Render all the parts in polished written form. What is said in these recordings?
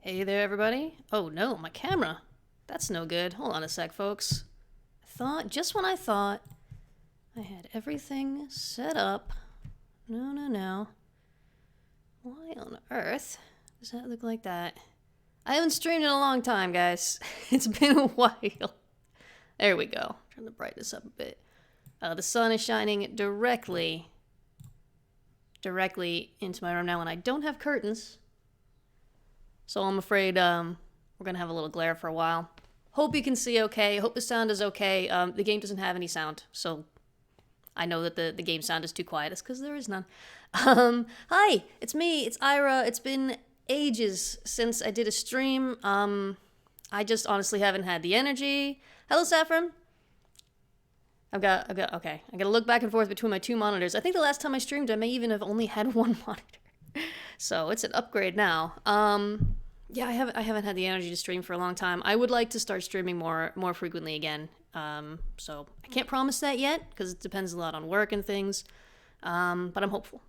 Hey there, everybody. Oh no, my camera. That's no good. Hold on a sec, folks. Just when I thought I had everything set up. No. Why on earth does that look like that? I haven't streamed in a long time, guys. It's been a while. There we go. Turn the brightness up a bit. The sun is shining directly into my room now, and I don't have curtains. So I'm afraid we're going to have a little glare for a while. Hope you can see okay. Hope the sound is okay. The game doesn't have any sound, so I know that the game sound is too quiet. It's because there is none. Hi, it's me. It's Ira. It's been ages since I did a stream. I just honestly haven't had the energy. Hello, Saffron. Okay. I gotta look back and forth between my two monitors. I think the last time I streamed, I may even have only had one monitor. So it's an upgrade now. Yeah, I haven't had the energy to stream for a long time. I would like to start streaming more frequently again. So I can't promise that yet because it depends a lot on work and things. But I'm hopeful.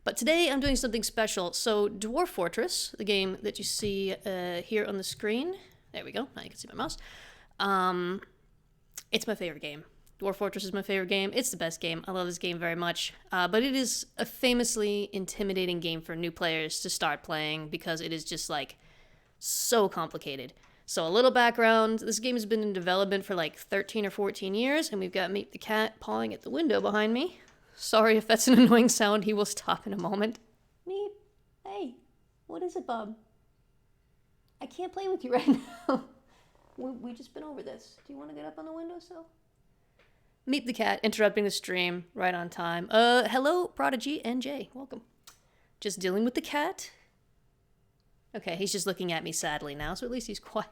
But today I'm doing something special. So Dwarf Fortress, the game that you see here on the screen. There we go. Now you can see my mouse. It's my favorite game. Dwarf Fortress is my favorite game. It's the best game. I love this game very much. But it is a famously intimidating game for new players to start playing because it is just like so complicated. So a little background. This game has been in development for like 13 or 14 years, and we've got Meep the cat pawing at the window behind me. Sorry if that's an annoying sound. He will stop in a moment. Meep, hey, what is it, Bob? I can't play with you right now. We just been over this. Do you want to get up on the windowsill? Meep the cat, interrupting the stream right on time. Hello, Prodigy and Jay. Welcome. Just dealing with the cat. Okay, he's just looking at me sadly now, so at least he's quiet.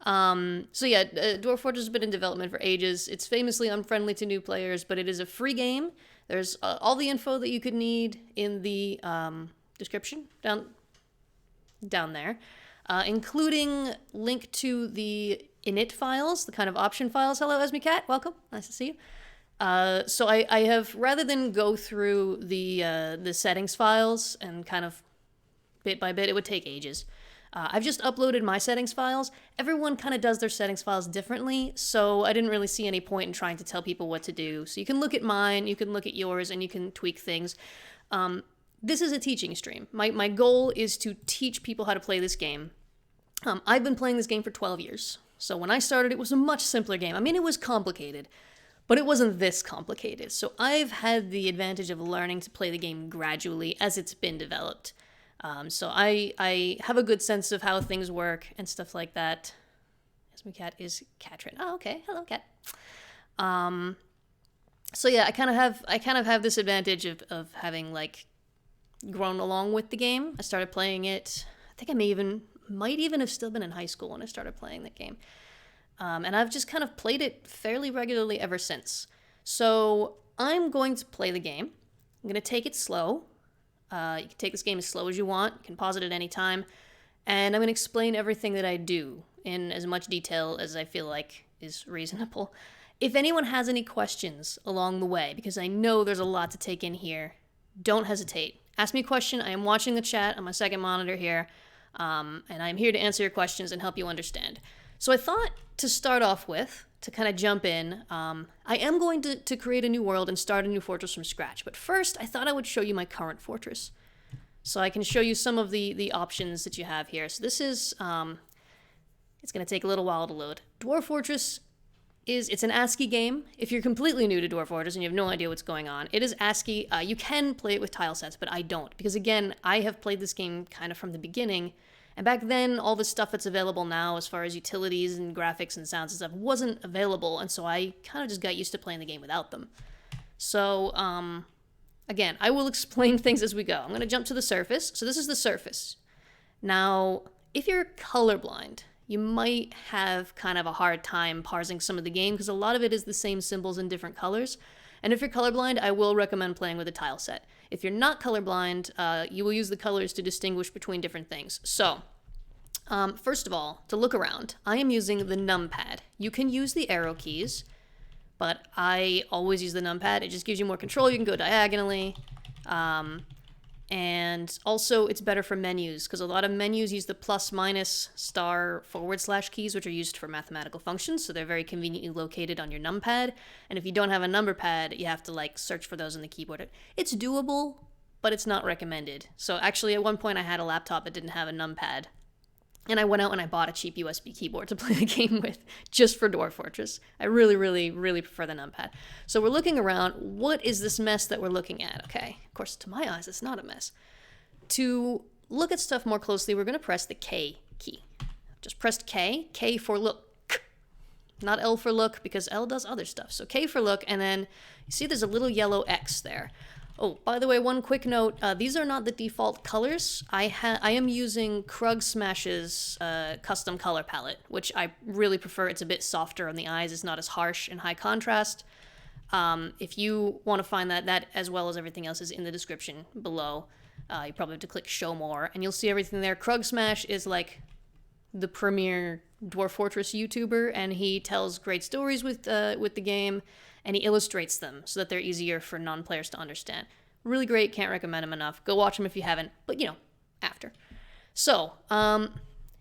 Dwarf Fortress has been in development for ages. It's famously unfriendly to new players, but it is a free game. There's all the info that you could need in the description down there. Including link to the init files, the kind of option files. Hello, Esme Cat. Welcome. Nice to see you. So I have, rather than go through the settings files and kind of bit by bit, it would take ages. I've just uploaded my settings files. Everyone kind of does their settings files differently, so I didn't really see any point in trying to tell people what to do. So you can look at mine, you can look at yours, and you can tweak things. This is a teaching stream. My goal is to teach people how to play this game. I've been playing this game for 12 years. So when I started, it was a much simpler game. I mean, it was complicated, but it wasn't this complicated. So I've had the advantage of learning to play the game gradually as it's been developed. So I have a good sense of how things work and stuff like that. Yes, my cat is Katrin. Oh, okay. Hello, cat. So yeah, I kind of have this advantage of having like grown along with the game. I started playing it. I think might even have still been in high school when I started playing that game. And I've just kind of played it fairly regularly ever since. So I'm going to play the game. I'm going to take it slow. You can take this game as slow as you want. You can pause it at any time. And I'm going to explain everything that I do in as much detail as I feel like is reasonable. If anyone has any questions along the way, because I know there's a lot to take in here, don't hesitate. Ask me a question. I am watching the chat on my second monitor here. And I'm here to answer your questions and help you understand. So I thought to start off with, to kind of jump in, I am going to create a new world and start a new fortress from scratch. But first, I thought I would show you my current fortress. So I can show you some of the options that you have here. So this is, it's going to take a little while to load. Dwarf Fortress it's an ASCII game. If you're completely new to Dwarf Fortress and you have no idea what's going on, it is ASCII. You can play it with tile sets, but I don't. Because again, I have played this game kind of from the beginning. And back then, all the stuff that's available now as far as utilities and graphics and sounds and stuff wasn't available. And so I kind of just got used to playing the game without them. So, again, I will explain things as we go. I'm going to jump to the surface. So this is the surface. Now, if you're colorblind, you might have kind of a hard time parsing some of the game because a lot of it is the same symbols in different colors. And if you're colorblind, I will recommend playing with a tile set. If you're not colorblind, you will use the colors to distinguish between different things. So, first of all, to look around, I am using the numpad. You can use the arrow keys, but I always use the numpad. It just gives you more control. You can go diagonally. And also, it's better for menus, because a lot of menus use the plus, minus, star, / keys, which are used for mathematical functions, so they're very conveniently located on your numpad. And if you don't have a number pad, you have to, like, search for those on the keyboard. It's doable, but it's not recommended. So actually, at one point, I had a laptop that didn't have a numpad. And I went out and I bought a cheap USB keyboard to play the game with, just for Dwarf Fortress. I really, really, really prefer the numpad. So we're looking around. What is this mess that we're looking at? Okay, of course, to my eyes, it's not a mess. To look at stuff more closely, we're going to press the K key. Just pressed K. K for look. Not L for look, because L does other stuff. So K for look, and then you see there's a little yellow X there. Oh, by the way, one quick note, these are not the default colors. I am using Krug Smash's custom color palette, which I really prefer. It's a bit softer on the eyes. It's not as harsh and high contrast. If you want to find that as well as everything else is in the description below. You probably have to click show more, and you'll see everything there. Krug Smash is like the premier Dwarf Fortress YouTuber, and he tells great stories with the game, and he illustrates them so that they're easier for non-players to understand. Really great, can't recommend him enough. Go watch him if you haven't, but after. So,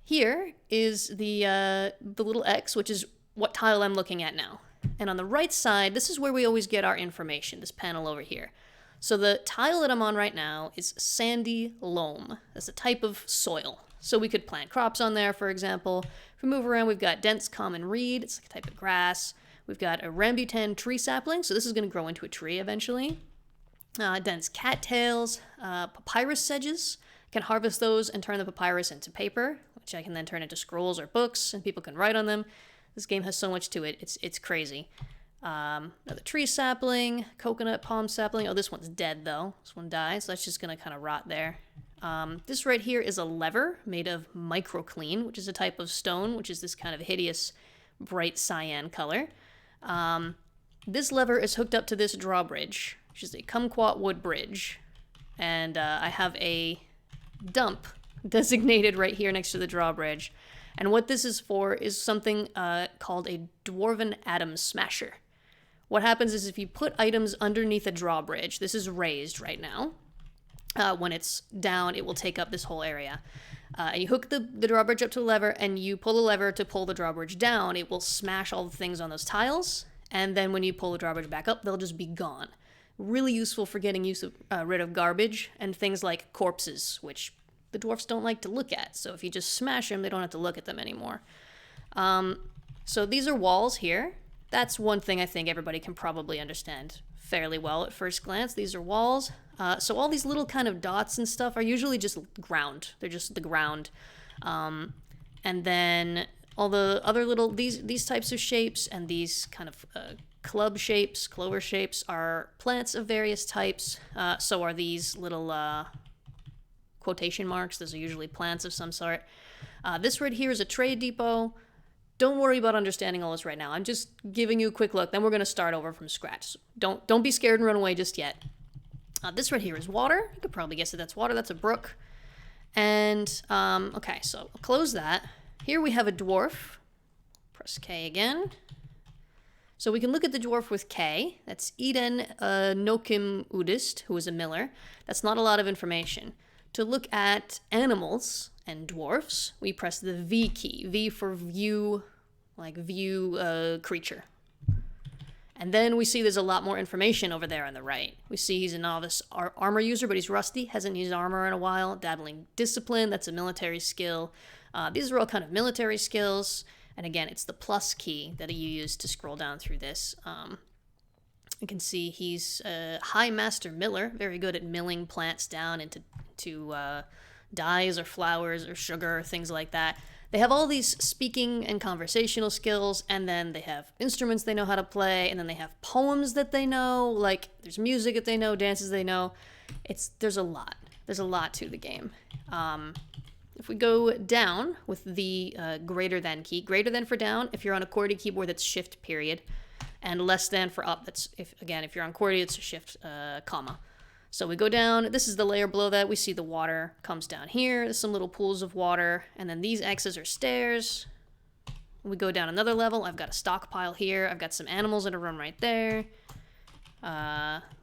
here is the little X, which is what tile I'm looking at now. And on the right side, this is where we always get our information, this panel over here. So the tile that I'm on right now is sandy loam. That's a type of soil. So we could plant crops on there, for example. If we move around, we've got dense common reed. It's like a type of grass. We've got a rambutan tree sapling, so this is going to grow into a tree eventually. Dense cattails, papyrus sedges. I can harvest those and turn the papyrus into paper, which I can then turn into scrolls or books, and people can write on them. This game has so much to it, it's crazy. Another tree sapling, coconut palm sapling. Oh, this one's dead though. This one dies, so that's just going to kind of rot there. This right here is a lever made of microclean, which is a type of stone, which is this kind of hideous bright cyan color. This lever is hooked up to this drawbridge, which is a kumquat wood bridge. And I have a dump designated right here next to the drawbridge. And what this is for is something called a dwarven atom smasher. What happens is if you put items underneath a drawbridge, this is raised right now. When it's down, it will take up this whole area. And you hook the drawbridge up to a lever, and you pull the lever to pull the drawbridge down. It will smash all the things on those tiles, and then when you pull the drawbridge back up, they'll just be gone. Really useful for getting rid of garbage and things like corpses, which the dwarfs don't like to look at. So if you just smash them, they don't have to look at them anymore. So these are walls here. That's one thing I think everybody can probably understand fairly well at first glance. These are walls. So all these little kind of dots and stuff are usually just ground. They're just the ground. And then all the other little, these types of shapes and these kind of club shapes, clover shapes are plants of various types. So are these little quotation marks. Those are usually plants of some sort. This right here is a trade depot. Don't worry about understanding all this right now. I'm just giving you a quick look. Then we're going to start over from scratch. So don't be scared and run away just yet. This right here is water. You could probably guess that that's water. That's a brook. And, okay, so I'll close that. Here we have a dwarf. Press K again. So we can look at the dwarf with K. That's Eden Nokim Udist, who is a miller. That's not a lot of information. To look at animals and dwarfs, we press the V key. V for view, like view creature. And then we see there's a lot more information over there on the right. We see he's a novice armor user, but he's rusty, hasn't used armor in a while. Dabbling discipline, that's a military skill. These are all kind of military skills. And again, it's the plus key that you use to scroll down through this. You can see he's a high master miller, very good at milling plants down into dyes or flowers or sugar or things like that. They have all these speaking and conversational skills, and then they have instruments they know how to play, and then they have poems that they know, like there's music that they know, dances they know. There's a lot. There's a lot to the game. If we go down with the greater than key, greater than for down, if you're on a QWERTY keyboard, that's shift period, and less than for up, that's, if you're on QWERTY, it's a shift comma. So we go down, this is the layer below that, we see the water comes down here, there's some little pools of water, and then these X's are stairs. We go down another level, I've got a stockpile here, I've got some animals in a room right there.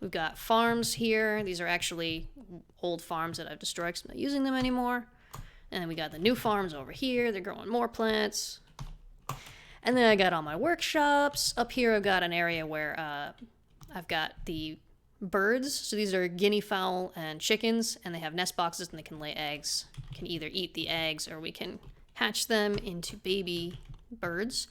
We've got farms here. These are actually old farms that I've destroyed because I'm not using them anymore. And then we got the new farms over here. They're growing more plants. And then I got all my workshops. Up here I've got an area where I've got the birds. So these are guinea fowl and chickens, and they have nest boxes and they can lay eggs. Can either eat the eggs or we can hatch them into baby birds.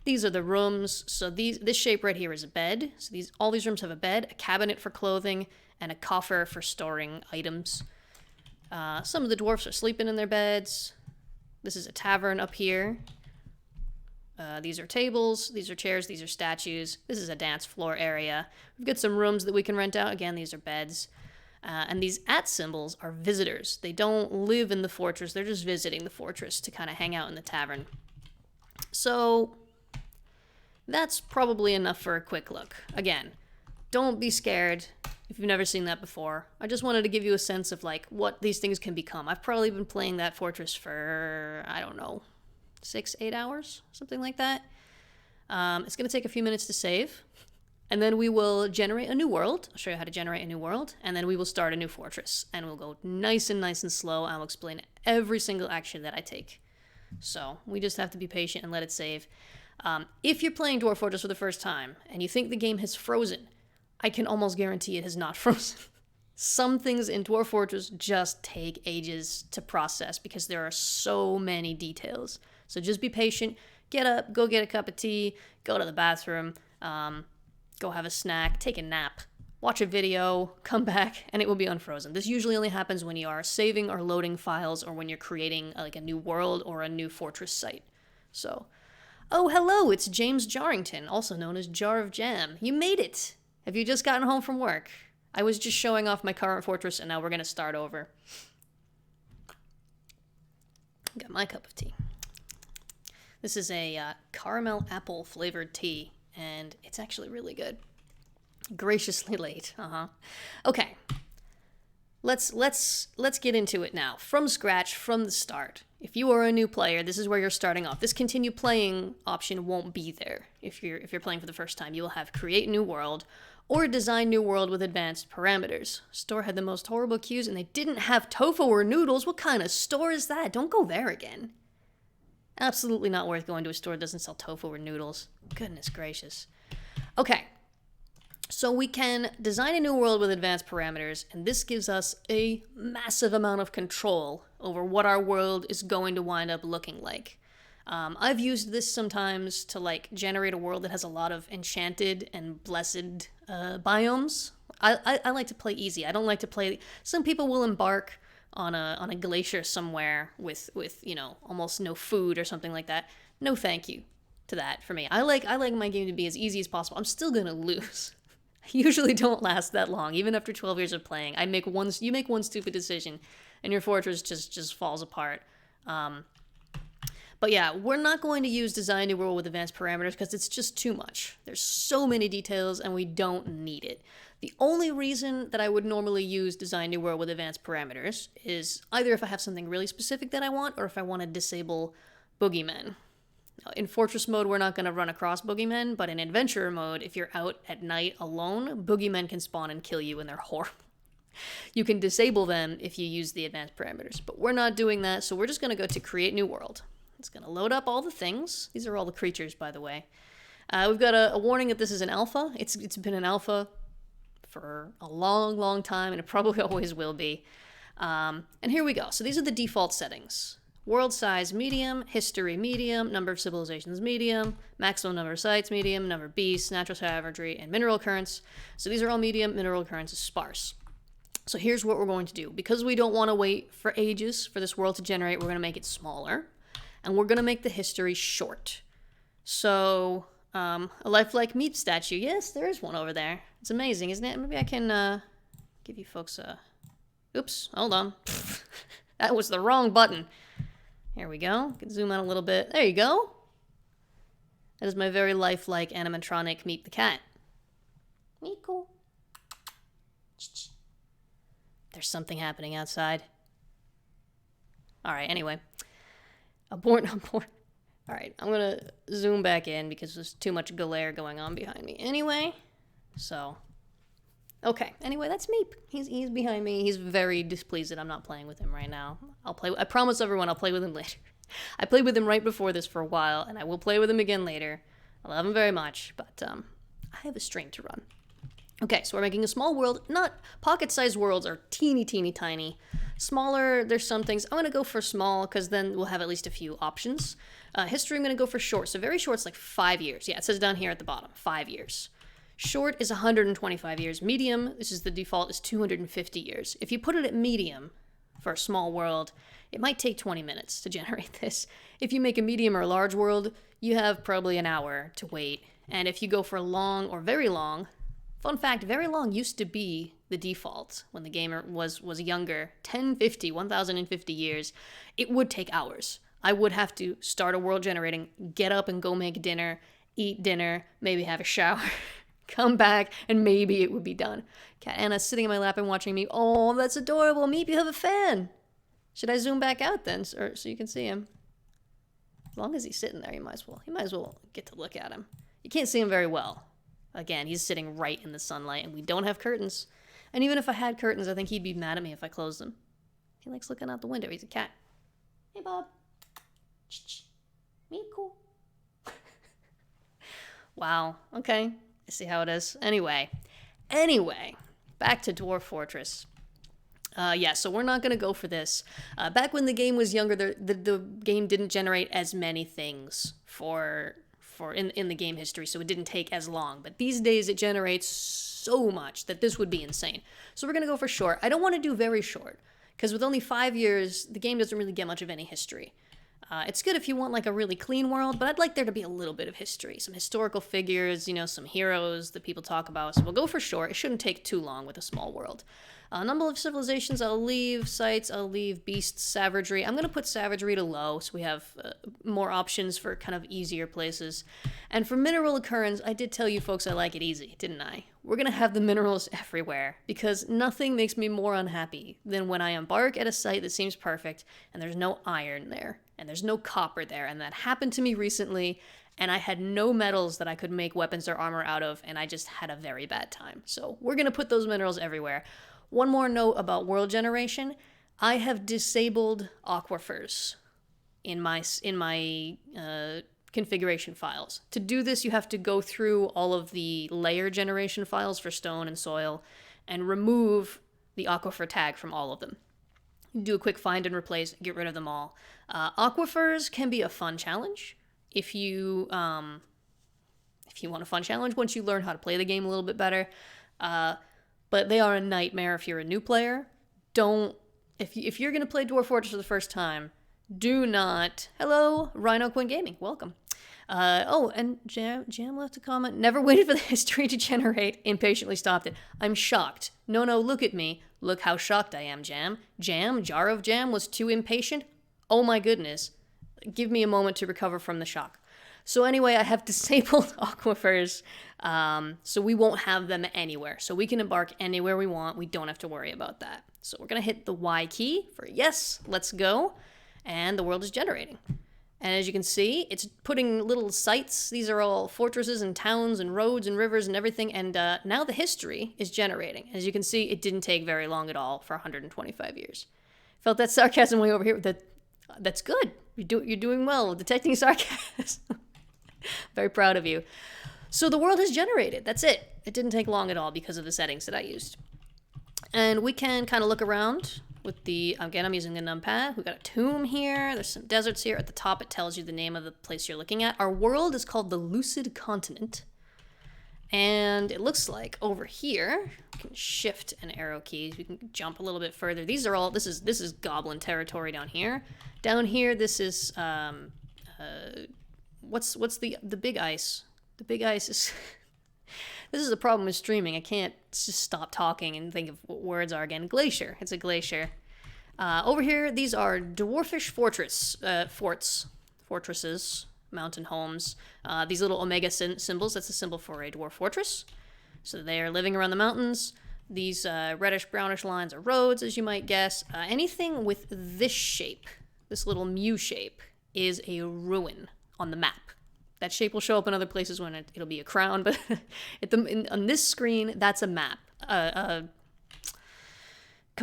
These are the rooms. So this shape right here is a bed. So all these rooms have a bed, a cabinet for clothing, and a coffer for storing items. Some of the dwarfs are sleeping in their beds. This is a tavern up here. These are tables, these are chairs, these are statues. This is a dance floor area. We've got some rooms that we can rent out. Again, these are beds. And these @ symbols are visitors. They don't live in the fortress. They're just visiting the fortress to kind of hang out in the tavern. So that's probably enough for a quick look. Again, don't be scared if you've never seen that before. I just wanted to give you a sense of like what these things can become. I've probably been playing that fortress for, I don't know, 6-8 hours, something like that. It's going to take a few minutes to save, and then we will generate a new world. I'll show you how to generate a new world, and then we will start a new fortress, and we'll go nice and slow. I'll explain every single action that I take. So we just have to be patient and let it save. If you're playing Dwarf Fortress for the first time and you think the game has frozen, I can almost guarantee it has not frozen. Some things in Dwarf Fortress just take ages to process because there are so many details. So just be patient, get up, go get a cup of tea, go to the bathroom, go have a snack, take a nap, watch a video, come back, and it will be unfrozen. This usually only happens when you are saving or loading files or when you're creating like a new world or a new fortress site. So, oh, hello, it's James Jarrington, also known as Jar of Jam. You made it. Have you just gotten home from work? I was just showing off my current fortress, and now we're going to start over. Got my cup of tea. This is a caramel apple flavored tea, and it's actually really good. Graciously late. Okay. Let's get into it now. From scratch, from the start. If you are a new player, this is where you're starting off. This continue playing option won't be there if you're playing for the first time. You will have create new world or design new world with advanced parameters. Store had the most horrible queues and they didn't have tofu or noodles. What kind of store is that? Don't go there again. Absolutely not worth going to a store that doesn't sell tofu or noodles. Goodness gracious. Okay. So we can design a new world with advanced parameters, and this gives us a massive amount of control over what our world is going to wind up looking like. I've used this sometimes to like generate a world that has a lot of enchanted and blessed biomes. I like to play easy. I don't like to play. Some people will embark on a glacier somewhere with almost no food or something like that. No, thank you to that for me. I like my game to be as easy as possible. I'm still gonna lose. I usually don't last that long, even after 12 years of playing. You make one stupid decision, and your fortress just falls apart. But yeah, we're not going to use Design New World with advanced parameters because it's just too much. There's so many details, and we don't need it. The only reason that I would normally use Design New World with advanced parameters is either if I have something really specific that I want, or if I want to disable boogeymen. In Fortress mode, we're not going to run across boogeymen, but in Adventurer mode, if you're out at night alone, boogeymen can spawn and kill you, and they're horrible. You can disable them if you use the advanced parameters, but we're not doing that, so we're just going to go to Create New World. It's going to load up all the things. These are all the creatures, by the way. We've got a warning that this is an alpha. It's been an alpha for a long, long time, and it probably always will be. And here we go. So these are the default settings. World size, medium. History, medium. Number of civilizations, medium. Maximum number of sites, medium. Number of beasts, natural savagery, and mineral occurrence. So these are all medium. Mineral occurrence is sparse. So here's what we're going to do. Because we don't want to wait for ages for this world to generate, we're going to make it smaller. And we're going to make the history short. So, a lifelike meat statue. Yes, there is one over there. It's amazing, isn't it? Maybe I can give you folks a... Oops, hold on. That was the wrong button. Here we go. Can zoom out a little bit. There you go. That is my very lifelike animatronic Meet the Cat. Meeko. There's something happening outside. Alright, anyway. Abort. Alright, I'm gonna zoom back in because there's too much glare going on behind me anyway. So, Okay, anyway, that's Meep. He's behind me. He's very displeased that I'm not playing with him right now. I promise everyone I'll play with him later. I played with him right before this for a while, and I will play with him again later. I love him very much, but I have a stream to run. Okay, so we're making a small world. Not pocket-sized worlds are teeny, teeny, tiny. Smaller, there's some things. I'm going to go for small, because then we'll have at least a few options. History, I'm going to go for short. So very short's like 5 years. Yeah, it says down here at the bottom, 5 years. Short is 125 years. Medium, this is the default, is 250 years. If you put it at medium for a small world, it might take 20 minutes to generate this. If you make a medium or a large world, you have probably an hour to wait. And if you go for long or very long, fun fact, very long used to be the default when the gamer was younger. 1050 years, it would take hours. I would have to start a world generating, get up and go make dinner, eat dinner, maybe have a shower, come back, and maybe it would be done. Cat Anna's sitting in my lap and watching me. Oh, that's adorable. Meep, you have a fan. Should I zoom back out then, so you can see him? As long as he's sitting there, you might as well get to look at him. You can't see him very well. Again, he's sitting right in the sunlight, and we don't have curtains. And even if I had curtains, I think he'd be mad at me if I closed them. He likes looking out the window. He's a cat. Hey, Bob. Me, cool. Wow. Okay. I see how it is. Anyway, back to Dwarf Fortress. So we're not going to go for this. Back when the game was younger, the game didn't generate as many things in the game history, so it didn't take as long. But these days it generates so much that this would be insane. So we're going to go for short. I don't want to do very short, because with only 5 years, the game doesn't really get much of any history. It's good if you want like a really clean world, but I'd like there to be a little bit of history. Some historical figures, some heroes that people talk about. So we'll go for short. It shouldn't take too long with a small world. Number of civilizations, I'll leave. Sites, I'll leave. Beasts, savagery. I'm going to put savagery to low, so we have more options for kind of easier places. And for mineral occurrence, I did tell you folks I like it easy, didn't I? We're going to have the minerals everywhere, because nothing makes me more unhappy than when I embark at a site that seems perfect, and there's no iron there, and there's no copper there, and that happened to me recently, and I had no metals that I could make weapons or armor out of, and I just had a very bad time. So we're going to put those minerals everywhere. One more note about world generation. I have disabled aquifers in my configuration files. To do this, you have to go through all of the layer generation files for stone and soil and remove the aquifer tag from all of them. Do a quick find and replace, get rid of them all. Aquifers can be a fun challenge if you want a fun challenge once you learn how to play the game a little bit better. But they are a nightmare if you're a new player. If you're going to play Dwarf Fortress for the first time, do not... Hello, Rhino Quinn Gaming, welcome. And Jam left a comment. Never waited for the history to generate. Impatiently stopped it. I'm shocked. No, look at me. Look how shocked I am, Jam. Jar of Jam was too impatient? Oh my goodness. Give me a moment to recover from the shock. So anyway, I have disabled aquifers, so we won't have them anywhere. So we can embark anywhere we want. We don't have to worry about that. So we're going to hit the Y key for yes, let's go. And the world is generating. And as you can see, it's putting little sites. These are all fortresses and towns and roads and rivers and everything. And now the history is generating. As you can see, it didn't take very long at all for 125 years. Felt that sarcasm way over here. That's good. You're doing well detecting sarcasm. Very proud of you. So the world has generated. That's it. It didn't take long at all because of the settings that I used. And we can kind of look around with again, I'm using the numpad. We've got a tomb here. There's some deserts here. At the top, it tells you the name of the place you're looking at. Our world is called the Lucid Continent. And it looks like over here, we can shift an arrow key. We can jump a little bit further. This is goblin territory down here. Down here, this is, what's the big ice? The big ice is... This is a problem with streaming. I can't just stop talking and think of what words are again. Glacier. It's a glacier. Over here, these are dwarfish fortresses, mountain homes. These little omega symbols, that's a symbol for a dwarf fortress. So they are living around the mountains. These reddish-brownish lines are roads, as you might guess. Anything with this shape, this little mu shape, is a ruin on the map. That shape will show up in other places when it'll be a crown, but on this screen, that's a map. Come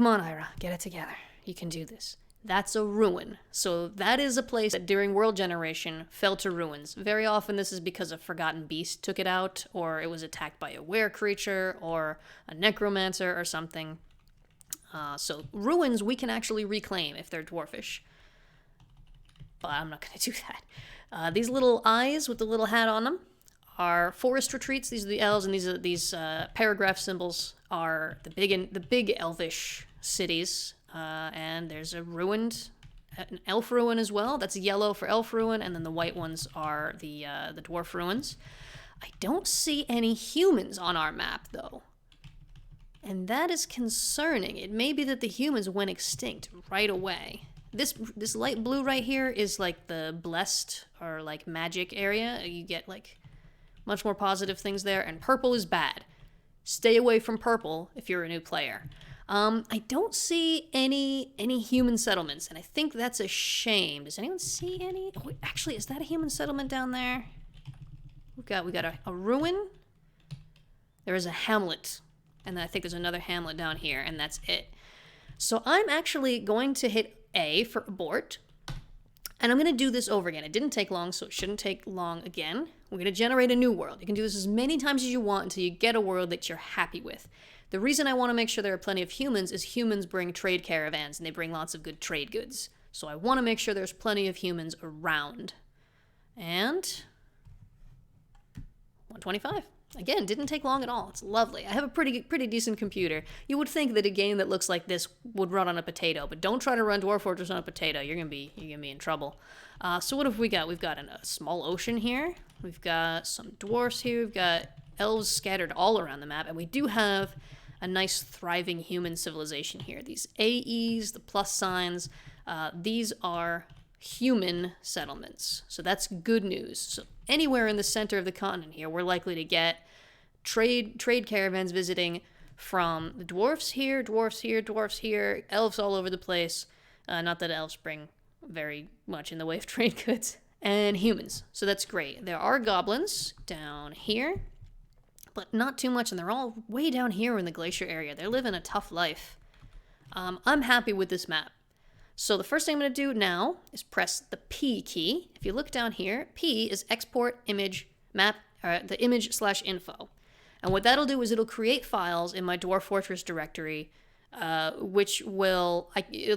on, Ira, get it together. You can do this. That's a ruin. So that is a place that during world generation fell to ruins. Very often this is because a forgotten beast took it out, or it was attacked by a were creature, or a necromancer, or something. So ruins we can actually reclaim if they're dwarfish. But I'm not going to do that. These little eyes with the little hat on them are forest retreats. These are the elves, and these paragraph symbols are the big elvish cities. And there's an elf ruin as well. That's yellow for elf ruin, and then the white ones are the dwarf ruins. I don't see any humans on our map, though. And that is concerning. It may be that the humans went extinct right away. This light blue right here is like the blessed or like magic area. You get like much more positive things there, and purple is bad. Stay away from purple if you're a new player. I don't see any human settlements, and I think that's a shame. Does anyone see any? Oh, actually, is that a human settlement down there? We got a ruin. There is a hamlet, and I think there's another hamlet down here, and that's it. So I'm actually going to hit A for abort, and I'm going to do this over again. It didn't take long, so it shouldn't take long again. We're going to generate a new world. You can do this as many times as you want until you get a world that you're happy with. The reason I want to make sure there are plenty of humans is humans bring trade caravans, and they bring lots of good trade goods. So I want to make sure there's plenty of humans around. And 125. Again, didn't take long at all. It's lovely. I have a pretty decent computer. You would think that a game that looks like this would run on a potato, but don't try to run Dwarf Fortress on a potato. You're gonna be in trouble. So what have we got? We've got a small ocean here. We've got some dwarfs here. We've got elves scattered all around the map, and we do have a nice thriving human civilization here. These AEs, the plus signs, these are human settlements. So that's good news. So anywhere in the center of the continent here, we're likely to get trade caravans visiting from the dwarfs here, elves all over the place. Not that elves bring very much in the way of trade goods, and humans. So that's great. There are goblins down here, but not too much, and they're all way down here in the glacier area. They're living a tough life. I'm happy with this map. So the first thing I'm going to do now is press the P key. If you look down here, P is export image map, the image/info. And what that'll do is it'll create files in my Dwarf Fortress directory, which it'll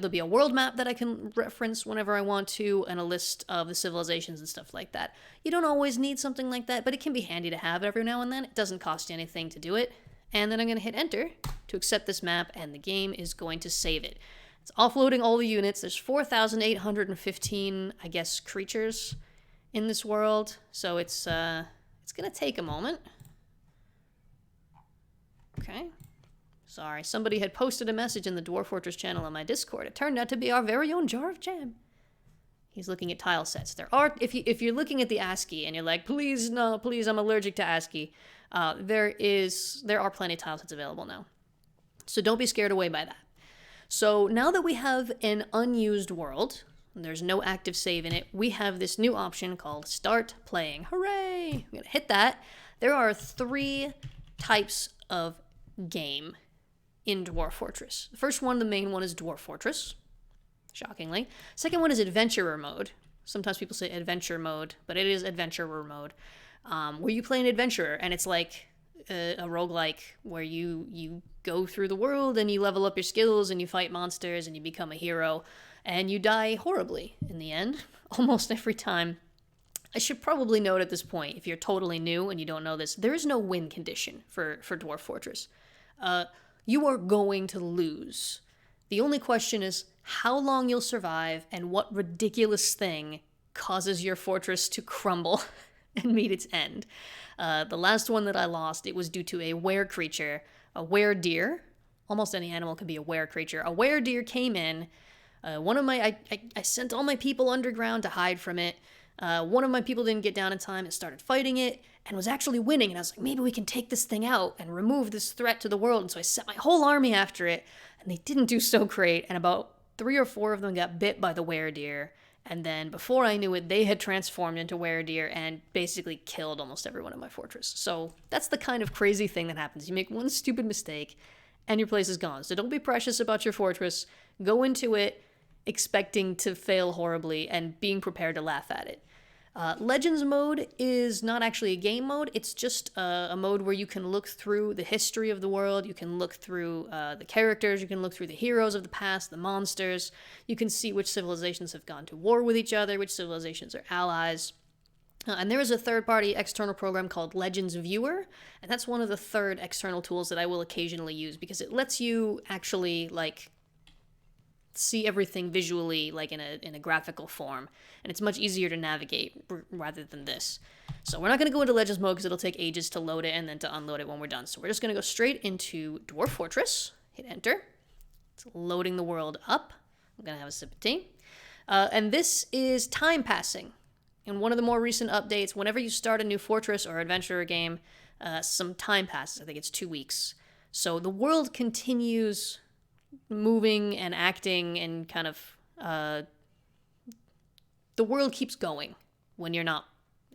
be a world map that I can reference whenever I want to, and a list of the civilizations and stuff like that. You don't always need something like that, but it can be handy to have every now and then. It doesn't cost you anything to do it. And then I'm going to hit enter to accept this map, and the game is going to save it. It's offloading all the units. There's 4,815, I guess, creatures in this world, so it's going to take a moment. Okay. Sorry, somebody had posted a message in the Dwarf Fortress channel on my Discord. It turned out to be our very own Jar of Jam. He's looking at tile sets. There are, if you're looking at the ASCII and you're like, please, no, please, I'm allergic to ASCII, there are plenty of tile sets available now. So don't be scared away by that. So now that we have an unused world, and there's no active save in it, we have this new option called Start Playing. Hooray! I'm going to hit that. There are 3 types of game in Dwarf Fortress. The first one, the main one, is Dwarf Fortress, shockingly. Second one is Adventurer mode. Sometimes people say Adventure mode, but it is Adventurer mode, where you play an adventurer, and it's like a roguelike where you go through the world and you level up your skills and you fight monsters and you become a hero, and you die horribly in the end, almost every time. I should probably note at this point, if you're totally new and you don't know this, there is no win condition for Dwarf Fortress. You are going to lose. The only question is how long you'll survive and what ridiculous thing causes your fortress to crumble and meet its end. The last one that I lost, it was due to a were creature, a were deer. Almost any animal could be a were creature. A were deer came in. I sent all my people underground to hide from it. One of my people didn't get down in time and started fighting it and was actually winning. And I was like, maybe we can take this thing out and remove this threat to the world. And so I sent my whole army after it, and they didn't do so great. And about 3 or 4 of them got bit by the were deer, And then before I knew it, they had transformed into were-deer and basically killed almost everyone in my fortress. So that's the kind of crazy thing that happens. You make one stupid mistake and your place is gone. So don't be precious about your fortress. Go into it expecting to fail horribly and being prepared to laugh at it. Legends mode is not actually a game mode. It's just a mode where you can look through the history of the world. You can look through the characters. You can look through the heroes of the past, the monsters. You can see which civilizations have gone to war with each other, which civilizations are allies. And there is a third-party external program called Legends Viewer, and that's one of the third external tools that I will occasionally use because it lets you actually, like, see everything visually, like in a graphical form, and it's much easier to navigate rather than this. So we're not going to go into Legends mode because it'll take ages to load it and then to unload it when we're done. So we're just going to go straight into Dwarf Fortress, hit enter. It's loading the world up. I'm going to have a sip of tea. And this is time passing. In one of the more recent updates, whenever you start a new fortress or adventure game, some time passes. I think it's 2 weeks. So the world continues moving and acting and kind of the world keeps going when you're not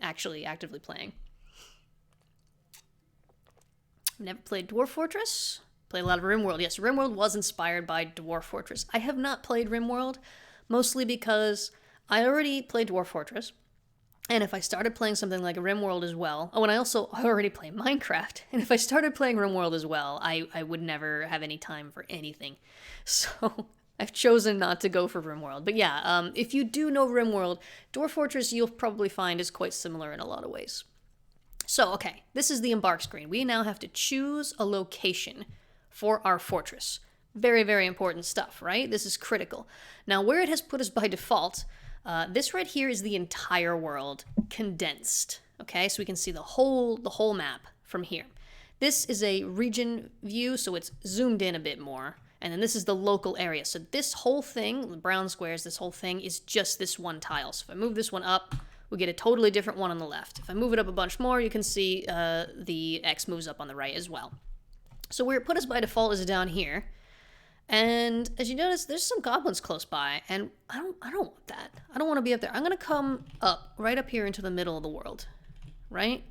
actually actively playing. Never played Dwarf Fortress. Played a lot of RimWorld. Yes, RimWorld was inspired by Dwarf Fortress. I have not played RimWorld, mostly because I already played Dwarf Fortress. And if I started playing something like RimWorld as well, oh, and I already play Minecraft, and if I started playing RimWorld as well, I would never have any time for anything. So I've chosen not to go for RimWorld. But yeah, if you do know RimWorld, Dwarf Fortress you'll probably find is quite similar in a lot of ways. So, okay, this is the Embark screen. We now have to choose a location for our fortress. Very, very important stuff, right? This is critical. Now, where it has put us by default, this right here is the entire world condensed. Okay, so we can see the whole map from here. This is a region view, so it's zoomed in a bit more. And then this is the local area. So this whole thing, the brown squares, this whole thing is just this one tile. So if I move this one up, we get a totally different one on the left. If I move it up a bunch more, you can see the X moves up on the right as well. So where it put us by default is down here. And as you notice, there's some goblins close by, and I don't want that. I don't want to be up there. I'm going to come up, right up here into the middle of the world, right?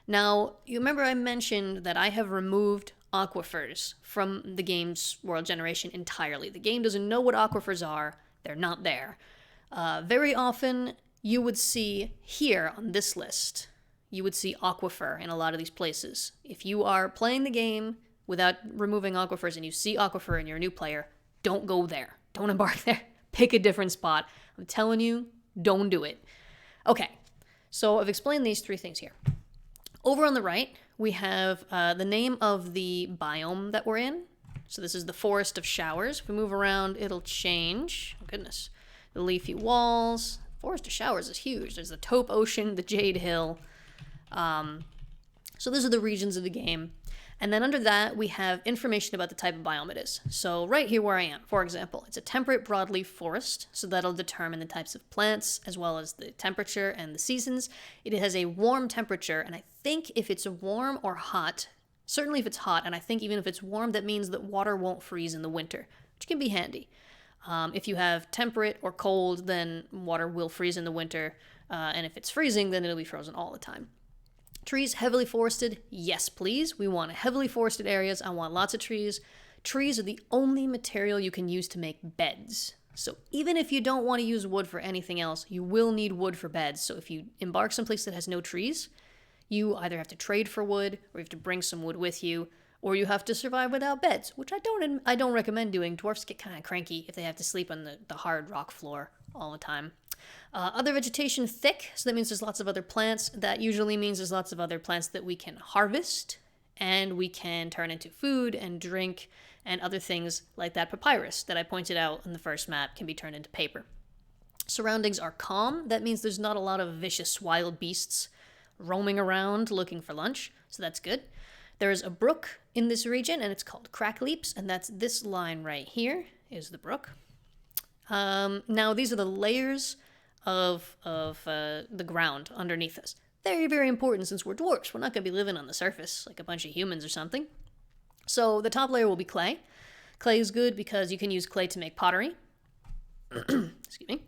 Now, you remember I mentioned that I have removed aquifers from the game's world generation entirely. The game doesn't know what aquifers are. They're not there. Very often, you would see here on this list, you would see aquifer in a lot of these places. If you are playing the game without removing aquifers and you see aquifer and you're a new player, don't go there. Don't embark there. Pick a different spot. I'm telling you, don't do it. Okay, so I've explained these three things here. Over on the right, we have the name of the biome that we're in. So this is the Forest of Showers. If we move around, it'll change. Oh, goodness. The leafy walls. Forest of Showers is huge. There's the Taupe Ocean, the Jade Hill. So those are the regions of the game. And then under that, we have information about the type of biome it is. So right here where I am, for example, it's a temperate broadleaf forest, so that'll determine the types of plants as well as the temperature and the seasons. It has a warm temperature, and I think if it's warm or hot, certainly if it's hot, and I think even if it's warm, that means that water won't freeze in the winter, which can be handy. If you have temperate or cold, then water will freeze in the winter, and if it's freezing, then it'll be frozen all the time. Trees heavily forested, yes please. We want heavily forested areas. I want lots of trees. Trees are the only material you can use to make beds. So even if you don't want to use wood for anything else, you will need wood for beds. So if you embark someplace that has no trees, you either have to trade for wood, or you have to bring some wood with you, or you have to survive without beds, which I don't recommend doing. Dwarfs get kind of cranky if they have to sleep on the hard rock floor all the time. Other vegetation thick, so that means there's lots of other plants. That usually means there's lots of other plants that we can harvest and we can turn into food and drink and other things like that papyrus that I pointed out in the first map can be turned into paper. Surroundings are calm. That means there's not a lot of vicious wild beasts roaming around looking for lunch, so that's good. There's a brook in this region and it's called Crackleaps, and that's this line right here is the brook. Now these are the layers of the ground underneath us. Very, very important since we're dwarves. We're not going to be living on the surface like a bunch of humans or something. So the top layer will be clay. Clay is good because you can use clay to make pottery. Excuse me.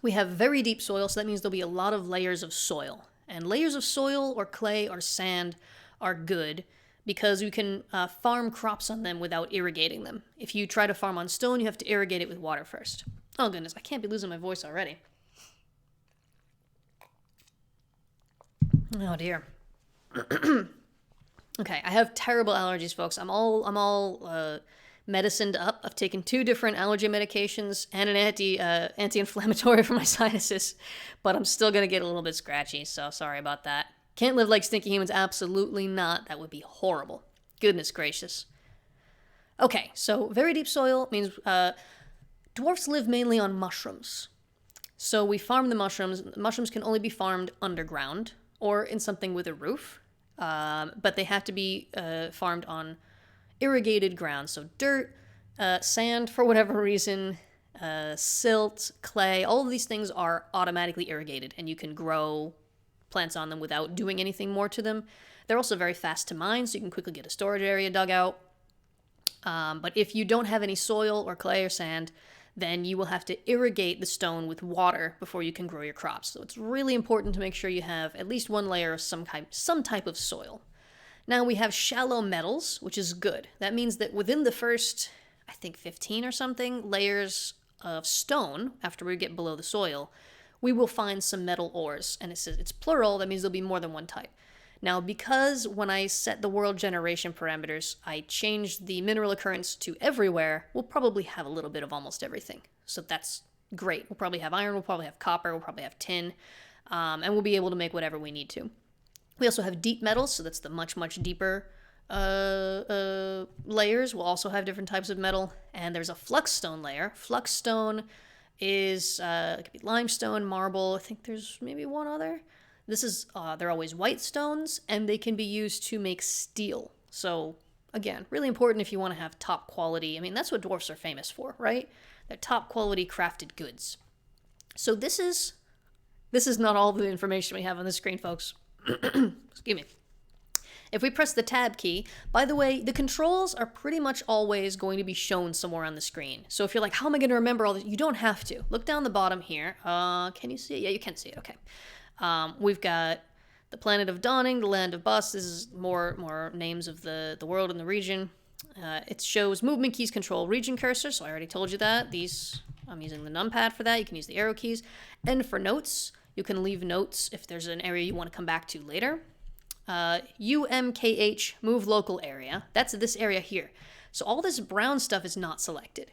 We have very deep soil, so that means there'll be a lot of layers of soil. And layers of soil or clay or sand are good because you can farm crops on them without irrigating them. If you try to farm on stone, you have to irrigate it with water first. Oh goodness, I can't be losing my voice already. Oh dear. Okay, I have terrible allergies, folks. I'm all medicined up. I've taken 2 different allergy medications and an anti-inflammatory for my sinuses, but I'm still gonna get a little bit scratchy, so sorry about that. Can't live like stinky humans? Absolutely not. That would be horrible. Goodness gracious. Okay, so very deep soil means dwarfs live mainly on mushrooms. So we farm the mushrooms. Mushrooms can only be farmed underground or in something with a roof, but they have to be farmed on irrigated ground. So dirt, sand for whatever reason, silt, clay, all of these things are automatically irrigated, and you can grow plants on them without doing anything more to them. They're also very fast to mine, so you can quickly get a storage area dug out. But if you don't have any soil or clay or sand, then you will have to irrigate the stone with water before you can grow your crops. So it's really important to make sure you have at least 1 layer of some type of soil. Now we have shallow metals, which is good. That means that within the first, I think 15 or something, layers of stone, after we get below the soil, we will find some metal ores. And it's plural, that means there'll be more than one type. Now, because when I set the world generation parameters, I changed the mineral occurrence to everywhere, we'll probably have a little bit of almost everything. So that's great. We'll probably have iron, we'll probably have copper, we'll probably have tin, and we'll be able to make whatever we need to. We also have deep metals, so that's the much, much deeper layers. We'll also have different types of metal, and there's a fluxstone layer. Fluxstone is it could be limestone, marble. I think there's maybe one other. This is they're always white stones, and they can be used to make steel. So again, really important if you want to have top quality. I mean, that's what dwarfs are famous for, right? They're top quality crafted goods. So this is not all the information we have on the screen, folks. Excuse me. If we press the tab key, by the way, the controls are pretty much always going to be shown somewhere on the screen. So if you're like, how am I going to remember all this? You don't have to. Look down the bottom here. Can you see it? Yeah, you can see it. Okay. We've got the Planet of Dawning, the Land of Bust. This is more names of the world and the region. It shows movement keys control region cursor, so I already told you that. These, I'm using the numpad for that. You can use the arrow keys. And for notes, you can leave notes if there's an area you want to come back to later. UMKH, move local area. That's this area here. So all this brown stuff is not selected.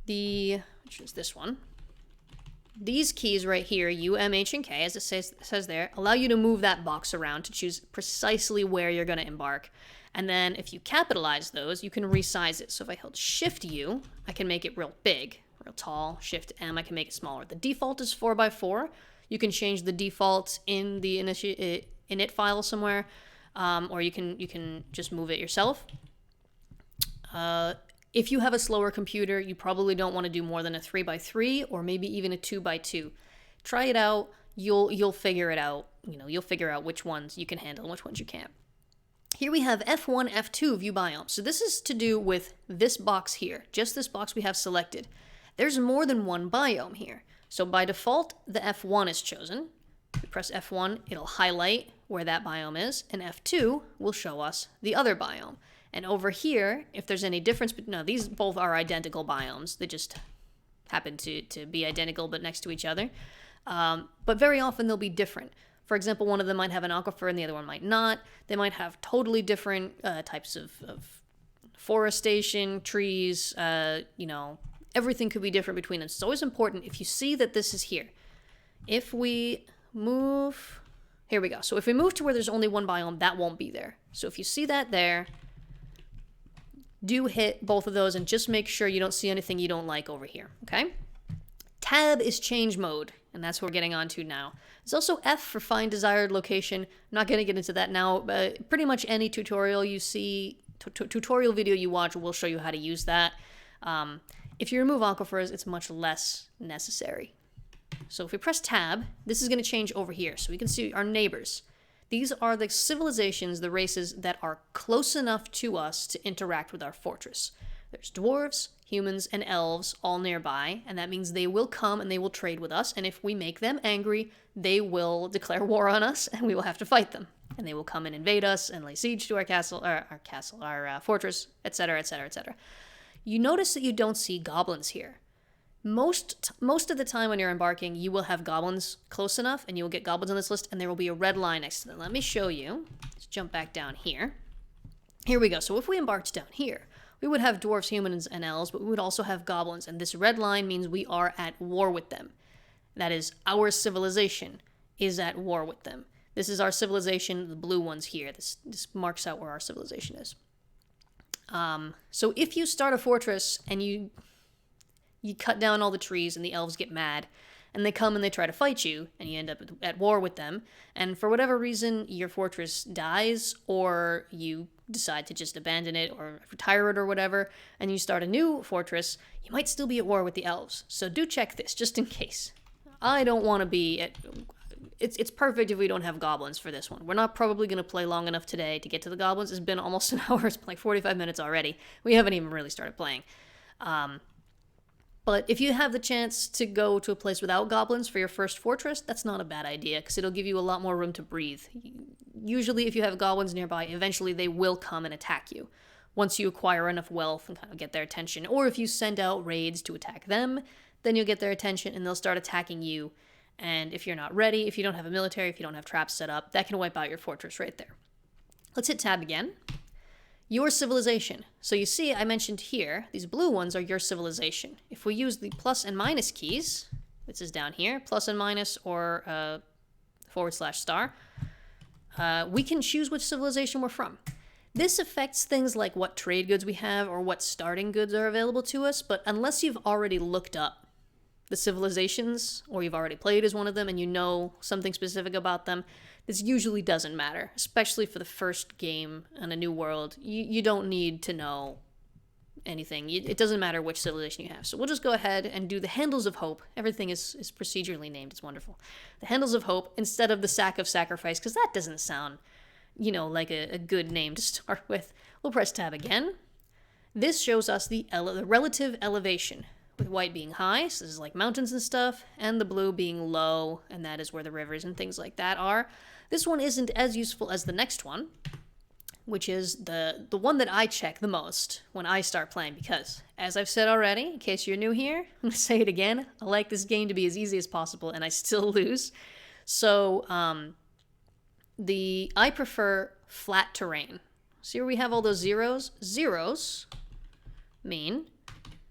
Which is this one. These keys right here, U, M, H, and K, as it says there, allow you to move that box around to choose precisely where you're going to embark. And then if you capitalize those, you can resize it. So if I held Shift U, I can make it real big, real tall. Shift M, I can make it smaller. The default is 4x4. You can change the default in the init file somewhere, or you can just move it yourself. If you have a slower computer, you probably don't want to do more than a 3x3 or maybe even a 2x2. Try it out. You'll figure it out. You'll figure out which ones you can handle and which ones you can't. Here we have F1, F2 view biome. So this is to do with this box here, just this box we have selected. There's more than one biome here. So by default, the F1 is chosen. We press F1, it'll highlight where that biome is, and F2 will show us the other biome. And over here, if there's any difference, but no, these both are identical biomes. They just happen to be identical but next to each other. But very often they'll be different. For example, one of them might have an aquifer and the other one might not. They might have totally different types of forestation, trees, everything could be different between them. So it's always important if you see that this is here. If we move, here we go. So if we move to where there's only one biome, that won't be there. So if you see that there, do hit both of those and just make sure you don't see anything you don't like over here, okay? Tab is change mode, and that's what we're getting onto now. There's also F for find desired location. I'm not going to get into that now, but pretty much any tutorial you see, tutorial video you watch will show you how to use that. If you remove aquifers, it's much less necessary. So if we press tab, this is going to change over here. So we can see our neighbors. These are the civilizations, the races that are close enough to us to interact with our fortress. There's dwarves, humans, and elves all nearby, and that means they will come and they will trade with us, and if we make them angry, they will declare war on us, and we will have to fight them. And they will come and invade us and lay siege to our fortress, etc., etc., etc. You notice that you don't see goblins here. Most of the time when you're embarking, you will have goblins close enough, and you will get goblins on this list, and there will be a red line next to them. Let me show you. Let's jump back down here. Here we go. So if we embarked down here, we would have dwarves, humans, and elves, but we would also have goblins, and this red line means we are at war with them. That is, our civilization is at war with them. This is our civilization, the blue one's here. This marks out where our civilization is. So if you start a fortress and you cut down all the trees and the elves get mad, and they come and they try to fight you, and you end up at war with them, and for whatever reason your fortress dies, or you decide to just abandon it or retire it or whatever, and you start a new fortress, you might still be at war with the elves. So do check this, just in case. I don't want to be at... It's perfect if we don't have goblins for this one. We're not probably going to play long enough today to get to the goblins. It's been almost an hour. It's been like 45 minutes already. We haven't even really started playing. But if you have the chance to go to a place without goblins for your first fortress, that's not a bad idea, because it'll give you a lot more room to breathe. Usually if you have goblins nearby, eventually they will come and attack you once you acquire enough wealth and kind of get their attention. Or if you send out raids to attack them, then you'll get their attention and they'll start attacking you. And if you're not ready, if you don't have a military, if you don't have traps set up, that can wipe out your fortress right there. Let's hit tab again. Your civilization. So you see, I mentioned here, these blue ones are your civilization. If we use the plus and minus keys, this is down here, plus and minus or /*, we can choose which civilization we're from. This affects things like what trade goods we have or what starting goods are available to us, but unless you've already looked up the civilizations, or you've already played as one of them and you know something specific about them, this usually doesn't matter, especially for the first game on a new world. You don't need to know anything. It doesn't matter which civilization you have. So we'll just go ahead and do the Handles of Hope. Everything is procedurally named. It's wonderful. The Handles of Hope instead of the Sack of Sacrifice, because that doesn't sound, like a good name to start with. We'll press tab again. This shows us the relative elevation, with white being high, so this is like mountains and stuff, and the blue being low, and that is where the rivers and things like that are. This one isn't as useful as the next one, which is the one that I check the most when I start playing, because, as I've said already, in case you're new here, I'm going to say it again, I like this game to be as easy as possible, and I still lose. So, I prefer flat terrain. See where we have all those zeros? Zeros mean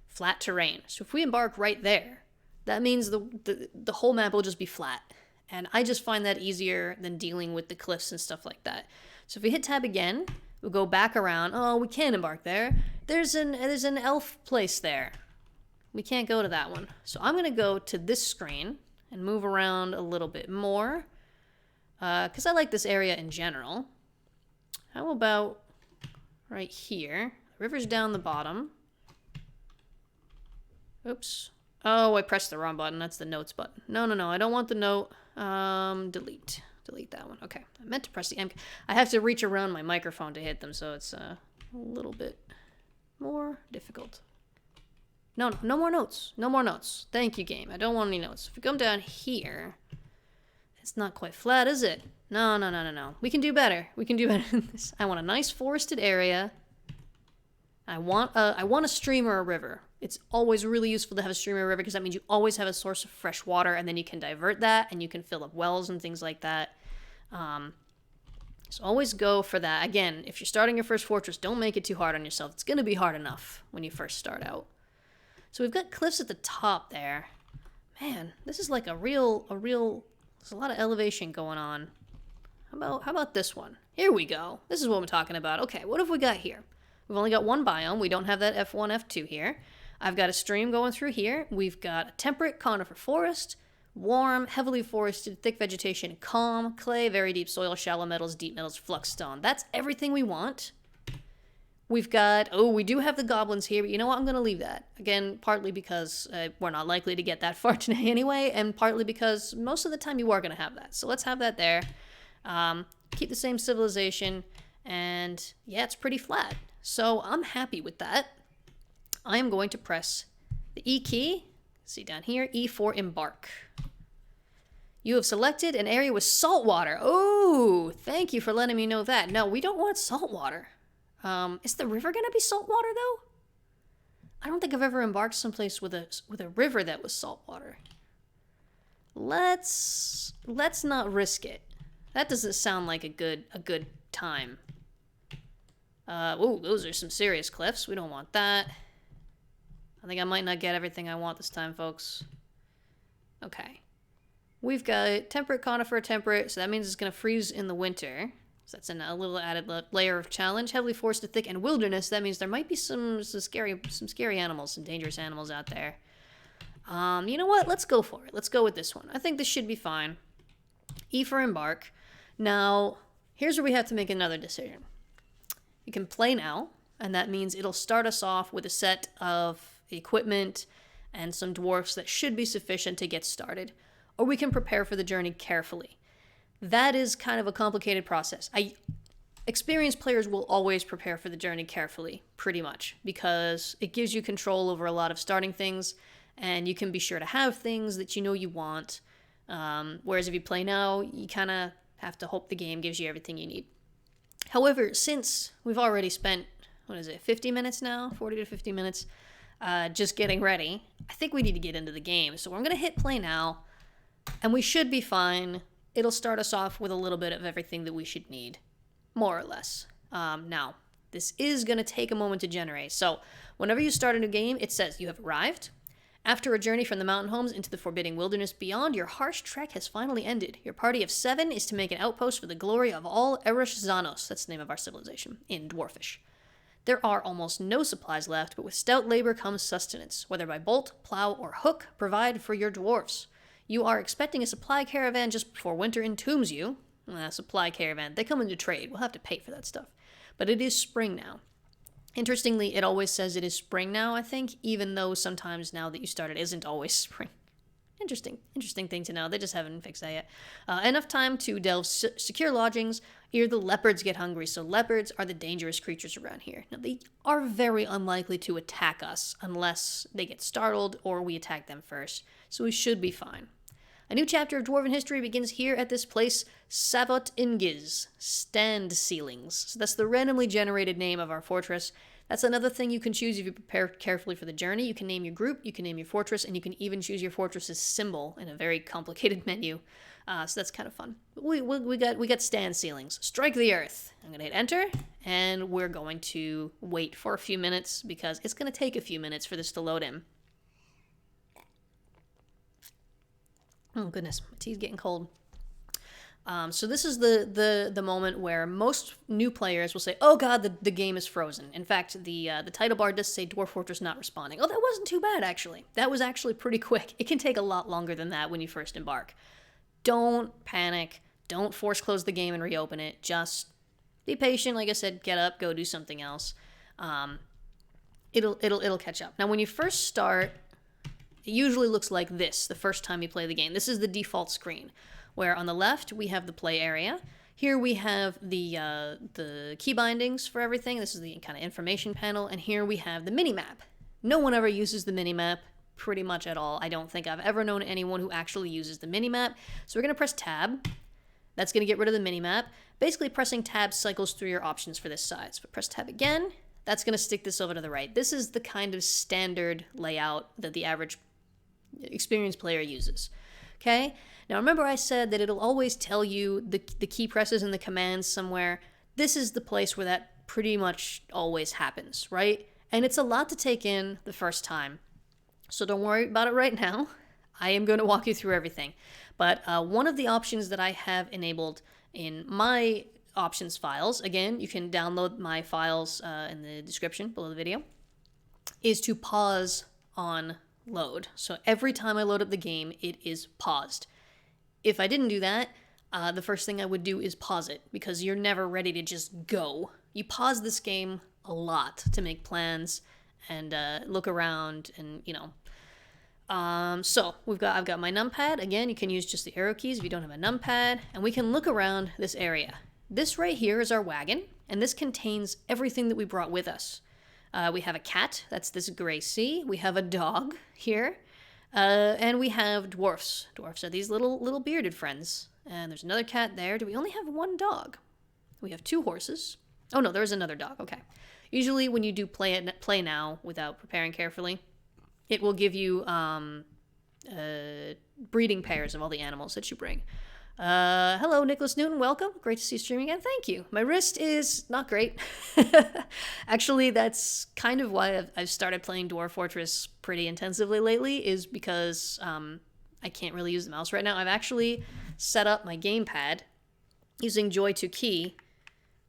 flat terrain. So if we embark right there, that means the whole map will just be flat. And I just find that easier than dealing with the cliffs and stuff like that. So if we hit tab again, we'll go back around. Oh, we can't embark there. There's an elf place there. We can't go to that one. So I'm going to go to this screen and move around a little bit more, because I like this area in general. How about right here? The river's down the bottom. Oops. Oh, I pressed the wrong button. That's the notes button. No, I don't want the note. Delete. Delete that one. Okay. I meant to press the M. I have to reach around my microphone to hit them, so it's a little bit more difficult. No more notes. No more notes. Thank you, game. I don't want any notes. If we come down here, it's not quite flat, is it? No. We can do better. We can do better than this. I want a nice forested area. I want a stream or a river. It's always really useful to have a stream or a river, because that means you always have a source of fresh water, and then you can divert that, and you can fill up wells and things like that. So always go for that. Again, if you're starting your first fortress, don't make it too hard on yourself. It's going to be hard enough when you first start out. So we've got cliffs at the top there. Man, this is like there's a lot of elevation going on. How about this one? Here we go. This is what I'm talking about. Okay, what have we got here? We've only got one biome. We don't have that F1, F2 here. I've got a stream going through here. We've got a temperate conifer forest, warm, heavily forested, thick vegetation, calm, clay, very deep soil, shallow metals, deep metals, flux stone. That's everything we want. We've got, we do have the goblins here, but you know what? I'm going to leave that. Again, partly because we're not likely to get that far today anyway, and partly because most of the time you are going to have that. So let's have that there. Keep the same civilization, and yeah, it's pretty flat. So I'm happy with that. I am going to press the E key. See down here, E for embark. You have selected an area with salt water. Oh, thank you for letting me know that. No, we don't want salt water. Is the river gonna be salt water though? I don't think I've ever embarked someplace with a river that was salt water. Let's not risk it. That doesn't sound like a good time. Oh, those are some serious cliffs. We don't want that. I think I might not get everything I want this time, folks. Okay. We've got temperate, conifer, temperate, so that means it's going to freeze in the winter. So that's a little added layer of challenge. Heavily forested, thick, and wilderness. That means there might be some scary animals, some dangerous animals out there. You know what? Let's go for it. Let's go with this one. I think this should be fine. E for embark. Now, here's where we have to make another decision. You can play now, and that means it'll start us off with a set of equipment and some dwarfs that should be sufficient to get started. Or we can prepare for the journey carefully. That is kind of a complicated process. Experienced players will always prepare for the journey carefully, pretty much, because it gives you control over a lot of starting things, and you can be sure to have things that you know you want. Whereas if you play now, you kind of have to hope the game gives you everything you need. However, since we've already spent, 50 minutes now? 40 to 50 minutes just getting ready, I think we need to get into the game. So I'm going to hit play now, and we should be fine. It'll start us off with a little bit of everything that we should need, more or less. Now, this is going to take a moment to generate. So whenever you start a new game, it says you have arrived. After a journey from the mountain homes into the forbidding wilderness beyond, your harsh trek has finally ended. Your party of 7 is to make an outpost for the glory of all AIRA'S, that's the name of our civilization, in Dwarfish. There are almost no supplies left, but with stout labor comes sustenance, whether by bolt, plow, or hook, provide for your dwarfs. You are expecting a supply caravan just before winter entombs you. Supply caravan, they come into trade. We'll have to pay for that stuff. But it is spring now. Interestingly, it always says it is spring now, I think, even though sometimes now that you start it isn't always spring. Interesting thing to know. They just haven't fixed that yet. Enough time to delve secure lodgings, ere the leopards get hungry. So leopards are the dangerous creatures around here. Now, they are very unlikely to attack us unless they get startled or we attack them first. So we should be fine. A new chapter of Dwarven history begins here at this place, Savot Ingiz, Stand Ceilings. So that's the randomly generated name of our fortress. That's another thing you can choose if you prepare carefully for the journey. You can name your group, you can name your fortress, and you can even choose your fortress's symbol in a very complicated menu. So that's kind of fun. We got Stand Ceilings. Strike the earth. I'm going to hit enter, and we're going to wait for a few minutes because it's going to take a few minutes for this to load in. Oh goodness, my tea's getting cold. So this is the moment where most new players will say, "Oh God, the game is frozen." In fact, the title bar does say Dwarf Fortress not responding. Oh, that wasn't too bad actually. That was actually pretty quick. It can take a lot longer than that when you first embark. Don't panic. Don't force close the game and reopen it. Just be patient. Like I said, get up, go do something else. It'll catch up. Now, when you first start, it usually looks like this the first time you play the game. This is the default screen, where on the left we have the play area. Here we have the key bindings for everything. This is the kind of information panel, and here we have the mini-map. No one ever uses the mini-map pretty much at all. I don't think I've ever known anyone who actually uses the mini-map. So we're going to press tab. That's going to get rid of the mini-map. Basically, pressing tab cycles through your options for this side. So press tab again. That's going to stick this over to the right. This is the kind of standard layout that the average experienced player uses. Okay? Now remember I said that it'll always tell you the key presses and the commands somewhere. This is the place where that pretty much always happens, right? And it's a lot to take in the first time. So don't worry about it right now. I am going to walk you through everything. But one of the options that I have enabled in my options files, again, you can download my files in the description below the video, is to pause on load. So every time I load up the game, it is paused. If I didn't do that, the first thing I would do is pause it, because you're never ready to just go. You pause this game a lot to make plans and look around and, you know. So I've got my numpad. Again, you can use just the arrow keys if you don't have a numpad, and we can look around this area. This right here is our wagon, and this contains everything that we brought with us. We have a cat, that's this gray sea. We have a dog here. And we have dwarfs. Dwarfs are these little bearded friends. And there's another cat there. Do we only have one dog? We have 2 horses. Oh no, there is another dog. Okay. Usually when you do play now without preparing carefully, it will give you breeding pairs of all the animals that you bring. Hello, Nicholas Newton. Welcome. Great to see you streaming again. Thank you. My wrist is not great. Actually, that's kind of why I've started playing Dwarf Fortress pretty intensively lately, is because I can't really use the mouse right now. I've actually set up my gamepad using Joy to Key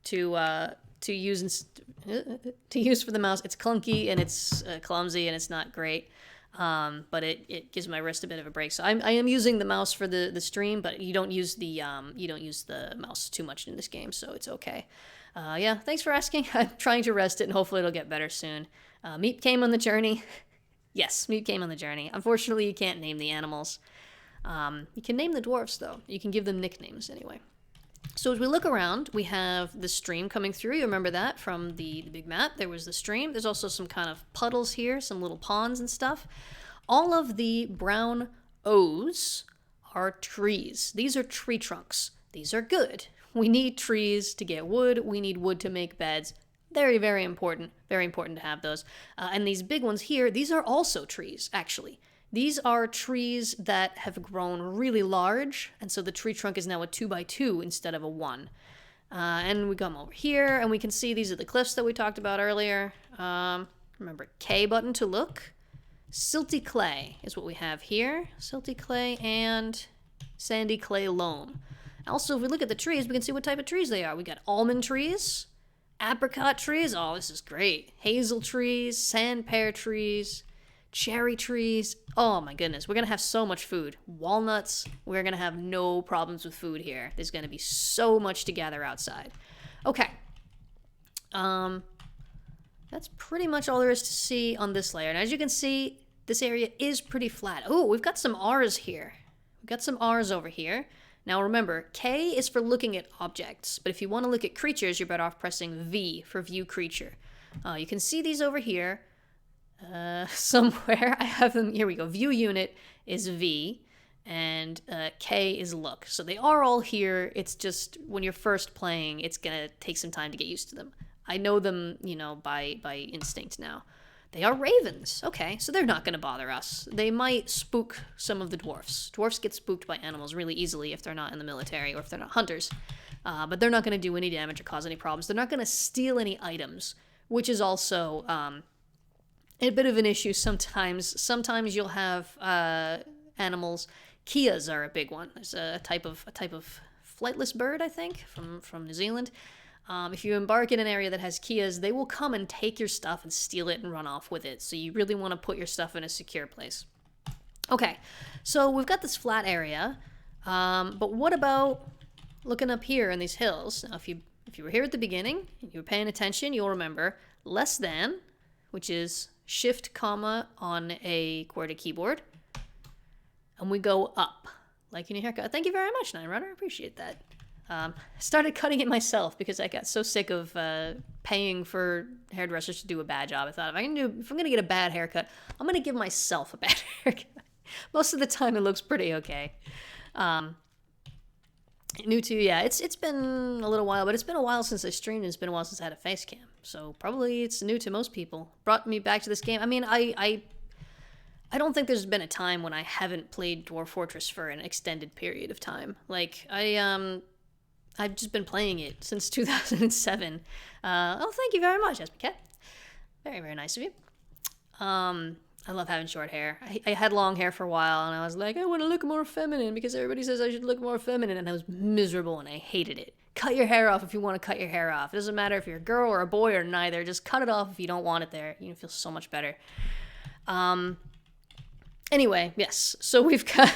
to use for the mouse. It's clunky and it's clumsy and it's not great. But it gives my wrist a bit of a break. So I am using the mouse for the stream, but you don't use the mouse too much in this game, so it's okay. Yeah, thanks for asking. I'm trying to rest it, and hopefully it'll get better soon. Meep came on the journey. Yes, Meep came on the journey. Unfortunately, you can't name the animals. You can name the dwarfs, though. You can give them nicknames anyway. So as we look around, we have the stream coming through. You remember that from the big map. There was the stream. There's also some kind of puddles here, some little ponds and stuff. All of the brown O's are trees. These are tree trunks. These are good. We need trees to get wood. We need wood to make beds. Very, very important. Very important to have those. And these big ones here, these are also trees, actually. These are trees that have grown really large, and so the tree trunk is now a 2x2 instead of a 1. And we come over here, and we can see these are the cliffs that we talked about earlier. Remember, K button to look. Silty clay is what we have here. Silty clay and sandy clay loam. Also, if we look at the trees, we can see what type of trees they are. We got almond trees, apricot trees. Oh, this is great. Hazel trees, sand pear trees, cherry trees. Oh my goodness, we're gonna have so much food. Walnuts, we're gonna have no problems with food here. There's gonna be so much to gather outside. Okay. That's pretty much all there is to see on this layer. And as you can see, this area is pretty flat. Oh, we've got some R's here. We've got some R's over here. Now remember, K is for looking at objects, but if you want to look at creatures, you're better off pressing V for view creature. You can see these over here. Somewhere I have them. Here we go. View unit is V, and K is look. So they are all here. It's just when you're first playing, it's gonna take some time to get used to them. I know them, by instinct now. They are ravens. Okay, so they're not gonna bother us. They might spook some of the dwarfs. Dwarfs get spooked by animals really easily if they're not in the military or if they're not hunters. But they're not gonna do any damage or cause any problems. They're not gonna steal any items, which is also a bit of an issue sometimes. Sometimes you'll have animals. Kias are a big one. There's a type of flightless bird, I think, from New Zealand. If you embark in an area that has Kias, they will come and take your stuff and steal it and run off with it. So you really want to put your stuff in a secure place. Okay, so we've got this flat area, but what about looking up here in these hills? Now, if you were here at the beginning and you were paying attention, you'll remember less than, which is Shift, comma on a QWERTY keyboard, and we go up, like in your haircut. Thank you very much, Nine Runner. I appreciate that. I started cutting it myself because I got so sick of paying for hairdressers to do a bad job. I thought if I'm gonna get a bad haircut, I'm gonna give myself a bad haircut. Most of the time, it looks pretty okay. New to, yeah, it's been a little while, but it's been a while since I streamed, and it's been a while since I had a face cam. So probably it's new to most people. Brought me back to this game. I mean, I don't think there's been a time when I haven't played Dwarf Fortress for an extended period of time. Like, I've just been playing it since 2007. Oh, thank you very much, Espen Cat. Very, very nice of you. I love having short hair. I had long hair for a while, and I was like, I want to look more feminine because everybody says I should look more feminine, and I was miserable, and I hated it. Cut your hair off if you want to cut your hair off. It doesn't matter if you're a girl or a boy or neither. Just cut it off if you don't want it there. You feel so much better. Anyway, yes. So we've got...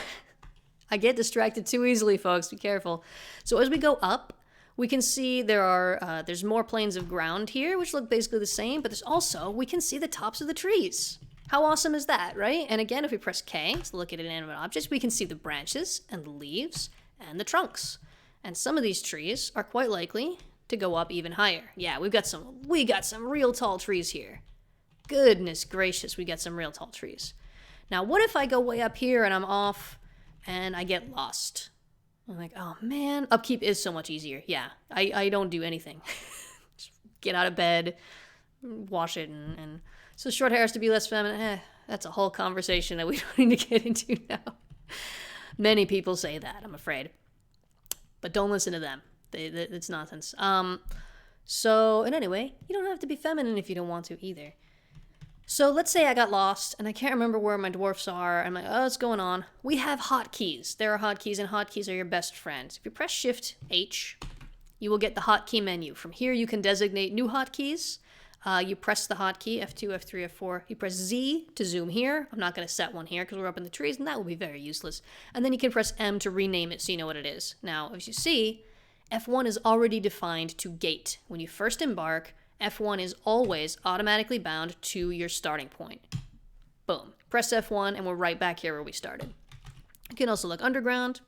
I get distracted too easily, folks. Be careful. So as we go up, we can see there's more planes of ground here, which look basically the same, but there's also, we can see the tops of the trees. How awesome is that, right? And again, if we press K to look at inanimate objects, we can see the branches and the leaves and the trunks. And some of these trees are quite likely to go up even higher. Yeah, we got some real tall trees here. goodness gracious, we got some real tall trees. Now, what if I go way up here and I'm off and I get lost? I'm like, oh man, upkeep is so much easier. Yeah, I don't do anything. Just get out of bed, wash it, and so short hair has to be less feminine. That's a whole conversation that we don't need to get into now. Many people say that, I'm afraid. But don't listen to them. It's nonsense. So, and anyway, you don't have to be feminine if you don't want to either. So let's say I got lost and I can't remember where my dwarfs are. I'm like, oh, what's going on? We have hotkeys. There are hotkeys, and hotkeys are your best friends. If you press Shift H, you will get the hotkey menu. From here, you can designate new hotkeys. You press the hotkey, F2, F3, F4. You press Z to zoom here. I'm not going to set one here because we're up in the trees, and that will be very useless. And then you can press M to rename it so you know what it is. Now, as you see, F1 is already defined to gate. When you first embark, F1 is always automatically bound to your starting point. Boom. Press F1 and we're right back here where we started. You can also look underground,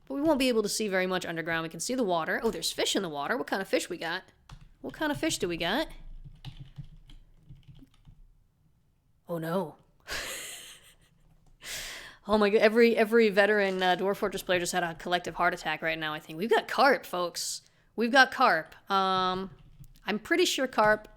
but we won't be able to see very much underground. We can see the water. Oh, there's fish in the water. What kind of fish we got? What kind of fish do we got? Oh no. Oh my god, every veteran Dwarf Fortress player just had a collective heart attack right now, I think. We've got carp, folks. We've got carp. I'm pretty sure carp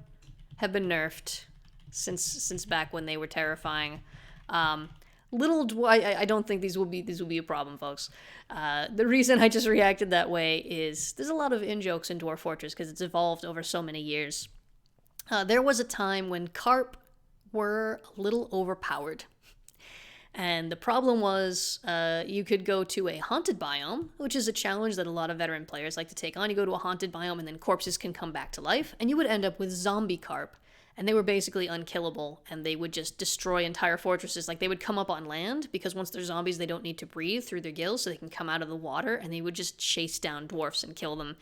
have been nerfed since back when they were terrifying. I don't think these will be a problem, folks. The reason I just reacted that way is there's a lot of in-jokes in Dwarf Fortress because it's evolved over so many years. There was a time when carp were a little overpowered. And the problem was you could go to a haunted biome, which is a challenge that a lot of veteran players like to take on. You go to a haunted biome and then corpses can come back to life, and you would end up with zombie carp. And they were basically unkillable, and they would just destroy entire fortresses. Like, they would come up on land, because once they're zombies, they don't need to breathe through their gills, so they can come out of the water, and they would just chase down dwarfs and kill them.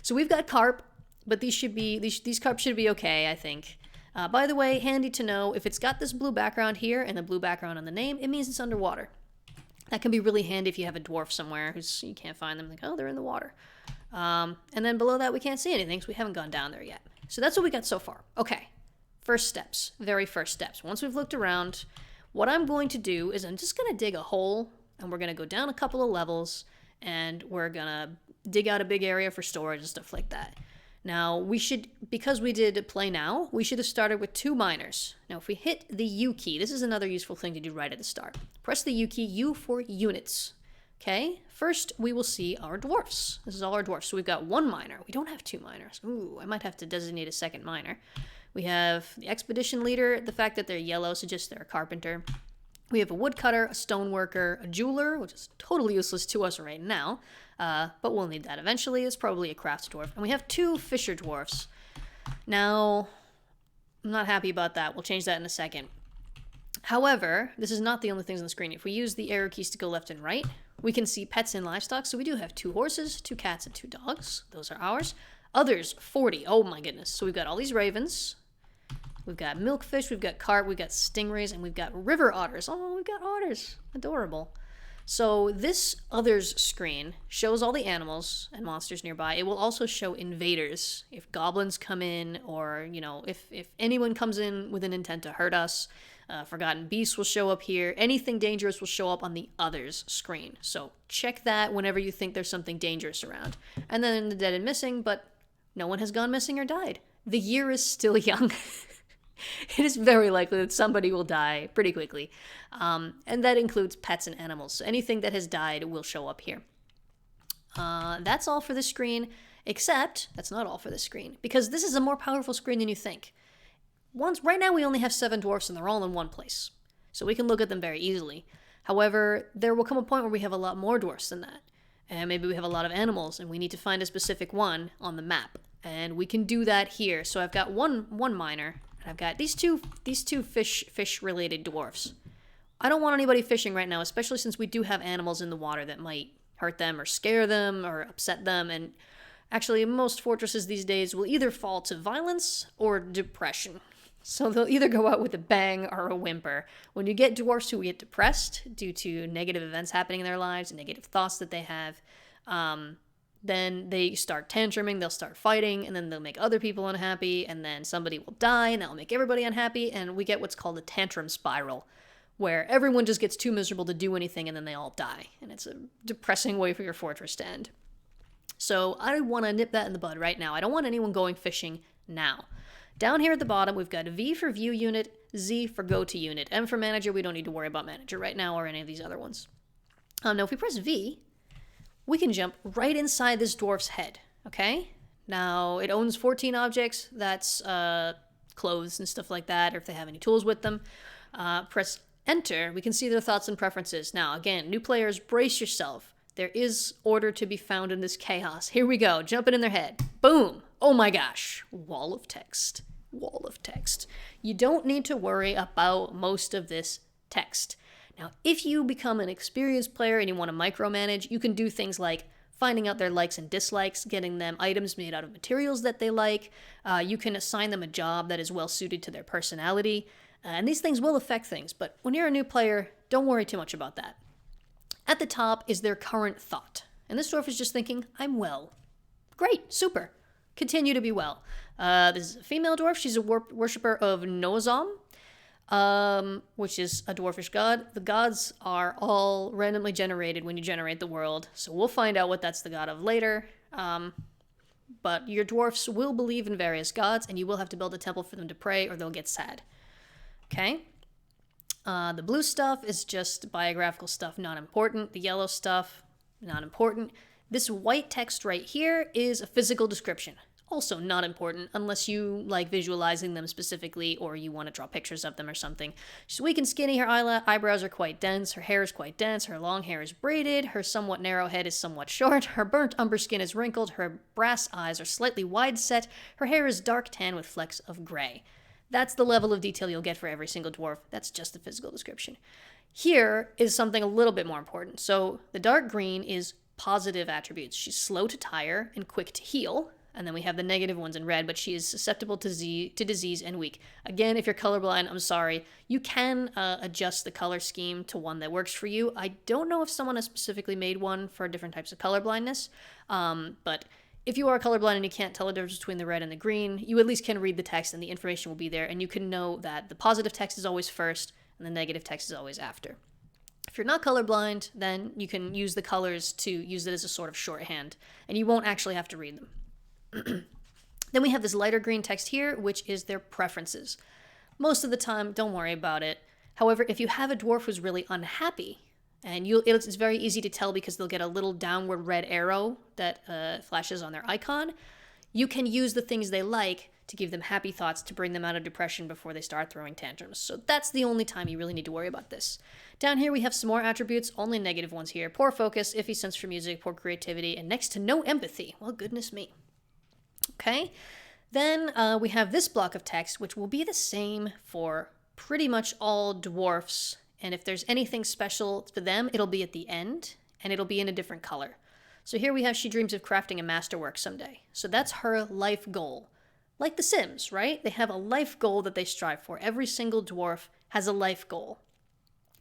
So we've got carp, but these carp should be okay, I think. By the way, handy to know, if it's got this blue background here and the blue background on the name, it means it's underwater. That can be really handy if you have a dwarf somewhere you can't find them. Like, oh, they're in the water. And then below that, we can't see anything, so we haven't gone down there yet. So that's what we got so far. Okay, first steps, very first steps. Once we've looked around, what I'm going to do is I'm just going to dig a hole, and we're going to go down a couple of levels, and we're going to dig out a big area for storage and stuff like that. Now, because we did play now, we should have started with 2 miners. Now, if we hit the U key, this is another useful thing to do right at the start. Press the U key, U for units. Okay, first we will see our dwarfs. This is all our dwarfs. So we've got 1 miner. We don't have 2 miners. Ooh, I might have to designate a second miner. We have the expedition leader. The fact that they're yellow suggests they're a carpenter. We have a woodcutter, a stoneworker, a jeweler, which is totally useless to us right now, but we'll need that eventually. It's probably a crafts dwarf. And we have 2 fisher dwarfs. Now, I'm not happy about that. We'll change that in a second. However, this is not the only things on the screen. If we use the arrow keys to go left and right, we can see pets and livestock. So we do have 2 horses, 2 cats, and 2 dogs. Those are ours. Others, 40. Oh my goodness. So we've got all these ravens. We've got milkfish, we've got carp, we've got stingrays, and we've got river otters. Oh, we've got otters. Adorable. So this others screen shows all the animals and monsters nearby. It will also show invaders. If goblins come in, or, if anyone comes in with an intent to hurt us, forgotten beasts will show up here. Anything dangerous will show up on the others screen. So check that whenever you think there's something dangerous around. And then the dead and missing, but no one has gone missing or died. The year is still young. It is very likely that somebody will die pretty quickly. And that includes pets and animals. So anything that has died will show up here. That's all for this screen, except that's not all for this screen, because this is a more powerful screen than you think. Right now we only have 7 dwarfs, and they're all in one place. So we can look at them very easily. However, there will come a point where we have a lot more dwarfs than that. And maybe we have a lot of animals, and we need to find a specific one on the map. And we can do that here. So I've got one miner. I've got these two fish-related dwarfs. I don't want anybody fishing right now, especially since we do have animals in the water that might hurt them or scare them or upset them. And actually, most fortresses these days will either fall to violence or depression. So they'll either go out with a bang or a whimper. When you get dwarfs who get depressed due to negative events happening in their lives, negative thoughts that they have, then they start tantruming, they'll start fighting, and then they'll make other people unhappy, and then somebody will die, and that'll make everybody unhappy, and we get what's called a tantrum spiral, where everyone just gets too miserable to do anything, and then they all die. And it's a depressing way for your fortress to end. So I want to nip that in the bud right now. I don't want anyone going fishing now. Down here at the bottom, we've got V for view unit, Z for go to unit. M for manager, we don't need to worry about manager right now or any of these other ones. Now, if we press V, we can jump right inside this dwarf's head, okay? Now, it owns 14 objects. That's clothes and stuff like that, or if they have any tools with them. Press Enter, we can see their thoughts and preferences. Now, again, new players, brace yourself. There is order to be found in this chaos. Here we go, jumping in their head. Boom! Oh my gosh. Wall of text. Wall of text. You don't need to worry about most of this text. Now, if you become an experienced player and you want to micromanage, you can do things like finding out their likes and dislikes, getting them items made out of materials that they like. You can assign them a job that is well suited to their personality. And these things will affect things, but when you're a new player, don't worry too much about that. At the top is their current thought. And this dwarf is just thinking, I'm well. Great, super. Continue to be well. This is a female dwarf. She's a worshipper of Nozom, which is a dwarfish god. The gods are all randomly generated when you generate the world, so we'll find out what that's the god of later. But your dwarfs will believe in various gods, and you will have to build a temple for them to pray, or they'll get sad. Okay? The blue stuff is just biographical stuff, not important. The yellow stuff, not important. This white text right here is a physical description. Also not important unless you like visualizing them specifically or you want to draw pictures of them or something. She's weak and skinny, her eyebrows are quite dense, her hair is quite dense, her long hair is braided, her somewhat narrow head is somewhat short, her burnt umber skin is wrinkled, her brass eyes are slightly wide set, her hair is dark tan with flecks of gray. That's the level of detail you'll get for every single dwarf. That's just the physical description. Here is something a little bit more important. So the dark green is positive attributes. She's slow to tire and quick to heal. And then we have the negative ones in red, but she is susceptible to disease and weak. Again, if you're colorblind, I'm sorry. You can adjust the color scheme to one that works for you. I don't know if someone has specifically made one for different types of colorblindness, but if you are colorblind and you can't tell the difference between the red and the green, you at least can read the text and the information will be there, and you can know that the positive text is always first and the negative text is always after. If you're not colorblind, then you can use the colors to use it as a sort of shorthand, and you won't actually have to read them. Then we have this lighter green text here, which is their preferences. Most of the time, don't worry about it. However, if you have a dwarf who's really unhappy, and it's very easy to tell because they'll get a little downward red arrow that flashes on their icon. You can use the things they like to give them happy thoughts to bring them out of depression before they start throwing tantrums. So that's the only time you really need to worry about this. Down here we have some more attributes, only negative ones here. Poor focus, iffy sense for music, poor creativity, and next to no empathy. Well, goodness me. Okay, then we have this block of text, which will be the same for pretty much all dwarfs. And if there's anything special for them, it'll be at the end, and it'll be in a different color. So here we have, she dreams of crafting a masterwork someday. So that's her life goal. Like The Sims, right? They have a life goal that they strive for. Every single dwarf has a life goal.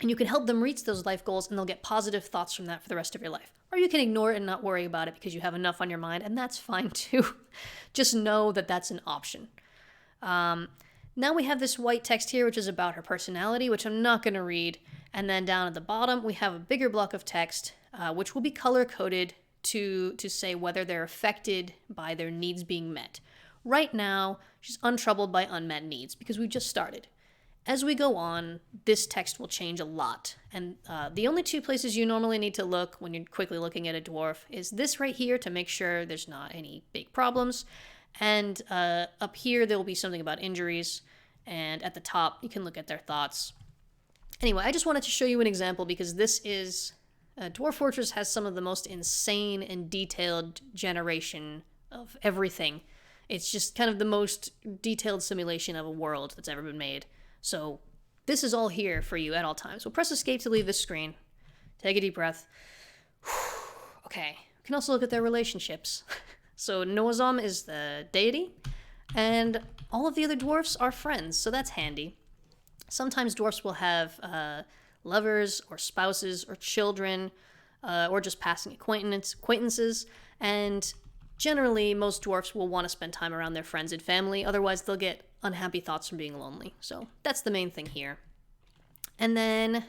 And you can help them reach those life goals, and they'll get positive thoughts from that for the rest of your life. Or you can ignore it and not worry about it because you have enough on your mind, and that's fine too. Just know that that's an option. Now we have this white text here, which is about her personality, which I'm not going to read. And then down at the bottom, we have a bigger block of text, which will be color-coded to say whether they're affected by their needs being met. Right now, she's untroubled by unmet needs because we just started. As we go on, this text will change a lot. And the only two places you normally need to look when you're quickly looking at a dwarf is this right here to make sure there's not any big problems. And up here, there will be something about injuries. And at the top, you can look at their thoughts. Anyway, I just wanted to show you an example because this is... Dwarf Fortress has some of the most insane and detailed generation of everything. It's just kind of the most detailed simulation of a world that's ever been made. So this is all here for you at all times. We'll press escape to leave this screen. Take a deep breath. Okay, we can also look at their relationships. So Nozom is the deity, and all of the other dwarfs are friends, so that's handy. Sometimes dwarfs will have lovers or spouses or children or just passing acquaintances, And generally, most dwarfs will want to spend time around their friends and family, otherwise they'll get unhappy thoughts from being lonely. So that's the main thing here. And then,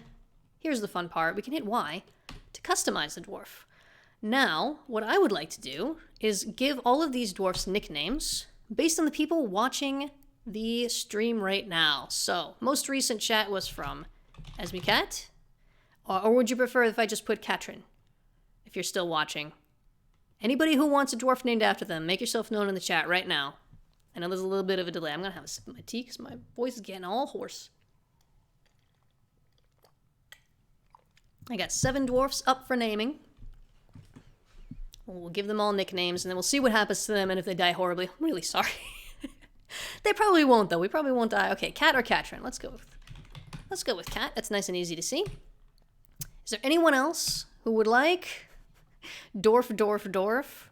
here's the fun part. We can hit Y to customize the dwarf. Now, what I would like to do is give all of these dwarfs nicknames based on the people watching the stream right now. So, most recent chat was from EsmeCat. Or would you prefer if I just put Katrin? If you're still watching. Anybody who wants a dwarf named after them, make yourself known in the chat right now. I know there's a little bit of a delay. I'm going to have a sip of my tea because my voice is getting all hoarse. I got 7 dwarfs up for naming. We'll give them all nicknames, and then we'll see what happens to them, and if they die horribly, I'm really sorry. They probably won't, though. We probably won't die. Okay, Cat or Katrin? Let's go with Cat. That's nice and easy to see. Is there anyone else who would like Dwarf?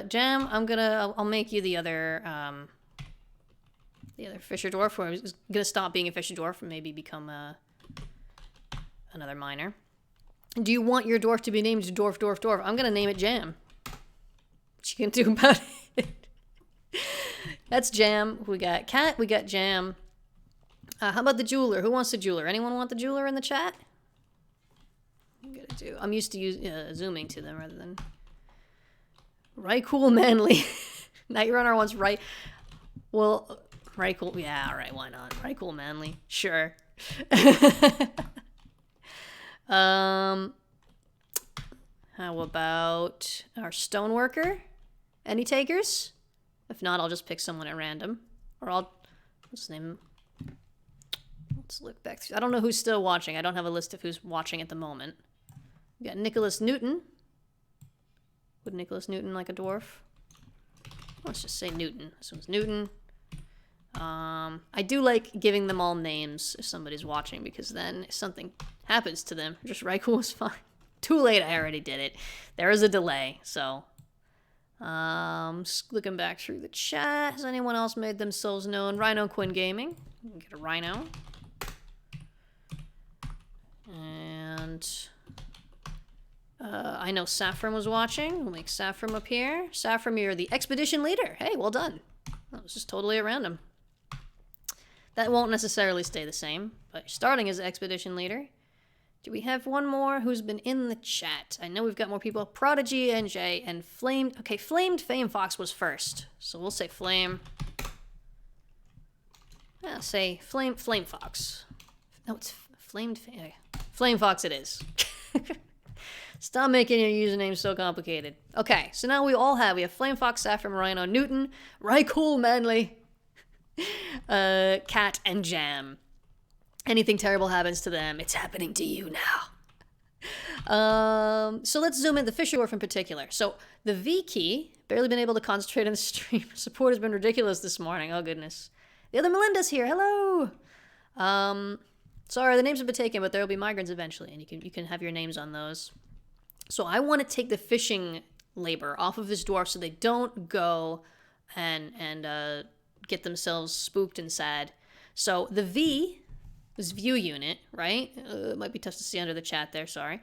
Jam, I'll make you the other Fisher Dwarf, where I'm gonna stop being a Fisher Dwarf and maybe become another miner. Do you want your dwarf to be named Dwarf? I'm gonna name it Jam. What you gonna do about it? That's Jam. We got Cat, we got Jam. How about the jeweler? Who wants the jeweler? Anyone want the jeweler in the chat? I'm used to zooming to them rather than... Right, cool, manly. Night Runner wants right... Well, right, cool... Yeah, alright, why not? Right, cool, manly. Sure. How about our stoneworker? Any takers? If not, I'll just pick someone at random. Or I'll just name him... Let's look back through... I don't know who's still watching. I don't have a list of who's watching at the moment. We got Nicholas Newton. Would Nicholas Newton like a dwarf? Let's just say Newton. This one's Newton. I do like giving them all names if somebody's watching, because then if something happens to them, just Raikou is fine. Too late, I already did it. There is a delay, so... just looking back through the chat. Has anyone else made themselves known? Rhino Quinn Gaming. We can get a Rhino. And... I know Saffron was watching. We'll make Saffron appear. Saffron, you're the expedition leader. Hey, well done. That was just totally at random. That won't necessarily stay the same, but you're starting as expedition leader. Do we have one more who's been in the chat? I know we've got more people. Prodigy, NJ, and Flamed. Okay, Flamed Fame Fox was first, so we'll say Flame. Yeah, say Flame Fox. No, it's Flamed Fame. Flame Fox it is. Stop making your username so complicated. Okay, so now we have Flame Fox, Saffron, Rhino, Newton, Raikou, Manly, Cat, and Jam. Anything terrible happens to them, it's happening to you now. So let's zoom in the Fisher Dwarf in particular. So the V key, barely been able to concentrate on the stream. Support has been ridiculous this morning. Oh goodness. The other Melinda's here. Hello. Sorry, the names have been taken, but there will be migrants eventually, and you can have your names on those. So I want to take the fishing labor off of this dwarf so they don't go and get themselves spooked and sad. So the V is view unit, right? It might be tough to see under the chat there, sorry.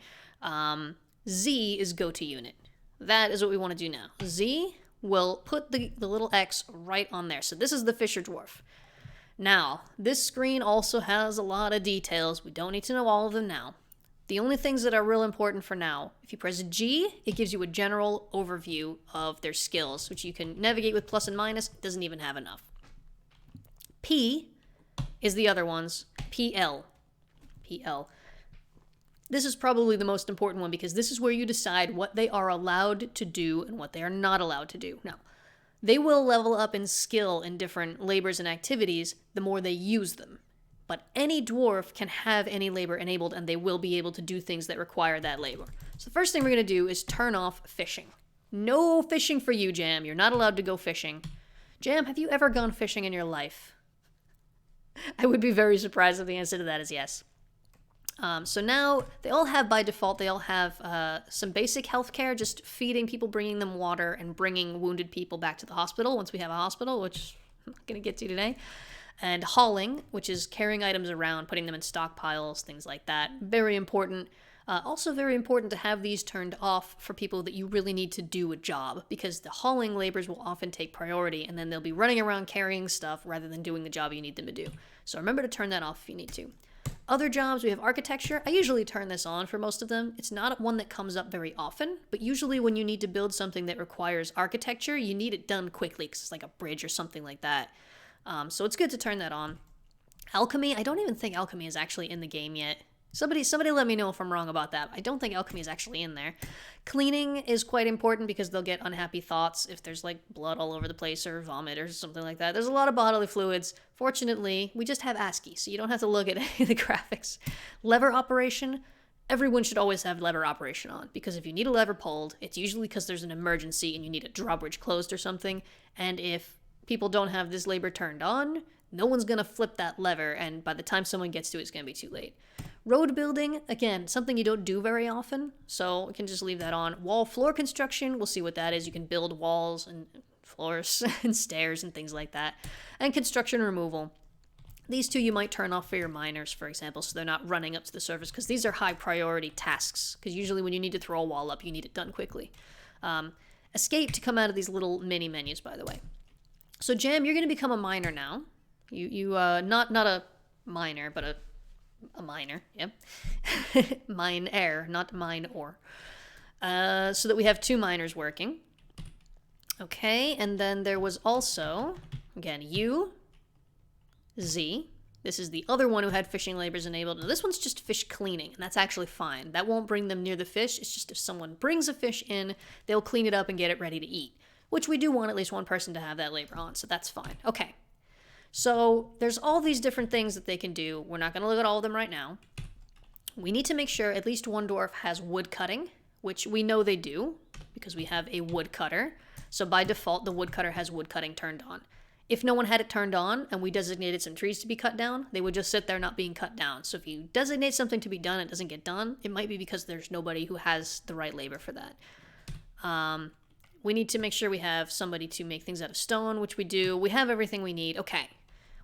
Z is go to unit. That is what we want to do now. Z will put the little X right on there. So this is the Fisher Dwarf. Now, this screen also has a lot of details. We don't need to know all of them now. The only things that are real important for now, if you press G, it gives you a general overview of their skills, which you can navigate with plus and minus. It doesn't even have enough. P is the other ones. PL. This is probably the most important one because this is where you decide what they are allowed to do and what they are not allowed to do. Now, they will level up in skill in different labors and activities the more they use them. But any dwarf can have any labor enabled, and they will be able to do things that require that labor. So the first thing we're going to do is turn off fishing. No fishing for you, Jam. You're not allowed to go fishing. Jam, have you ever gone fishing in your life? I would be very surprised if the answer to that is yes. So now, they all have, by default, they all have some basic health care, just feeding people, bringing them water, and bringing wounded people back to the hospital once we have a hospital, which I'm not going to get to today. And hauling, which is carrying items around, putting them in stockpiles, things like that. Very important. Also, very important to have these turned off for people that you really need to do a job, because the hauling labors will often take priority, and then they'll be running around carrying stuff rather than doing the job you need them to do. So remember to turn that off if you need to. Other jobs, we have architecture. I usually turn this on for most of them. It's not one that comes up very often, but usually when you need to build something that requires architecture, you need it done quickly because it's like a bridge or something like that. So it's good to turn that on. Alchemy, I don't even think alchemy is actually in the game yet. Somebody let me know if I'm wrong about that. I don't think alchemy is actually in there. Cleaning is quite important because they'll get unhappy thoughts if there's like blood all over the place or vomit or something like that. There's a lot of bodily fluids. Fortunately, we just have ASCII, so you don't have to look at any of the graphics. Lever operation, everyone should always have lever operation on, because if you need a lever pulled, it's usually because there's an emergency and you need a drawbridge closed or something. And if people don't have this lever turned on, no one's going to flip that lever, and by the time someone gets to it, it's going to be too late. Road building, again, something you don't do very often, so we can just leave that on. Wall floor construction, we'll see what that is. You can build walls and floors and stairs and things like that. And construction removal. These two you might turn off for your miners, for example, so they're not running up to the surface, because these are high priority tasks, because usually when you need to throw a wall up, you need it done quickly. Escape to come out of these little mini menus, by the way. So Jam, you're going to become a miner now. Not a miner, but a miner, yep. Mine air, not mine ore. So that we have 2 miners working. Okay, and then there was also, again, Z. This is the other one who had fishing labors enabled. And this one's just fish cleaning, and that's actually fine. That won't bring them near the fish. It's just if someone brings a fish in, they'll clean it up and get it ready to eat, which we do want at least one person to have that labor on, so that's fine. Okay. So there's all these different things that they can do. We're not going to look at all of them right now. We need to make sure at least one dwarf has wood cutting, which we know they do because we have a woodcutter. So by default, the woodcutter has wood cutting turned on. If no one had it turned on and we designated some trees to be cut down, they would just sit there not being cut down. So if you designate something to be done and it doesn't get done, it might be because there's nobody who has the right labor for that. We need to make sure we have somebody to make things out of stone, which we do. We have everything we need. Okay.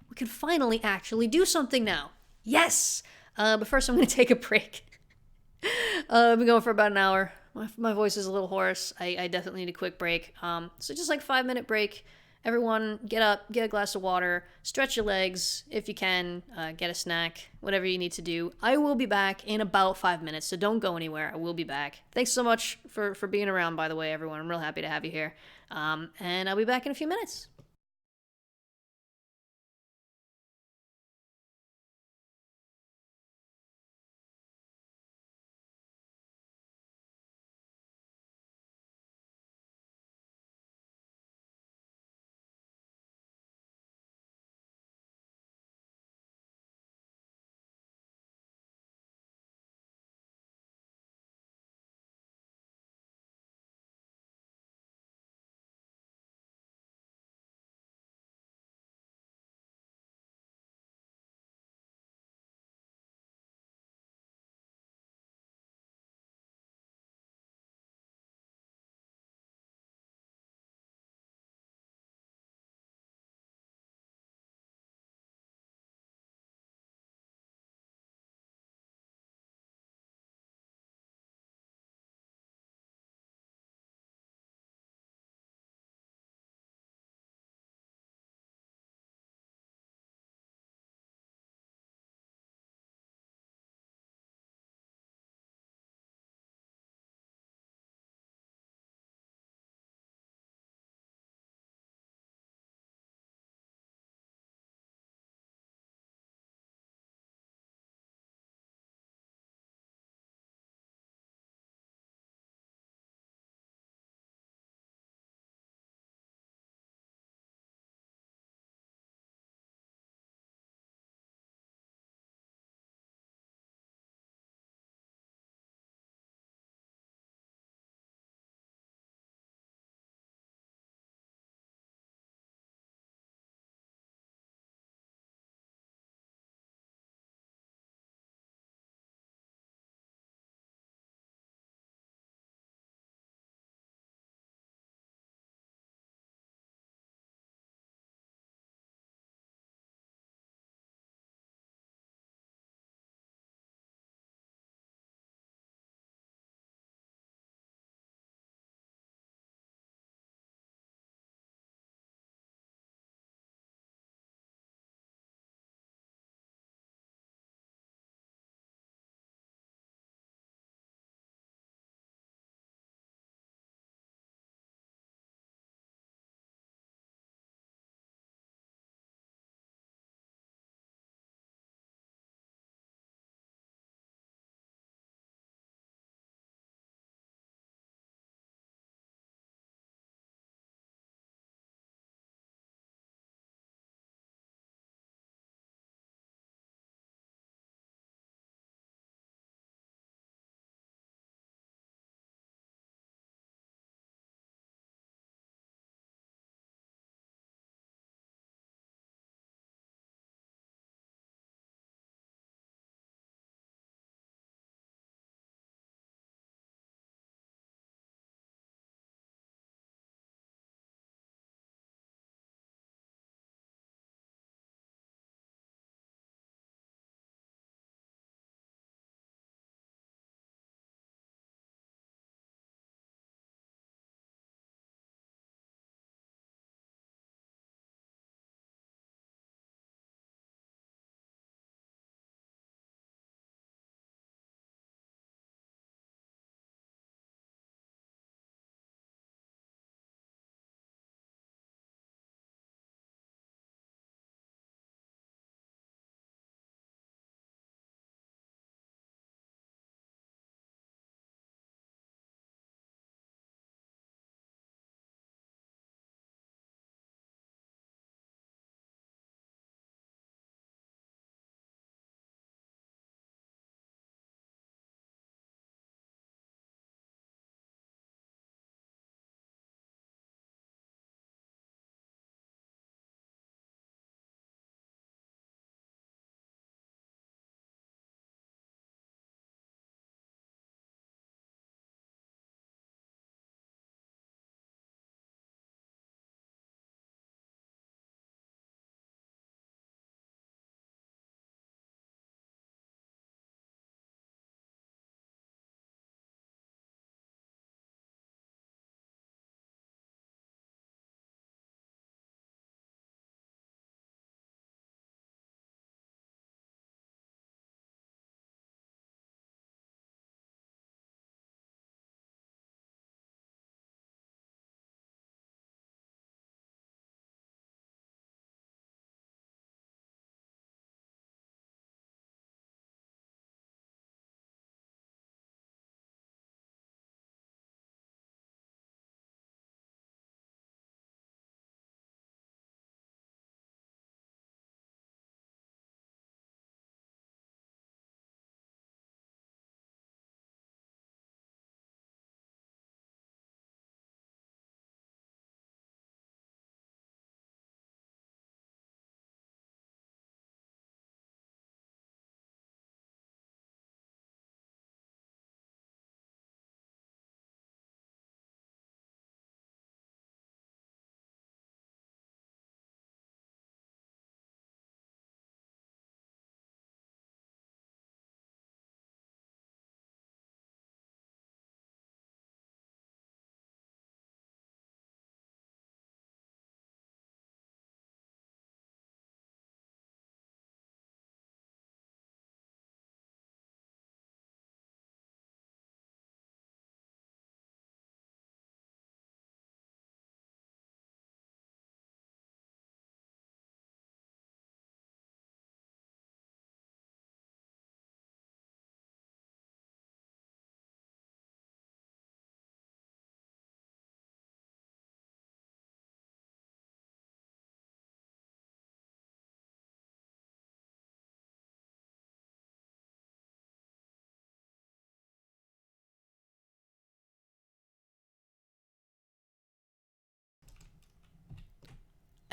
We can finally actually do something now. Yes! But first I'm going to take a break. I've been going for about an hour. My voice is a little hoarse. I definitely need a quick break. So just like 5-minute break. Everyone get up, get a glass of water, stretch your legs if you can, get a snack, whatever you need to do. I will be back in about 5 minutes, so don't go anywhere. I will be back. Thanks so much for being around, by the way, everyone. I'm real happy to have you here. And I'll be back in a few minutes.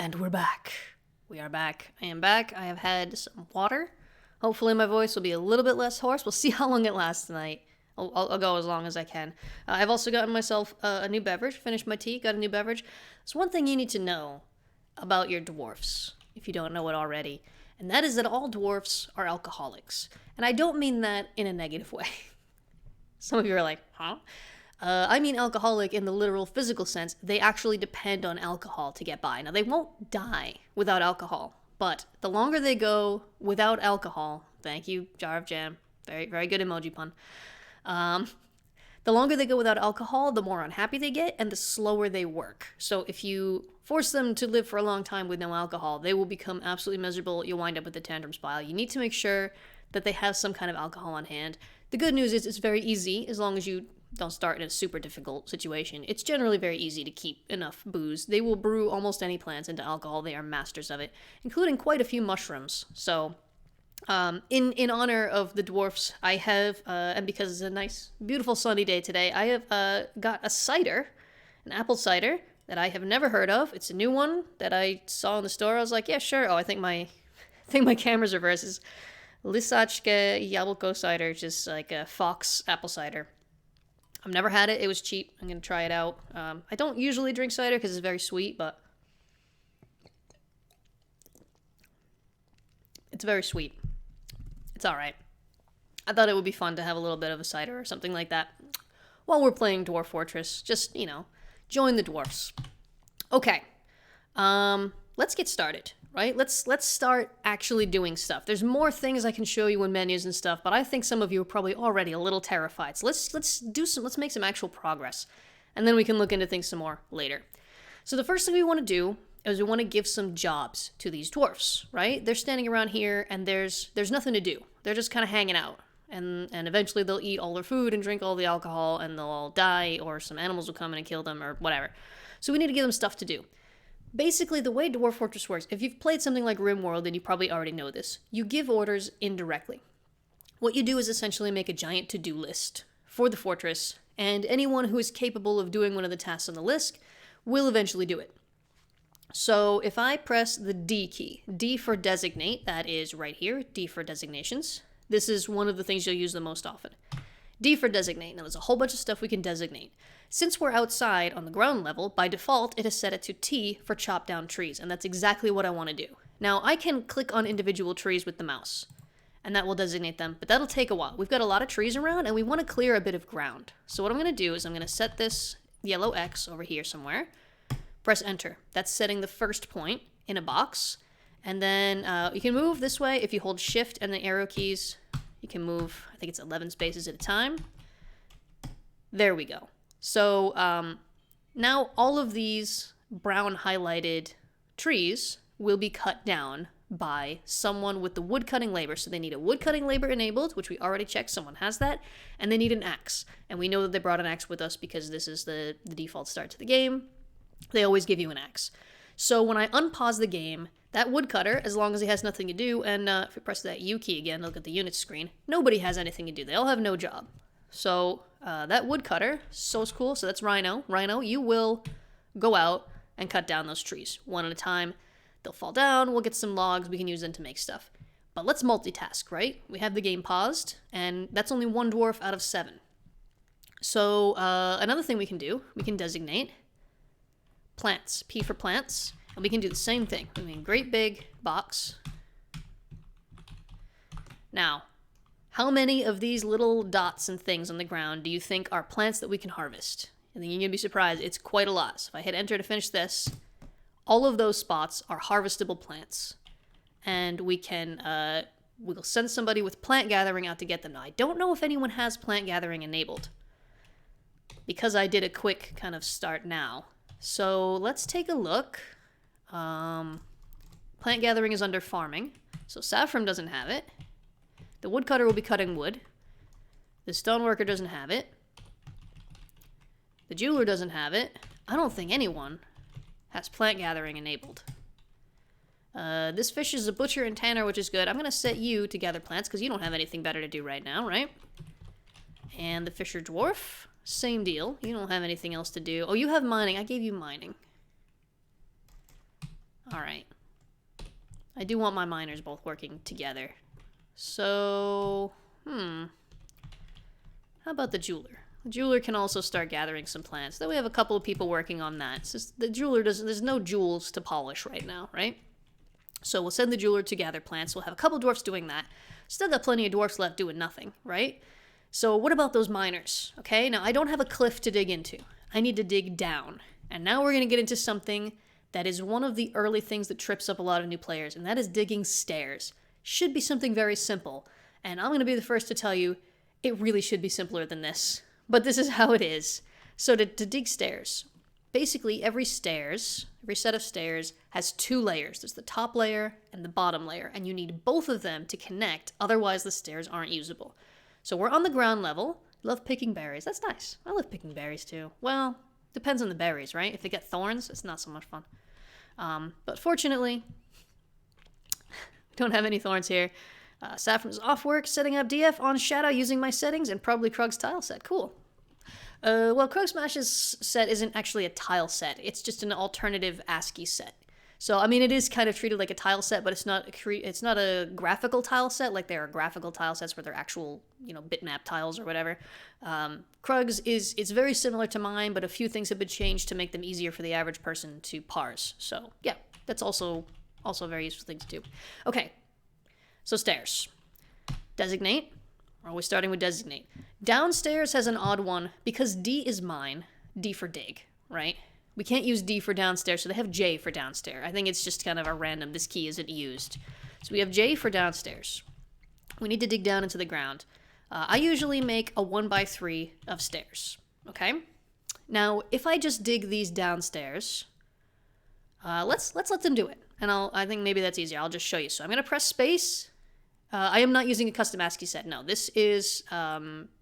And we're back. We are back. I am back. I have had some water. Hopefully my voice will be a little bit less hoarse. We'll see how long it lasts tonight. I'll go as long as I can. I've also gotten myself a new beverage. Finished my tea, got a new beverage. There's one thing you need to know about your dwarfs, if you don't know it already, and that is that all dwarfs are alcoholics. And I don't mean that in a negative way. Some of you are like, huh? I mean alcoholic in the literal physical sense. They actually depend on alcohol to get by. Now, they won't die without alcohol, but the longer they go without alcohol, thank you, Jar of Jam, very, very good emoji pun. The longer they go without alcohol, the more unhappy they get and the slower they work. So if you force them to live for a long time with no alcohol, they will become absolutely miserable. You'll wind up with a tantrum spiral. You need to make sure that they have some kind of alcohol on hand. The good news is it's very easy as long as you don't start in a super difficult situation. It's generally very easy to keep enough booze. They will brew almost any plants into alcohol. They are masters of it, including quite a few mushrooms. So in honor of the dwarfs, I have, and because it's a nice, beautiful sunny day today, I have got a cider, an apple cider, that I have never heard of. It's a new one that I saw in the store. I was like, yeah, sure. Oh, I think my camera's reversed. It's Lisachka Jablko cider, just like a Fox apple cider. I've never had it. It was cheap. I'm going to try it out. I don't usually drink cider because it's very sweet, but it's very sweet. It's all right. I thought it would be fun to have a little bit of a cider or something like that while we're playing Dwarf Fortress. Just, join the dwarfs. Okay. Let's get started, right? Let's start actually doing stuff. There's more things I can show you in menus and stuff, but I think some of you are probably already a little terrified. So let's make some actual progress, and then we can look into things some more later. So the first thing we want to do is we want to give some jobs to these dwarfs, right? They're standing around here and there's nothing to do. They're just kind of hanging out. And eventually they'll eat all their food and drink all the alcohol and they'll all die, or some animals will come in and kill them or whatever. So we need to give them stuff to do. Basically, the way Dwarf Fortress works, if you've played something like RimWorld, then you probably already know this. You give orders indirectly. What you do is essentially make a giant to-do list for the fortress, and anyone who is capable of doing one of the tasks on the list will eventually do it. So if I press the D key, D for designate, that is right here, D for designations. This is one of the things you'll use the most often. D for designate. Now there's a whole bunch of stuff we can designate. Since we're outside on the ground level, by default it has set it to T for chop down trees, and that's exactly what I want to do. Now I can click on individual trees with the mouse, and that will designate them, but that'll take a while. We've got a lot of trees around, and we want to clear a bit of ground. So what I'm going to do is I'm going to set this yellow X over here somewhere. Press enter. That's setting the first point in a box. And then you can move this way. If you hold shift and the arrow keys, you can move, I think it's 11 spaces at a time. There we go. So now all of these brown highlighted trees will be cut down by someone with the wood cutting labor. So they need a wood cutting labor enabled, which we already checked, someone has that, and they need an axe. And we know that they brought an axe with us because this is the default start to the game. They always give you an axe. So when I unpause the game, that woodcutter, as long as he has nothing to do, and if we press that U key again, look at the unit screen, nobody has anything to do. They all have no job. So that woodcutter, so it's cool. So that's Rhino. Rhino, you will go out and cut down those trees one at a time. They'll fall down. We'll get some logs. We can use them to make stuff. But let's multitask, right? We have the game paused, and that's only one dwarf out of 7. So another thing we can do, we can designate plants, P for plants, and we can do the same thing. I mean, great big box. Now, how many of these little dots and things on the ground do you think are plants that we can harvest? I think you're gonna be surprised. It's quite a lot. So if I hit enter to finish this, all of those spots are harvestable plants, and we can we'll send somebody with plant gathering out to get them. Now, I don't know if anyone has plant gathering enabled because I did a quick kind of start now. So let's take a look. Plant gathering is under farming. So Saffron doesn't have it. The woodcutter will be cutting wood. The stoneworker doesn't have it. The jeweler doesn't have it. I don't think anyone has plant gathering enabled. This fish is a butcher and tanner, which is good. I'm going to set you to gather plants because you don't have anything better to do right now, right? And the fisher dwarf, same deal. You don't have anything else to do. Oh, you have mining. I gave you mining. All right. I do want my miners both working together. So, how about the jeweler? The jeweler can also start gathering some plants. Then we have a couple of people working on that. It's just the jeweler doesn't, there's no jewels to polish right now, right? So we'll send the jeweler to gather plants. We'll have a couple dwarfs doing that. Still got plenty of dwarfs left doing nothing, right? So what about those miners? Okay, now I don't have a cliff to dig into. I need to dig down. And now we're going to get into something that is one of the early things that trips up a lot of new players, and that is digging stairs. Should be something very simple. And I'm going to be the first to tell you, it really should be simpler than this. But this is how it is. So to dig stairs, basically every set of stairs has two layers. There's the top layer and the bottom layer, and you need both of them to connect, otherwise the stairs aren't usable. So we're on the ground level. Love picking berries. That's nice. I love picking berries too. Well, depends on the berries, right? If they get thorns, it's not so much fun. But fortunately, don't have any thorns here. Saffron's off work, setting up DF on Shadow using my settings, and probably Krug's tile set. Cool. Well, Krug Smash's set isn't actually a tile set. It's just an alternative ASCII set. So, I mean, it is kind of treated like a tile set, but it's not a graphical tile set like there are graphical tile sets where they're actual, bitmap tiles or whatever. Krug's it's very similar to mine, but a few things have been changed to make them easier for the average person to parse. So, yeah, that's also a very useful thing to do. Okay, so stairs. Designate. We're always starting with designate. Downstairs has an odd one because D is mine. D for dig, right? We can't use D for downstairs, so they have J for downstairs. I think it's just kind of a random, this key isn't used. So we have J for downstairs. We need to dig down into the ground. I usually make a 1x3 of stairs, okay? Now, if I just dig these downstairs, let's let them do it. And I think maybe that's easier. I'll just show you. So I'm going to press space. I am not using a custom ASCII set. No, this is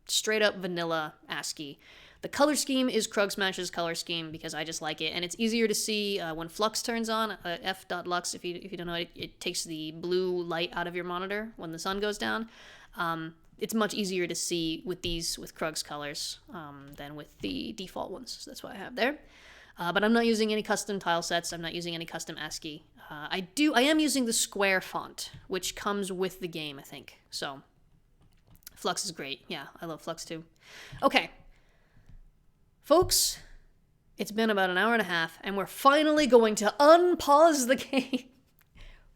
straight up vanilla ASCII. The color scheme is Krug Smash's color scheme because I just like it, and it's easier to see when flux turns on. F.lux, if you don't know, it takes the blue light out of your monitor when the sun goes down. It's much easier to see with Krug's colors than with the default ones. So that's what I have there. But I'm not using any custom tile sets. I'm not using any custom ASCII. I am using the square font, which comes with the game, I think. So Flux is great. Yeah, I love Flux too. Okay. Folks, it's been about an hour and a half, and we're finally going to unpause the game.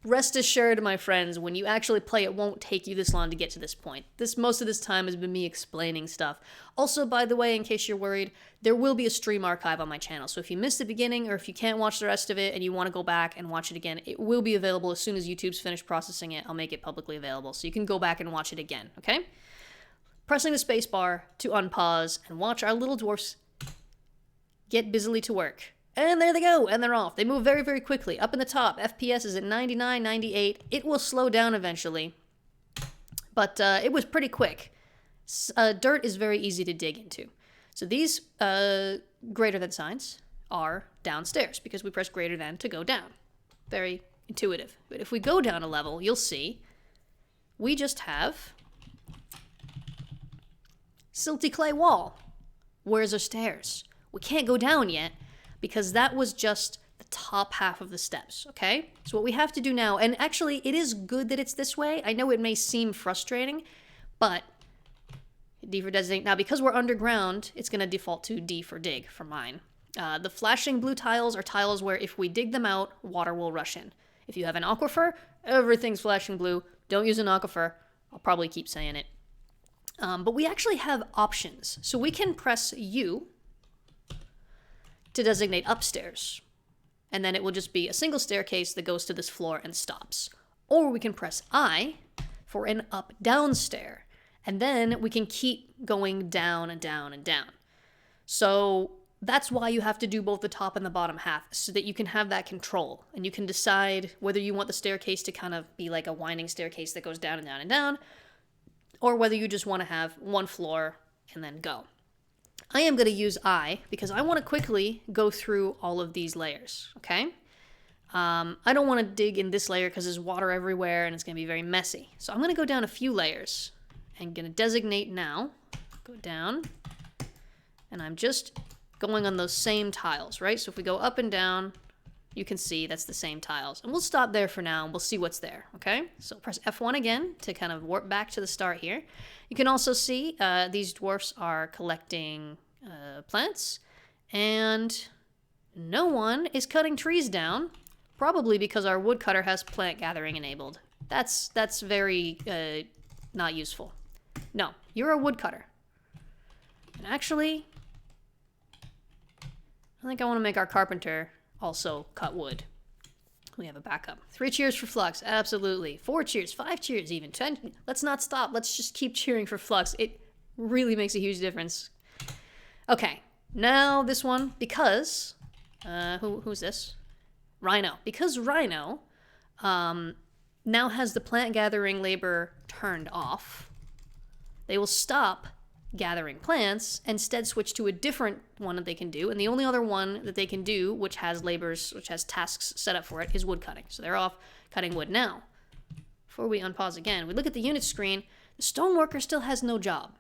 Rest assured, my friends, when you actually play, it won't take you this long to get to this point. Most of this time has been me explaining stuff. Also, by the way, in case you're worried, there will be a stream archive on my channel. So if you missed the beginning, or if you can't watch the rest of it and you want to go back and watch it again, it will be available as soon as YouTube's finished processing it. I'll make it publicly available, so you can go back and watch it again, okay? Pressing the space bar to unpause and watch our little dwarfs get busily to work. And there they go, and they're off. They move very, very quickly. Up in the top, FPS is at 99, 98. It will slow down eventually, but it was pretty quick. Dirt is very easy to dig into. So these greater than signs are downstairs because we press greater than to go down. Very intuitive. But if we go down a level, you'll see we just have silty clay wall. Where's our stairs? We can't go down yet because that was just the top half of the steps, okay? So what we have to do now, and actually it is good that it's this way. I know it may seem frustrating, but D for designate. Now, because we're underground, it's going to default to D for dig for mine. The flashing blue tiles are tiles where if we dig them out, water will rush in. If you have an aquifer, everything's flashing blue. Don't use an aquifer. I'll probably keep saying it. But we actually have options. So we can press U to designate upstairs. And then it will just be a single staircase that goes to this floor and stops. Or we can press I for an up-down stair. And then we can keep going down and down and down. So that's why you have to do both the top and the bottom half, so that you can have that control. And you can decide whether you want the staircase to kind of be like a winding staircase that goes down and down and down, or whether you just want to have one floor and then go. I am going to use I because I want to quickly go through all of these layers, okay? I don't want to dig in this layer because there's water everywhere and it's going to be very messy. So I'm going to go down a few layers and going to designate now, go down, and I'm just going on those same tiles, right? So if we go up and down, you can see that's the same tiles. And we'll stop there for now, and we'll see what's there, okay? So press F1 again to kind of warp back to the start here. You can also see these dwarfs are collecting plants, and no one is cutting trees down, probably because our woodcutter has plant gathering enabled. That's very not useful. No, you're a woodcutter. And actually, I think I want to make our carpenter also cut wood. We have a backup. 3 cheers for Flux, absolutely. 4 cheers, 5 cheers even, 10. Let's not stop. Let's just keep cheering for Flux. It really makes a huge difference. Okay, now this one, because, who's this? Rhino. Because Rhino now has the plant gathering labor turned off, they will stop gathering plants, instead switch to a different one that they can do, and the only other one that they can do, which has tasks set up for it, is wood cutting. So they're off cutting wood now. Before we unpause again, we look at the unit screen. The stoneworker still has no job.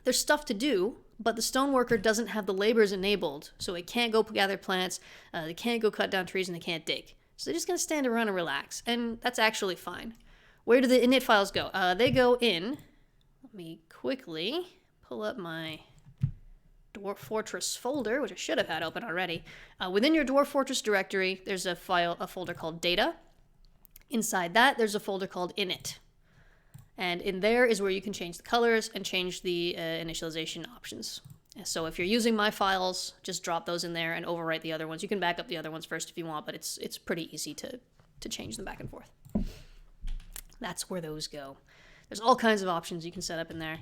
There's stuff to do, but the stoneworker doesn't have the labors enabled, so it can't go gather plants, they can't go cut down trees, and they can't dig. So they're just gonna stand around and relax, and that's actually fine. Where do the init files go? They go in. Let me quickly pull up my Dwarf Fortress folder, which I should have had open already. Within your Dwarf Fortress directory, there's a folder called Data. Inside that, there's a folder called Init. And in there is where you can change the colors and change the initialization options. So if you're using my files, just drop those in there and overwrite the other ones. You can back up the other ones first if you want, but it's pretty easy to change them back and forth. That's where those go. There's all kinds of options you can set up in there.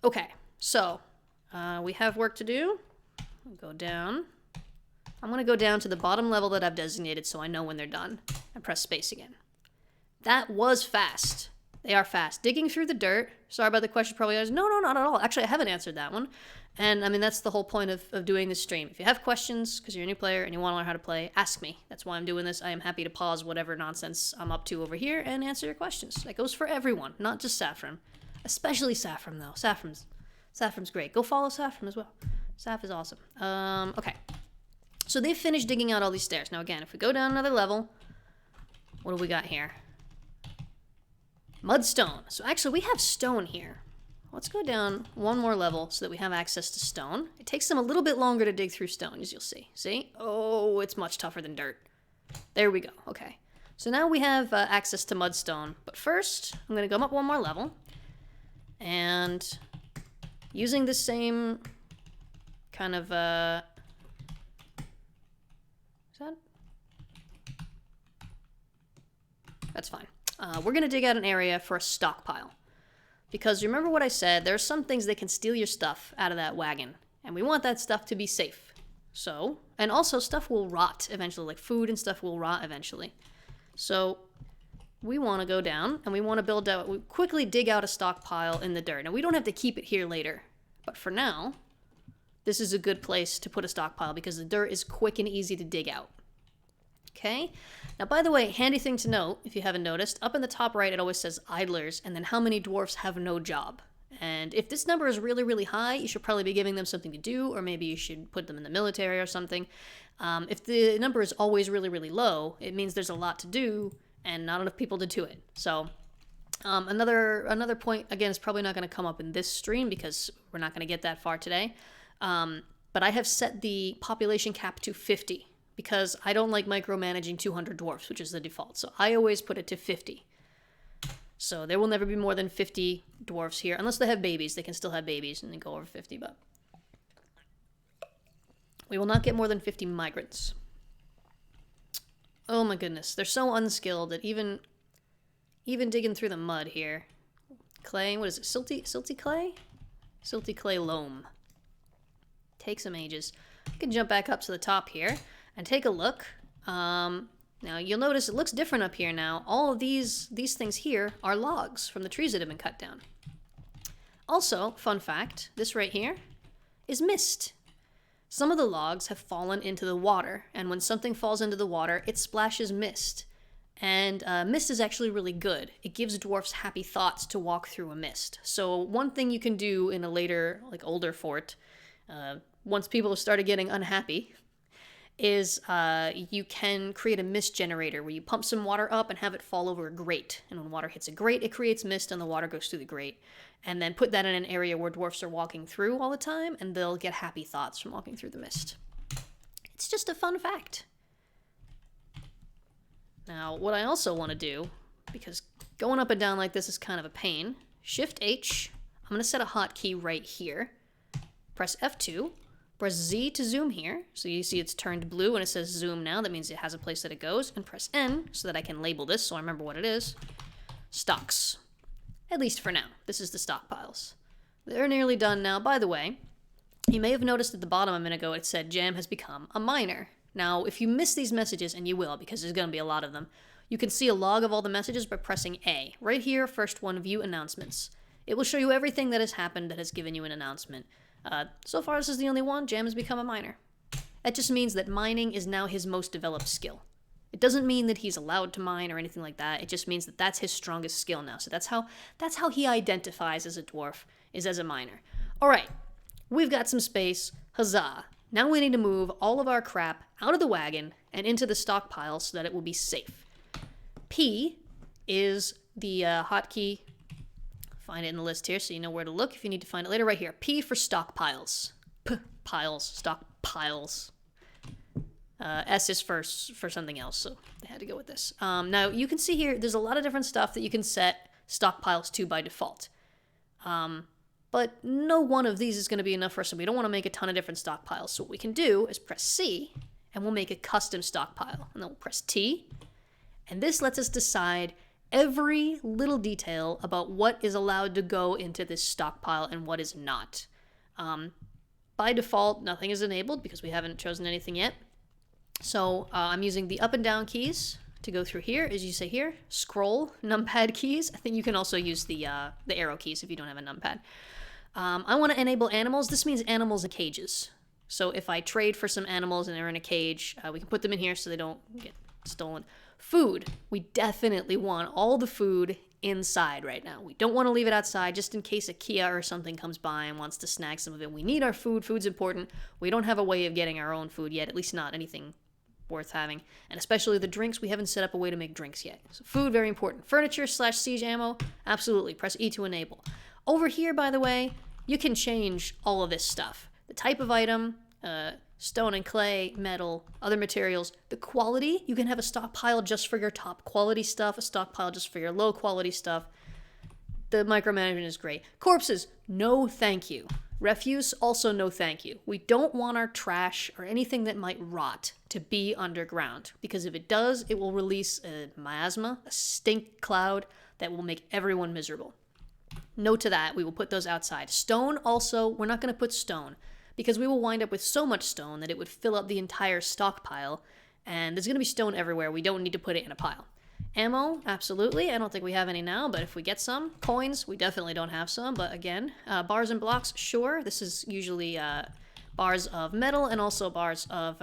Okay, so we have work to do. I'll go down. I'm going to go down to the bottom level that I've designated so I know when they're done, and press space again. That was fast. They are fast. Digging through the dirt. Sorry about the question, probably. No, not at all. Actually, I haven't answered that one. And, I mean, that's the whole point of doing this stream. If you have questions, because you're a new player and you want to learn how to play, ask me. That's why I'm doing this. I am happy to pause whatever nonsense I'm up to over here and answer your questions. That goes for everyone, not just Saffron. Especially Saffron, though. Saffron's great. Go follow Saffron as well. Saff is awesome. Okay. So they've finished digging out all these stairs. Now, again, if we go down another level, what do we got here? Mudstone. So actually, we have stone here. Let's go down one more level so that we have access to stone. It takes them a little bit longer to dig through stone, as you'll see. See? Oh, it's much tougher than dirt. There we go. Okay. So now we have access to mudstone. But first, I'm going to go up one more level. And using the same kind of... Is that? That's fine. We're going to dig out an area for a stockpile. Because remember what I said, there are some things that can steal your stuff out of that wagon. And we want that stuff to be safe. So, and also stuff will rot eventually, like food and stuff will rot eventually. So, we want to go down and we want to we quickly dig out a stockpile in the dirt. Now, we don't have to keep it here later. But for now, this is a good place to put a stockpile because the dirt is quick and easy to dig out. Okay? Now, by the way, handy thing to note, if you haven't noticed, up in the top right, it always says idlers, and then how many dwarfs have no job. And if this number is really, really high, you should probably be giving them something to do, or maybe you should put them in the military or something. If the number is always really, really low, it means there's a lot to do, and not enough people to do it. So, another point, again, is probably not going to come up in this stream, because we're not going to get that far today. But I have set the population cap to 50. Because I don't like micromanaging 200 dwarfs, which is the default. So I always put it to 50. So there will never be more than 50 dwarfs here. Unless they have babies. They can still have babies and then go over 50. But we will not get more than 50 migrants. Oh my goodness. They're so unskilled that even digging through the mud here. Clay, what is it? Silty clay? Silty clay loam. Takes some ages. I can jump back up to the top here. And take a look. Now you'll notice it looks different up here now. All of these things here are logs from the trees that have been cut down. Also, fun fact, this right here is mist. Some of the logs have fallen into the water, and when something falls into the water, it splashes mist. And mist is actually really good. It gives dwarfs happy thoughts to walk through a mist. So one thing you can do in a later, older fort, once people have started getting unhappy, is you can create a mist generator where you pump some water up and have it fall over a grate. And when water hits a grate, it creates mist and the water goes through the grate. And then put that in an area where dwarfs are walking through all the time, and they'll get happy thoughts from walking through the mist. It's just a fun fact. Now, what I also want to do, because going up and down like this is kind of a pain, Shift H, I'm going to set a hotkey right here. Press F2, press Z to zoom here. So you see it's turned blue and it says zoom now. That means it has a place that it goes. And press N so that I can label this so I remember what it is. Stocks. At least for now. This is the stockpiles. They're nearly done now. By the way, you may have noticed at the bottom a minute ago it said Jam has become a miner. Now, if you miss these messages, and you will because there's going to be a lot of them, you can see a log of all the messages by pressing A. Right here, first one, View Announcements. It will show you everything that has happened that has given you an announcement. So far, this is the only one. Jam has become a miner. That just means that mining is now his most developed skill. It doesn't mean that he's allowed to mine or anything like that. It just means that that's his strongest skill now. So that's how he identifies as a dwarf, is as a miner. All right, we've got some space. Huzzah. Now we need to move all of our crap out of the wagon and into the stockpile so that it will be safe. P is the hotkey. Find it in the list here so you know where to look if you need to find it later. Right here. P for stockpiles. Piles. Stockpiles. S is for something else, so they had to go with this. Now, you can see here, there's a lot of different stuff that you can set stockpiles to by default. But no one of these is going to be enough for us, so we don't want to make a ton of different stockpiles. So what we can do is press C, and we'll make a custom stockpile. And then we'll press T, and this lets us decide every little detail about what is allowed to go into this stockpile and what is not. By default, nothing is enabled because we haven't chosen anything yet. So I'm using the up and down keys to go through here, as you say here. Scroll, numpad keys. I think you can also use the arrow keys if you don't have a numpad. I want to enable animals. This means animals in cages. So if I trade for some animals and they're in a cage, we can put them in here so they don't get stolen. Food. We definitely want all the food inside right now. We don't want to leave it outside just in case a Kia or something comes by and wants to snag some of it. We need our food. Food's important. We don't have a way of getting our own food yet, at least not anything worth having. And especially the drinks, we haven't set up a way to make drinks yet. So food, very important. Furniture / siege ammo, absolutely. Press E to enable. Over here, by the way, you can change all of this stuff. The type of item, stone and clay, metal, other materials. The quality, you can have a stockpile just for your top quality stuff, a stockpile just for your low quality stuff. The micromanagement is great. Corpses, no thank you. Refuse, also no thank you. We don't want our trash or anything that might rot to be underground, because if it does, it will release a miasma, a stink cloud that will make everyone miserable. No to that, we will put those outside. Stone also, we're not going to put stone, because we will wind up with so much stone that it would fill up the entire stockpile, and there's going to be stone everywhere. We don't need to put it in a pile. Ammo, absolutely. I don't think we have any now, but if we get some. Coins, we definitely don't have some, but again. Bars and blocks, sure. This is usually bars of metal and also bars of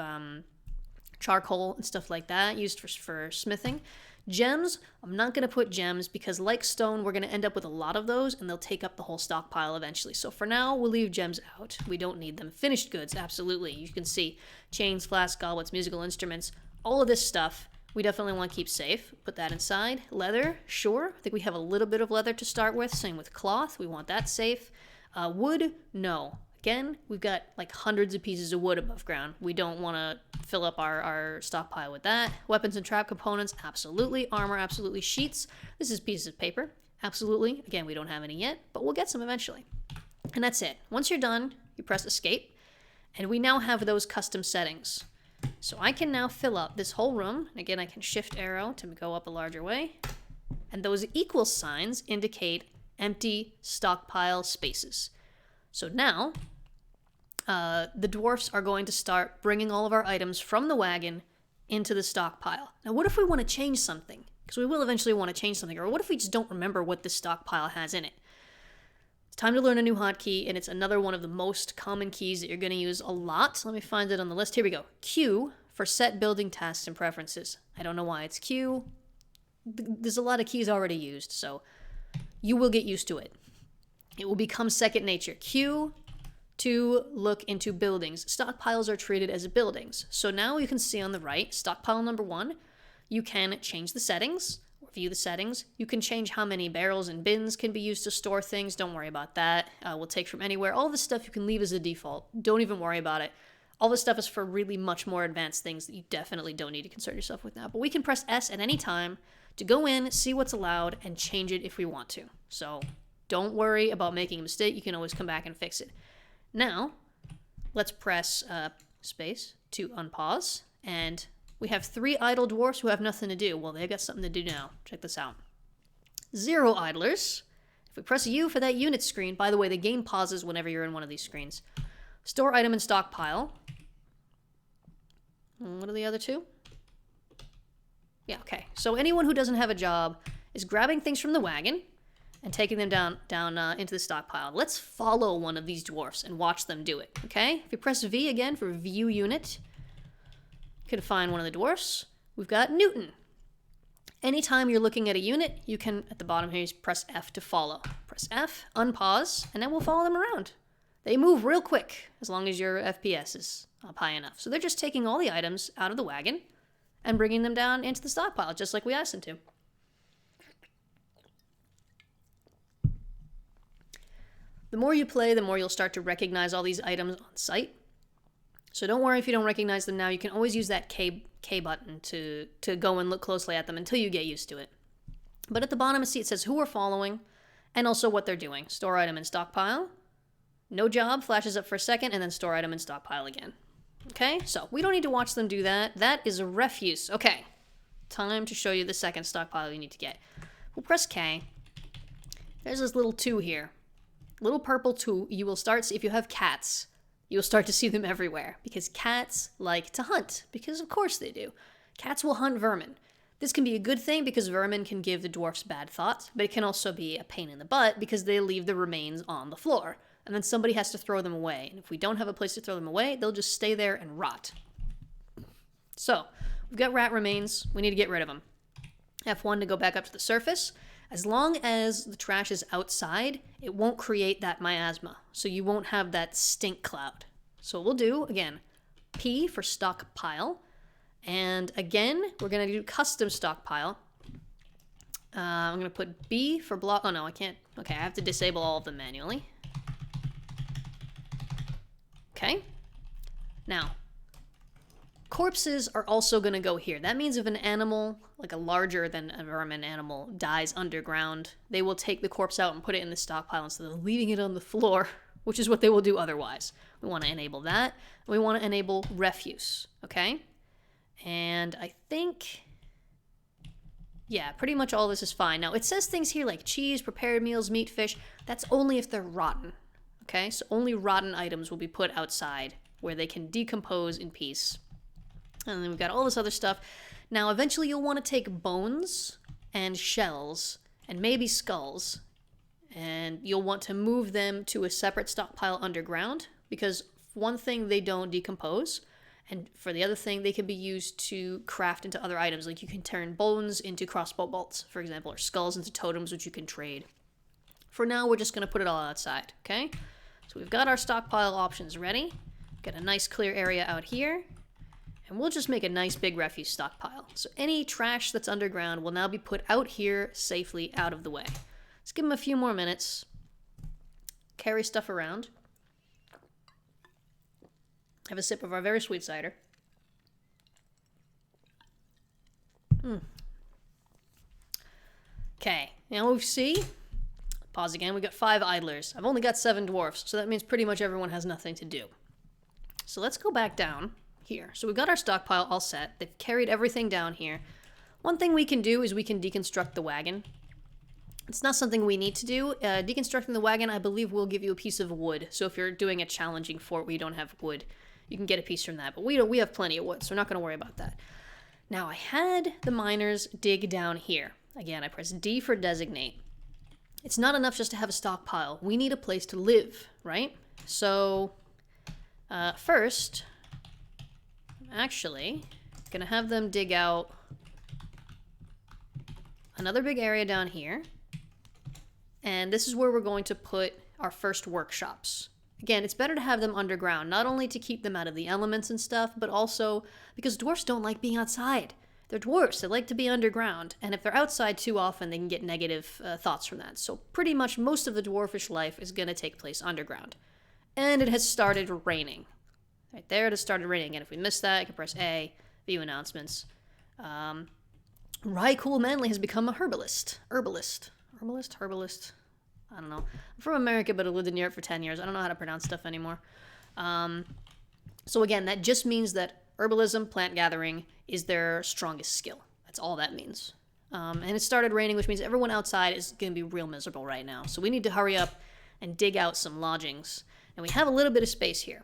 charcoal and stuff like that, used for smithing. Gems, I'm not going to put gems because like stone, we're going to end up with a lot of those and they'll take up the whole stockpile eventually. So for now, we'll leave gems out. We don't need them. Finished goods, absolutely. You can see chains, flasks, goblets, musical instruments, all of this stuff we definitely want to keep safe. Put that inside. Leather, sure. I think we have a little bit of leather to start with. Same with cloth. We want that safe. Wood, no. Again, we've got like hundreds of pieces of wood above ground. We don't want to fill up our stockpile with that. Weapons and trap components, absolutely. Armor, absolutely. Sheets, this is pieces of paper, absolutely. Again, we don't have any yet, but we'll get some eventually. And that's it. Once you're done, you press escape, and we now have those custom settings. So I can now fill up this whole room. Again, I can shift arrow to go up a larger way. And those equal signs indicate empty stockpile spaces. So now, the dwarfs are going to start bringing all of our items from the wagon into the stockpile. Now, what if we want to change something? Because we will eventually want to change something. Or what if we just don't remember what this stockpile has in it? It's time to learn a new hotkey, and it's another one of the most common keys that you're going to use a lot. Let me find it on the list. Here we go. Q for set building tasks and preferences. I don't know why it's Q. There's a lot of keys already used, so you will get used to it. It will become second nature. Q, to look into buildings. Stockpiles are treated as buildings. So now you can see on the right, stockpile number 1, you can change the settings, or view the settings. You can change how many barrels and bins can be used to store things. Don't worry about that. We'll take from anywhere. All this stuff you can leave as a default. Don't even worry about it. All this stuff is for really much more advanced things that you definitely don't need to concern yourself with now. But we can press S at any time to go in, see what's allowed, and change it if we want to. So don't worry about making a mistake. You can always come back and fix it. Now, let's press space to unpause. And we have 3 idle dwarfs who have nothing to do. Well, they've got something to do now. Check this out. 0 idlers. If we press U for that unit screen, by the way, the game pauses whenever you're in one of these screens. Store item in stockpile. What are the other 2? Yeah, okay. So anyone who doesn't have a job is grabbing things from the wagon and taking them down into the stockpile. Let's follow one of these dwarfs and watch them do it, okay? If you press V again for view unit, you can find one of the dwarfs. We've got Newton. Anytime you're looking at a unit, you can, at the bottom here, press F to follow. Press F, unpause, and then we'll follow them around. They move real quick, as long as your FPS is up high enough. So they're just taking all the items out of the wagon and bringing them down into the stockpile, just like we asked them to. The more you play, the more you'll start to recognize all these items on site. So don't worry if you don't recognize them now. You can always use that K button to go and look closely at them until you get used to it. But at the bottom, see it says who we're following and also what they're doing. Store item in stockpile. No job flashes up for a second, and then store item in stockpile again. Okay, so we don't need to watch them do that. That is a refuse. Okay, time to show you the second stockpile you need to get. We'll press K. There's this little 2 here. Little purple 2. You will start, if you have cats, you'll start to see them everywhere. Because cats like to hunt. Because of course they do. Cats will hunt vermin. This can be a good thing because vermin can give the dwarfs bad thoughts, but it can also be a pain in the butt because they leave the remains on the floor. And then somebody has to throw them away. And if we don't have a place to throw them away, they'll just stay there and rot. So, we've got rat remains. We need to get rid of them. F1 to go back up to the surface. As long as the trash is outside, it won't create that miasma. So you won't have that stink cloud. So we'll do, again, P for stockpile. And again, we're going to do custom stockpile. I'm going to put B for block. Oh, no, I can't. Okay, I have to disable all of them manually. Okay. Now, corpses are also going to go here. That means if an animal, like a larger than a vermin animal, dies underground, they will take the corpse out and put it in the stockpile instead of leaving it on the floor, which is what they will do otherwise. We want to enable that. We want to enable refuse, okay? And I think, yeah, pretty much all this is fine. Now, it says things here like cheese, prepared meals, meat, fish. That's only if they're rotten. Okay, so only rotten items will be put outside where they can decompose in peace. And then we've got all this other stuff. Now, eventually you'll want to take bones and shells and maybe skulls, and you'll want to move them to a separate stockpile underground because one thing, they don't decompose, and for the other thing, they can be used to craft into other items. Like you can turn bones into crossbow bolts, for example, or skulls into totems, which you can trade. For now, we're just going to put it all outside, okay? So we've got our stockpile options ready. Got a nice clear area out here. And we'll just make a nice big refuse stockpile. So any trash that's underground will now be put out here safely out of the way. Let's give them a few more minutes. Carry stuff around. Have a sip of our very sweet cider. Okay, now we see... Pause again. We got 5 idlers. I've only got 7 dwarfs, so that means pretty much everyone has nothing to do. So let's go back down here. So we've got our stockpile all set. They've carried everything down here. One thing we can do is we can deconstruct the wagon. It's not something we need to do. Deconstructing the wagon, I believe, will give you a piece of wood. So if you're doing a challenging fort where you don't have wood, you can get a piece from that. But we have plenty of wood, so we're not going to worry about that. Now, I had the miners dig down here. Again, I press D for designate. It's not enough just to have a stockpile. We need a place to live, right? So, first, I'm actually gonna have them dig out another big area down here. And this is where we're going to put our first workshops. Again, it's better to have them underground, not only to keep them out of the elements and stuff, but also because dwarfs don't like being outside. They're dwarfs, they like to be underground, and if they're outside too often, they can get negative thoughts from that. So pretty much most of the dwarfish life is going to take place underground. And it has started raining. Right there, it has started raining, and if we miss that, I can press A, view announcements. Raikul Manley has become a herbalist. Herbalist. I don't know. I'm from America, but I lived in Europe for 10 years. I don't know how to pronounce stuff anymore. So again, that just means that herbalism, plant gathering, is their strongest skill. That's all that means. And it started raining, which means everyone outside is going to be real miserable right now. So we need to hurry up and dig out some lodgings. And we have a little bit of space here.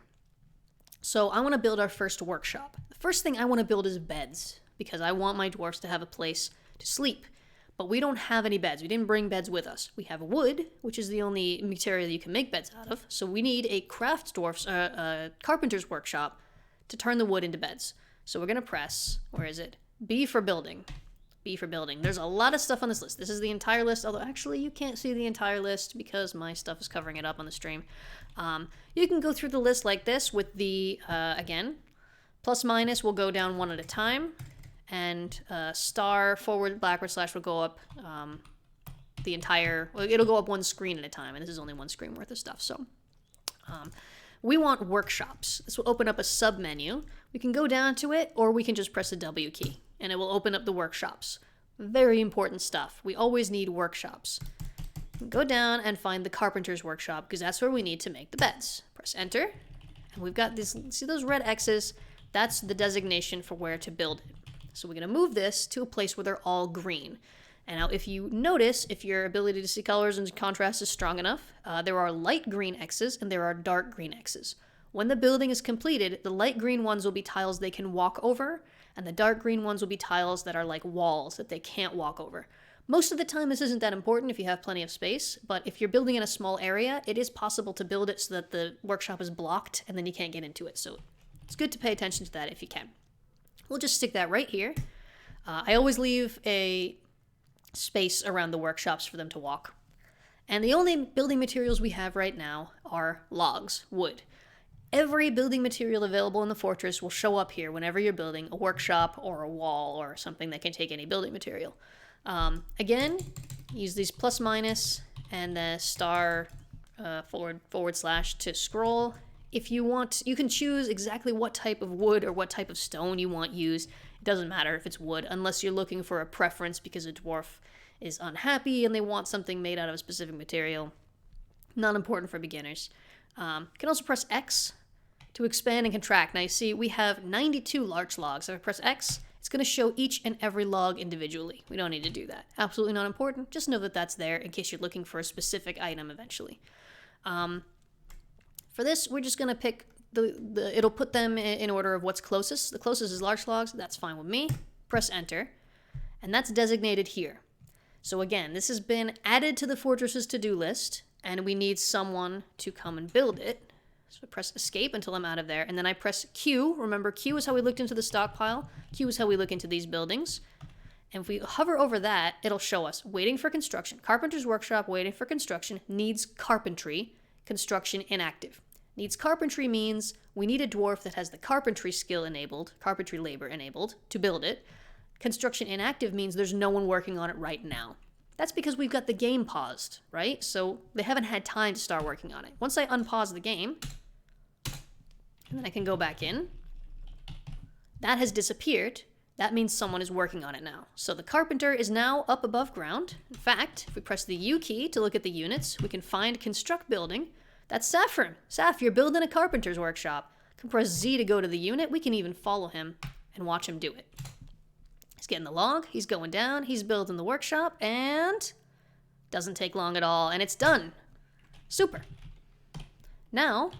So I want to build our first workshop. The first thing I want to build is beds, because I want my dwarfs to have a place to sleep. But we don't have any beds. We didn't bring beds with us. We have wood, which is the only material you can make beds out of. So we need a carpenter's workshop to turn the wood into beds. So we're going to press, where is it? B for building. B for building. There's a lot of stuff on this list. This is the entire list, although actually you can't see the entire list because my stuff is covering it up on the stream. You can go through the list like this with the, again, plus minus will go down one at a time. And star forward backward slash will go up the entire, well, it'll go up one screen at a time, and this is only one screen worth of stuff. So we want workshops. This will open up a sub menu. We can go down to it, or we can just press the W key and it will open up the workshops. Very important stuff. We always need workshops. Go down and find the carpenter's workshop, because that's where we need to make the beds. Press enter, and we've got this, see those red X's? That's the designation for where to build it. So we're going to move this to a place where they're all green. And now if you notice, if your ability to see colors and contrast is strong enough, there are light green X's and there are dark green X's. When the building is completed, the light green ones will be tiles they can walk over, and the dark green ones will be tiles that are like walls that they can't walk over. Most of the time this isn't that important if you have plenty of space, but if you're building in a small area, it is possible to build it so that the workshop is blocked and then you can't get into it. So it's good to pay attention to that if you can. We'll just stick that right here. I always leave a space around the workshops for them to walk. And the only building materials we have right now are logs, wood. Every building material available in the fortress will show up here whenever you're building a workshop or a wall or something that can take any building material. Again, use these plus minus and the star forward slash to scroll. If you want, you can choose exactly what type of wood or what type of stone you want used. It doesn't matter if it's wood, unless you're looking for a preference because a dwarf is unhappy and they want something made out of a specific material. Not important for beginners. You can also press X to expand and contract. Now you see we have 92 large logs. If I press X, it's going to show each and every log individually. We don't need to do that. Absolutely not important. Just know that that's there in case you're looking for a specific item eventually. For this, we're just going to pick it'll put them in order of what's closest. The closest is large logs. That's fine with me. Press enter. And that's designated here. So again, this has been added to the fortress's to-do list, and we need someone to come and build it. So I press escape until I'm out of there, and then I press Q. Remember, Q is how we looked into the stockpile. Q is how we look into these buildings. And if we hover over that, it'll show us waiting for construction. Carpenter's workshop, waiting for construction, needs carpentry. Construction inactive. Needs carpentry means we need a dwarf that has the carpentry skill enabled, carpentry labor enabled, to build it. Construction inactive means there's no one working on it right now. That's because we've got the game paused, right? So they haven't had time to start working on it. Once I unpause the game, and then I can go back in, that has disappeared. That means someone is working on it now. So the carpenter is now up above ground. In fact, if we press the U key to look at the units, we can find construct building. That's Saffron. Saf, you're building a carpenter's workshop. Can press Z to go to the unit. We can even follow him and watch him do it. He's getting the log. He's going down. He's building the workshop, and doesn't take long at all, and it's done. Super. Now,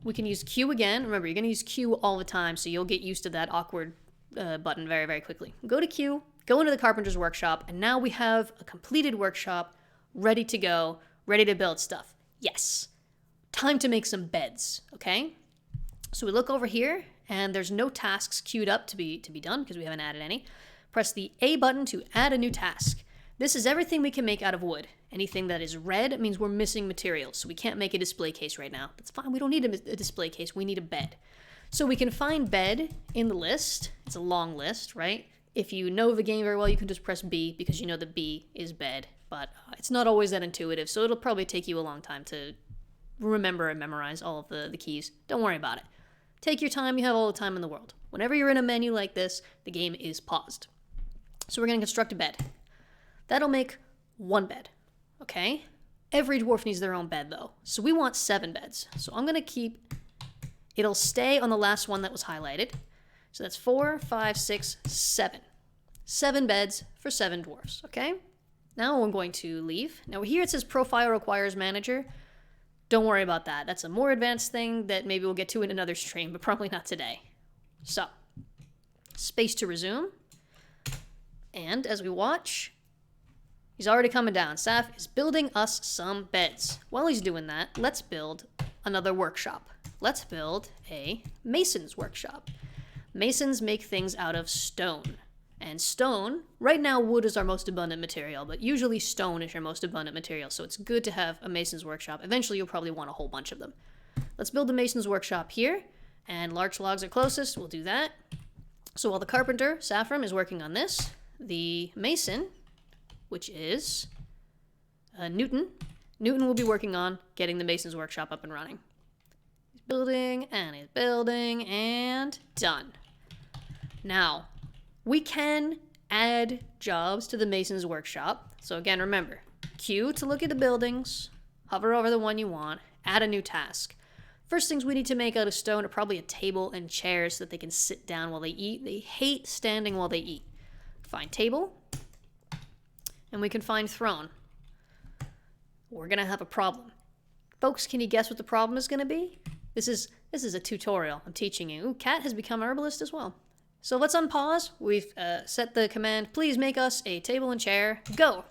we can use Q again. Remember, you're going to use Q all the time, so you'll get used to that awkward button very, very quickly. Go to Q, go into the carpenter's workshop, and now we have a completed workshop ready to go, ready to build stuff. Yes. Time to make some beds, okay? So we look over here, and there's no tasks queued up to be done because we haven't added any. Press the A button to add a new task. This is everything we can make out of wood. Anything that is red means we're missing materials, so we can't make a display case right now. That's fine, we don't need a display case, we need a bed. So we can find bed in the list. It's a long list, right? If you know the game very well, you can just press B because you know that B is bed, but it's not always that intuitive, so it'll probably take you a long time to remember and memorize all of the keys. Don't worry about it. Take your time, you have all the time in the world. Whenever you're in a menu like this, the game is paused. So we're going to construct a bed. That'll make 1 bed, okay? Every dwarf needs their own bed, though. So we want 7 beds. So I'm going to keep... It'll stay on the last one that was highlighted. So that's 4, 5, 6, 7. 7 beds for 7 dwarfs, okay? Now I'm going to leave. Now here it says Profile Requires Manager. Don't worry about that. That's a more advanced thing that maybe we'll get to in another stream, but probably not today. So, space to resume. And as we watch, he's already coming down. Saf is building us some beds. While he's doing that, let's build another workshop. Let's build a mason's workshop. Masons make things out of stone. And stone, right now wood is our most abundant material, but usually stone is your most abundant material, so it's good to have a mason's workshop. Eventually you'll probably want a whole bunch of them. Let's build the mason's workshop here, and larch logs are closest, we'll do that. So while the carpenter, Saffron, is working on this, the mason, which is Newton will be working on getting the mason's workshop up and running. He's building, and done. Now, we can add jobs to the mason's workshop. So again, remember, Q to look at the buildings, hover over the one you want, add a new task. First things we need to make out of stone are probably a table and chairs so that they can sit down while they eat. They hate standing while they eat. Find table, and we can find throne. We're gonna have a problem. Folks, can you guess what the problem is gonna be? This is a tutorial I'm teaching you. Ooh, Cat has become herbalist as well. So let's unpause. We've set the command, please make us a table and chair. Go.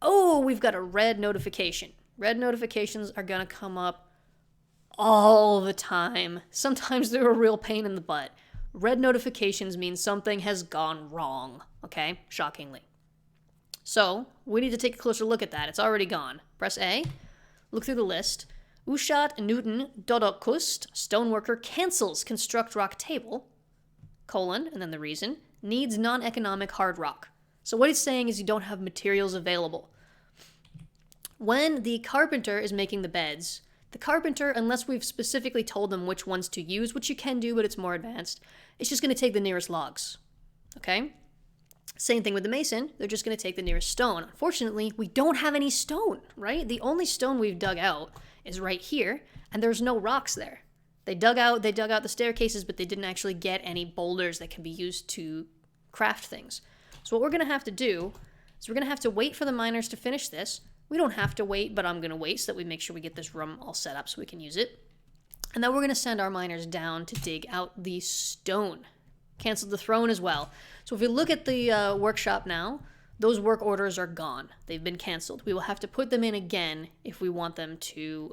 Oh, we've got a red notification. Red notifications are gonna come up all the time. Sometimes they're a real pain in the butt. Red notifications mean something has gone wrong, okay? Shockingly. So, we need to take a closer look at that. It's already gone. Press A, look through the list. Ushat Newton Dodokust, stoneworker, cancels construct rock table, colon, and then the reason, needs non-economic hard rock. So what he's saying is you don't have materials available. When the carpenter is making the beds, the carpenter, unless we've specifically told them which ones to use, which you can do, but it's more advanced, it's just going to take the nearest logs, okay? Same thing with the mason, they're just going to take the nearest stone. Unfortunately, we don't have any stone, right? The only stone we've dug out is right here, and there's no rocks there. They dug out the staircases, but they didn't actually get any boulders that can be used to craft things. So what we're going to have to do is we're going to have to wait for the miners to finish this. We don't have to wait, but I'm going to wait so that we make sure we get this room all set up so we can use it. And then we're going to send our miners down to dig out the stone. Cancel the throne as well. So if we look at the workshop now, those work orders are gone. They've been canceled. We will have to put them in again if we want them to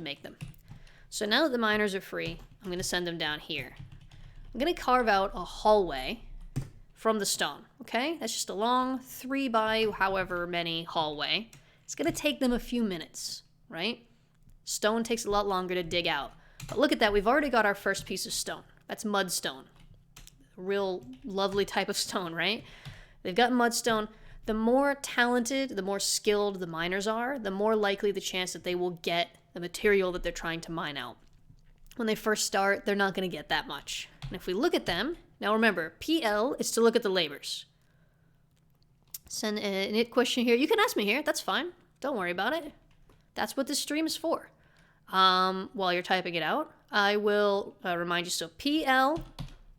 make them. So now that the miners are free, I'm going to send them down here. I'm going to carve out a hallway from the stone, okay? That's just a long 3 by however many hallway. It's going to take them a few minutes, right? Stone takes a lot longer to dig out. But look at that, we've already got our first piece of stone. That's mudstone. A real lovely type of stone, right? They've got mudstone. The more talented, the more skilled the miners are, the more likely the chance that they will get the material that they're trying to mine out. When they first start, they're not going to get that much. And if we look at them, now remember, PL is to look at the labors. Send an it question here. You can ask me here, that's fine. Don't worry about it. That's what this stream is for. While you're typing it out, I will remind you, so PL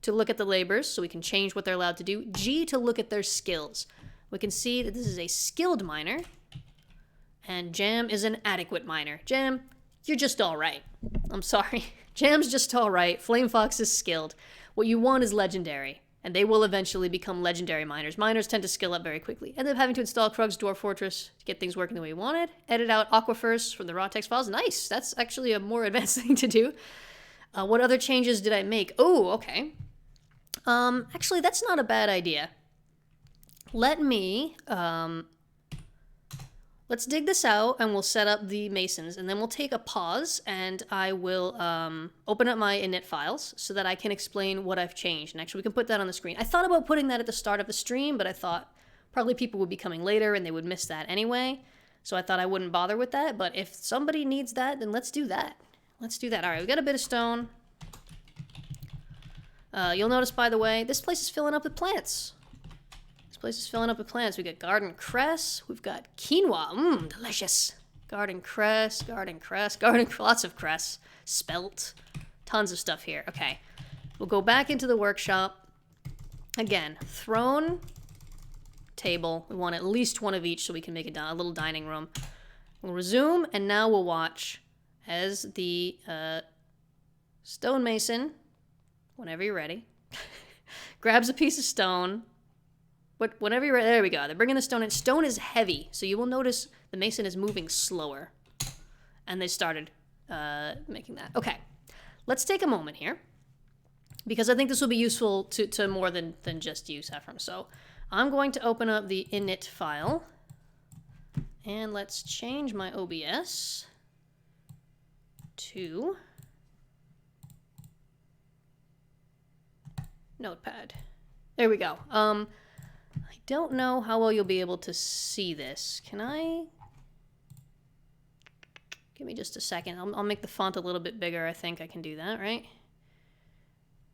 to look at the labors, so we can change what they're allowed to do. G to look at their skills. We can see that this is a skilled miner, and Jam is an adequate miner. Jam, you're just all right. I'm sorry. Jam's just all right. Flame Fox is skilled. What you want is legendary, and they will eventually become legendary miners. Miners tend to skill up very quickly. End up having to install Krug's Dwarf Fortress to get things working the way you wanted. Edit out aquifers from the raw text files. Nice. That's actually a more advanced thing to do. What other changes did I make? Oh, okay. Actually, that's not a bad idea. Let me, let's dig this out and we'll set up the masons, and then we'll take a pause and I will open up my init files so that I can explain what I've changed. And actually we can put that on the screen. I thought about putting that at the start of the stream, but I thought probably people would be coming later and they would miss that anyway. So I thought I wouldn't bother with that, but if somebody needs that, then let's do that. Let's do that. All right, we got a bit of stone. You'll notice, by the way, this place is filling up with plants. This place is filling up with plants. We got garden cress. We've got quinoa. Mmm, delicious. Garden cress, lots of cress. Spelt. Tons of stuff here. Okay. We'll go back into the workshop. Again, throne, table. We want at least one of each so we can make a little dining room. We'll resume, and now we'll watch as the stonemason, whenever you're ready, grabs a piece of stone. But whenever you're ready, there we go. They're bringing the stone in. Stone is heavy, so you will notice the mason is moving slower. And they started making that. Okay, let's take a moment here, because I think this will be useful to more than just you, Saffron. So I'm going to open up the init file, and let's change my OBS to Notepad. There we go. I don't know how well you'll be able to see this. Can I? Give me just a second. I'll make the font a little bit bigger. I think I can do that, right?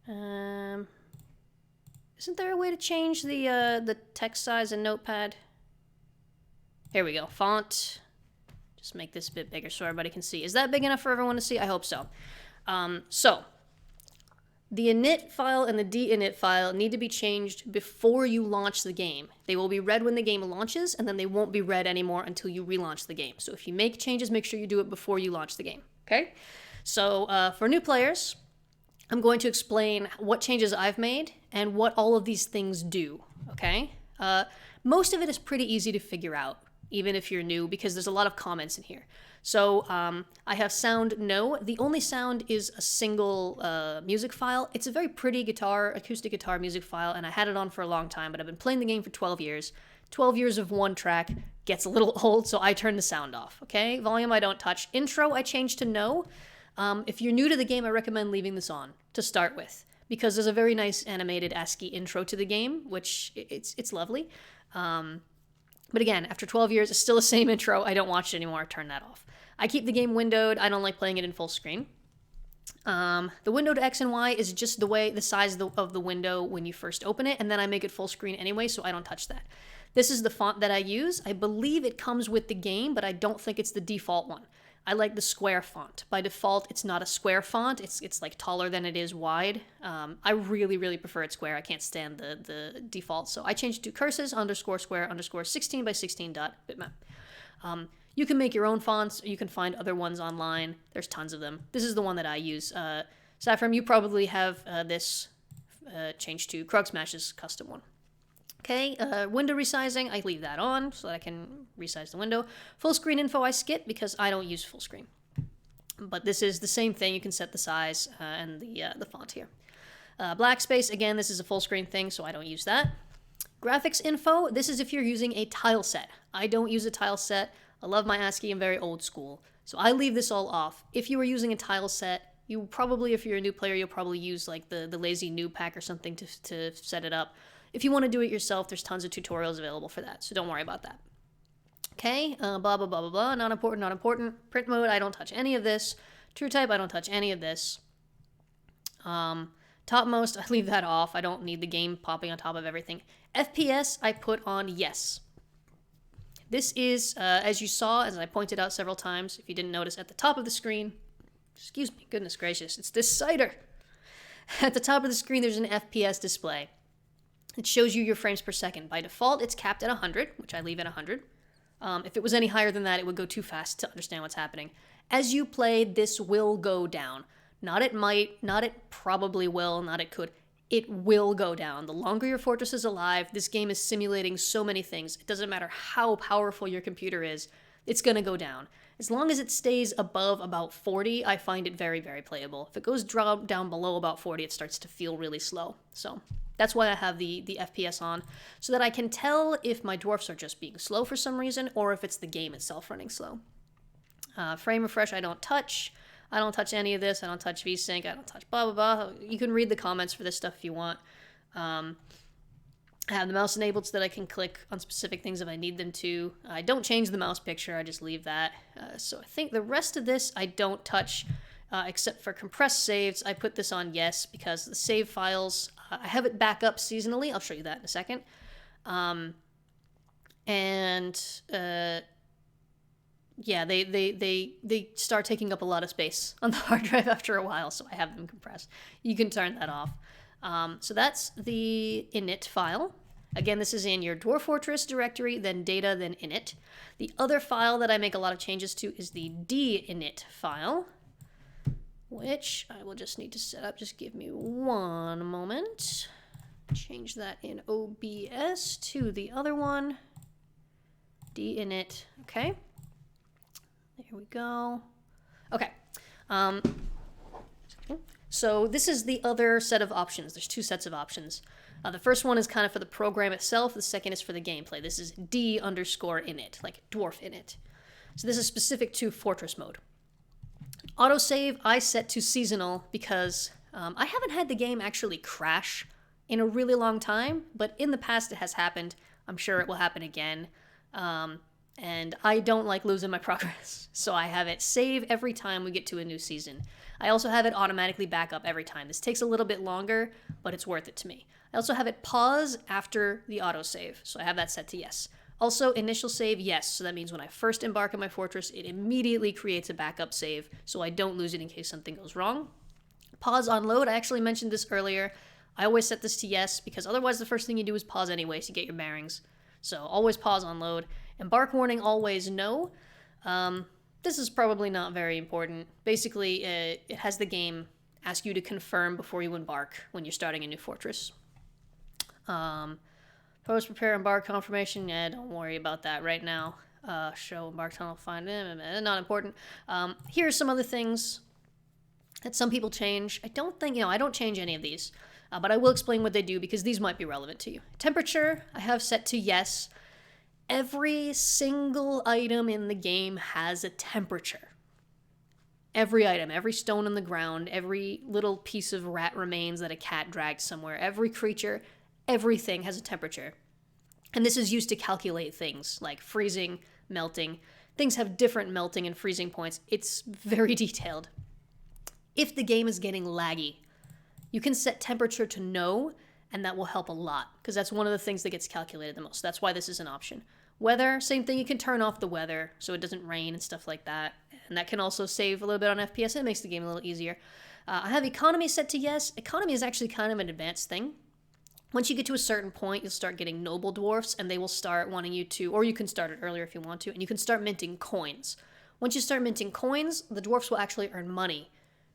Isn't there a way to change the text size in Notepad? Here we go. Font. Just make this a bit bigger so everybody can see. Is that big enough for everyone to see? I hope so. So the init file and the dinit file need to be changed before you launch the game. They will be read when the game launches, and then they won't be read anymore until you relaunch the game. So if you make changes, make sure you do it before you launch the game, okay? So for new players, I'm going to explain what changes I've made and what all of these things do, okay? Most of it is pretty easy to figure out, even if you're new, because there's a lot of comments in here. So I have sound no. The only sound is a single music file. It's a very pretty acoustic guitar music file, and I had it on for a long time, but I've been playing the game for 12 years. 12 years of one track gets a little old, so I turn the sound off, okay? Volume I don't touch. Intro I changed to no. If you're new to the game, I recommend leaving this on to start with, because there's a very nice animated ASCII intro to the game, which it's lovely. But again, after 12 years, it's still the same intro. I don't watch it anymore. I turn that off. I keep the game windowed. I don't like playing it in full screen. The window to X and Y is just the size of the window when you first open it, and then I make it full screen anyway, so I don't touch that. This is the font that I use. I believe it comes with the game, but I don't think it's the default one. I like the square font. By default, it's not a square font. It's like taller than it is wide. I really, really prefer it square. I can't stand the default. So I changed it to curses _square 16 by 16 dot bitmap. You can make your own fonts. You can find other ones online. There's tons of them. This is the one that I use. Saffron, you probably have this changed to Krug Smash's custom one. Okay, window resizing, I leave that on so that I can resize the window. Full screen info I skip because I don't use full screen. But this is the same thing. You can set the size and the font here. Black space, again, this is a full screen thing, so I don't use that. Graphics info, this is if you're using a tile set. I don't use a tile set. I love my ASCII. I'm very old school. So I leave this all off. If you were using a tile set, you probably, if you're a new player, you'll probably use like the lazy new pack or something to set it up. If you want to do it yourself, there's tons of tutorials available for that, so don't worry about that. Okay, blah, blah, blah, blah, blah, not important, not important. Print mode, I don't touch any of this. True type, I don't touch any of this. Topmost, I leave that off. I don't need the game popping on top of everything. FPS, I put on yes. This is, as you saw, as I pointed out several times, if you didn't notice, at the top of the screen, excuse me, goodness gracious, it's this cider. At the top of the screen, there's an FPS display. It shows you your frames per second. By default, it's capped at 100, which I leave at 100. If it was any higher than that, it would go too fast to understand what's happening. As you play, this will go down. Not it might, not it probably will, not it could. It will go down. The longer your fortress is alive, this game is simulating so many things. It doesn't matter how powerful your computer is. it's going to go down. As long as it stays above about 40, I find it very, very playable. If it goes down below about 40, it starts to feel really slow. So that's why I have the FPS on, so that I can tell if my dwarfs are just being slow for some reason, or if it's the game itself running slow. Frame refresh, I don't touch. I don't touch any of this. I don't touch VSync. I don't touch blah, blah, blah. You can read the comments for this stuff if you want. I have the mouse enabled so that I can click on specific things if I need them to. I don't change the mouse picture. I just leave that. So I think the rest of this I don't touch, except for compressed saves. I put this on yes because the save files, I have it back up seasonally. I'll show you that in a second. Yeah, they start taking up a lot of space on the hard drive after a while, so I have them compressed. You can turn that off. So that's the init file. Again, this is in your Dwarf Fortress directory, then data, then init. The other file that I make a lot of changes to is the dinit file, which I will just need to set up. Just give me one moment. Change that in OBS to the other one. Dinit, okay. There we go. Okay. So this is the other set of options. There's two sets of options. The first one is kind of for the program itself. The second is for the gameplay. This is d_init, like dwarf init. So this is specific to Fortress mode. Autosave I set to seasonal because I haven't had the game actually crash in a really long time, but in the past it has happened. I'm sure it will happen again. And I don't like losing my progress, so I have it save every time we get to a new season. I also have it automatically back up every time. This takes a little bit longer, but it's worth it to me. I also have it pause after the autosave, so I have that set to yes. Also, initial save, yes, so that means when I first embark on my fortress, it immediately creates a backup save, so I don't lose it in case something goes wrong. Pause on load, I actually mentioned this earlier. I always set this to yes, because otherwise the first thing you do is pause anyways to get your bearings. So always pause on load. Embark warning, always no. This is probably not very important. Basically, it has the game ask you to confirm before you embark when you're starting a new fortress. Post prepare embark confirmation, yeah, don't worry about that right now. Show embark tunnel find not important. Here's some other things that some people change. I don't change any of these, but I will explain what they do because these might be relevant to you. Temperature, I have set to yes. Every single item in the game has a temperature. Every item, every stone on the ground, every little piece of rat remains that a cat dragged somewhere, every creature, everything has a temperature. And this is used to calculate things like freezing, melting. Things have different melting and freezing points. It's very detailed. If the game is getting laggy, you can set temperature to no, and that will help a lot, because that's one of the things that gets calculated the most. That's why this is an option. Weather, same thing, you can turn off the weather so it doesn't rain and stuff like that, and that can also save a little bit on FPS. It makes the game a little easier. I have economy set to yes. Economy is actually kind of an advanced thing. Once you get to a certain point, you'll start getting noble dwarfs, and they will start wanting you to, or you can start it earlier if you want to, and you can start minting coins. Once you start minting coins, the dwarfs will actually earn money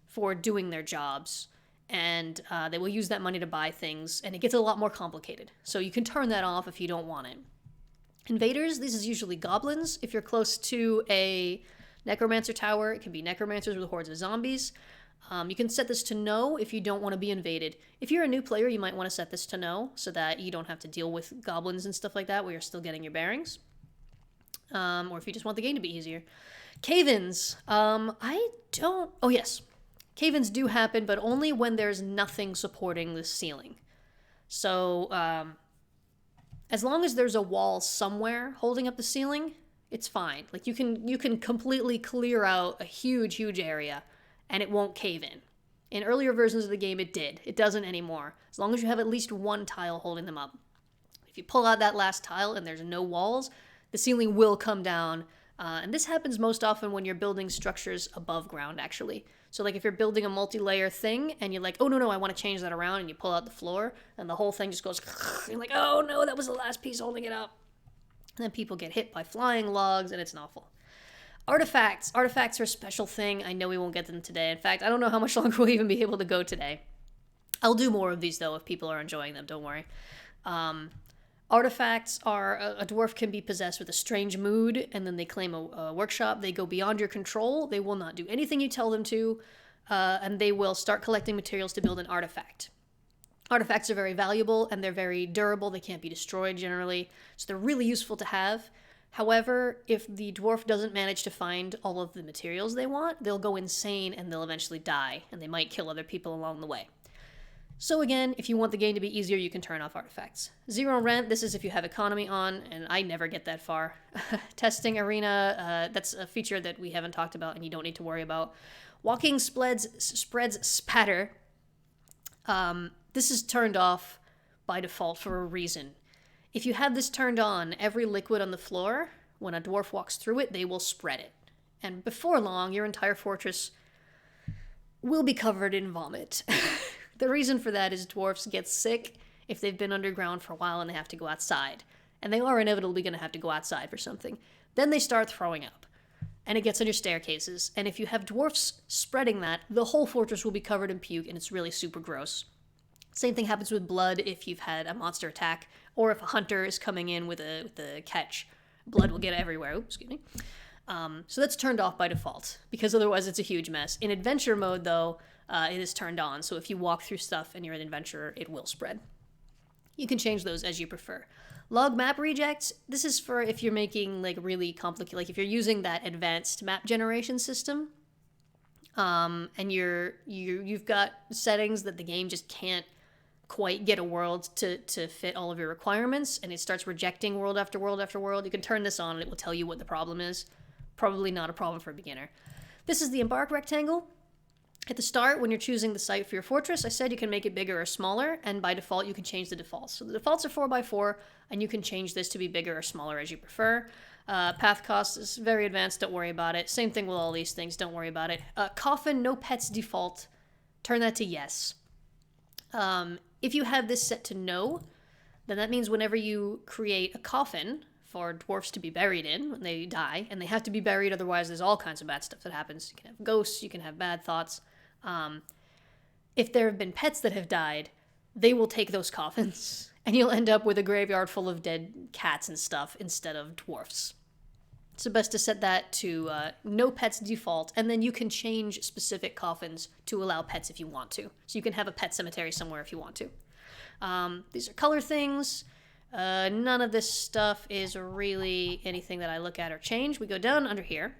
for doing their jobs, and they will use that money to buy things, and it gets a lot more complicated. So you can turn that off if you don't want it. Invaders, this is usually goblins. If you're close to a necromancer tower, it can be necromancers with hordes of zombies. You can set this to no if you don't want to be invaded. If you're a new player, you might want to set this to no so that you don't have to deal with goblins and stuff like that where you're still getting your bearings. Or if you just want the game to be easier. Cave-ins. Oh yes. Cave-ins do happen, but only when there's nothing supporting the ceiling. So, as long as there's a wall somewhere holding up the ceiling, it's fine. Like, you can completely clear out a huge, huge area, and it won't cave in. In earlier versions of the game, it did. It doesn't anymore. As long as you have at least one tile holding them up. If you pull out that last tile and there's no walls, the ceiling will come down. And this happens most often when you're building structures above ground, actually. So, like, if you're building a multi-layer thing, and you're like, oh, no, I want to change that around, and you pull out the floor, and the whole thing just goes, and you're like, oh, no, that was the last piece holding it up. And then people get hit by flying logs, and it's awful. Artifacts. Artifacts are a special thing. I know we won't get them today. In fact, I don't know how much longer we'll even be able to go today. I'll do more of these, though, if people are enjoying them. Don't worry. Artifacts are a dwarf can be possessed with a strange mood, and then they claim a workshop. They go beyond your control. They will not do anything you tell them to, and they will start collecting materials to build an artifact. Artifacts are very valuable, and they're very durable. They can't be destroyed generally, so they're really useful to have. However, if the dwarf doesn't manage to find all of the materials they want, they'll go insane and they'll eventually die, and they might kill other people along the way. So again, if you want the game to be easier, you can turn off artifacts. Zero rent, this is if you have economy on, and I never get that far. Testing arena, that's a feature that we haven't talked about and you don't need to worry about. Walking spreads spatter. This is turned off by default for a reason. If you have this turned on, every liquid on the floor, when a dwarf walks through it, they will spread it. And before long, your entire fortress will be covered in vomit. The reason for that is dwarfs get sick if they've been underground for a while and they have to go outside. And they are inevitably going to have to go outside for something. Then they start throwing up. And it gets on your staircases. And if you have dwarfs spreading that, the whole fortress will be covered in puke, and it's really super gross. Same thing happens with blood if you've had a monster attack, or if a hunter is coming in with a catch. Blood will get everywhere. Oops, excuse me. So that's turned off by default, because otherwise it's a huge mess. In adventure mode, though, it is turned on, so if you walk through stuff and you're an adventurer, it will spread. You can change those as you prefer. Log map rejects, this is for if you're making like really complicated, like if you're using that advanced map generation system, and you've got settings that the game just can't quite get a world to fit all of your requirements, and it starts rejecting world after world after world. You can turn this on and it will tell you what the problem is. Probably not a problem for a beginner. This is the embark rectangle. At the start, when you're choosing the site for your fortress, I said you can make it bigger or smaller, and by default, you can change the defaults. So the defaults are 4x4, and you can change this to be bigger or smaller as you prefer. Path cost is very advanced, don't worry about it. Same thing with all these things, don't worry about it. Coffin, no pets default, turn that to yes. If you have this set to no, then that means whenever you create a coffin for dwarfs to be buried in when they die, and they have to be buried, otherwise there's all kinds of bad stuff that happens. You can have ghosts, you can have bad thoughts. If there have been pets that have died, they will take those coffins, and you'll end up with a graveyard full of dead cats and stuff instead of dwarfs. So best to set that to no pets default, and then you can change specific coffins to allow pets if you want to. So you can have a pet cemetery somewhere if you want to. These are color things. None of this stuff is really anything that I look at or change. We go down under here.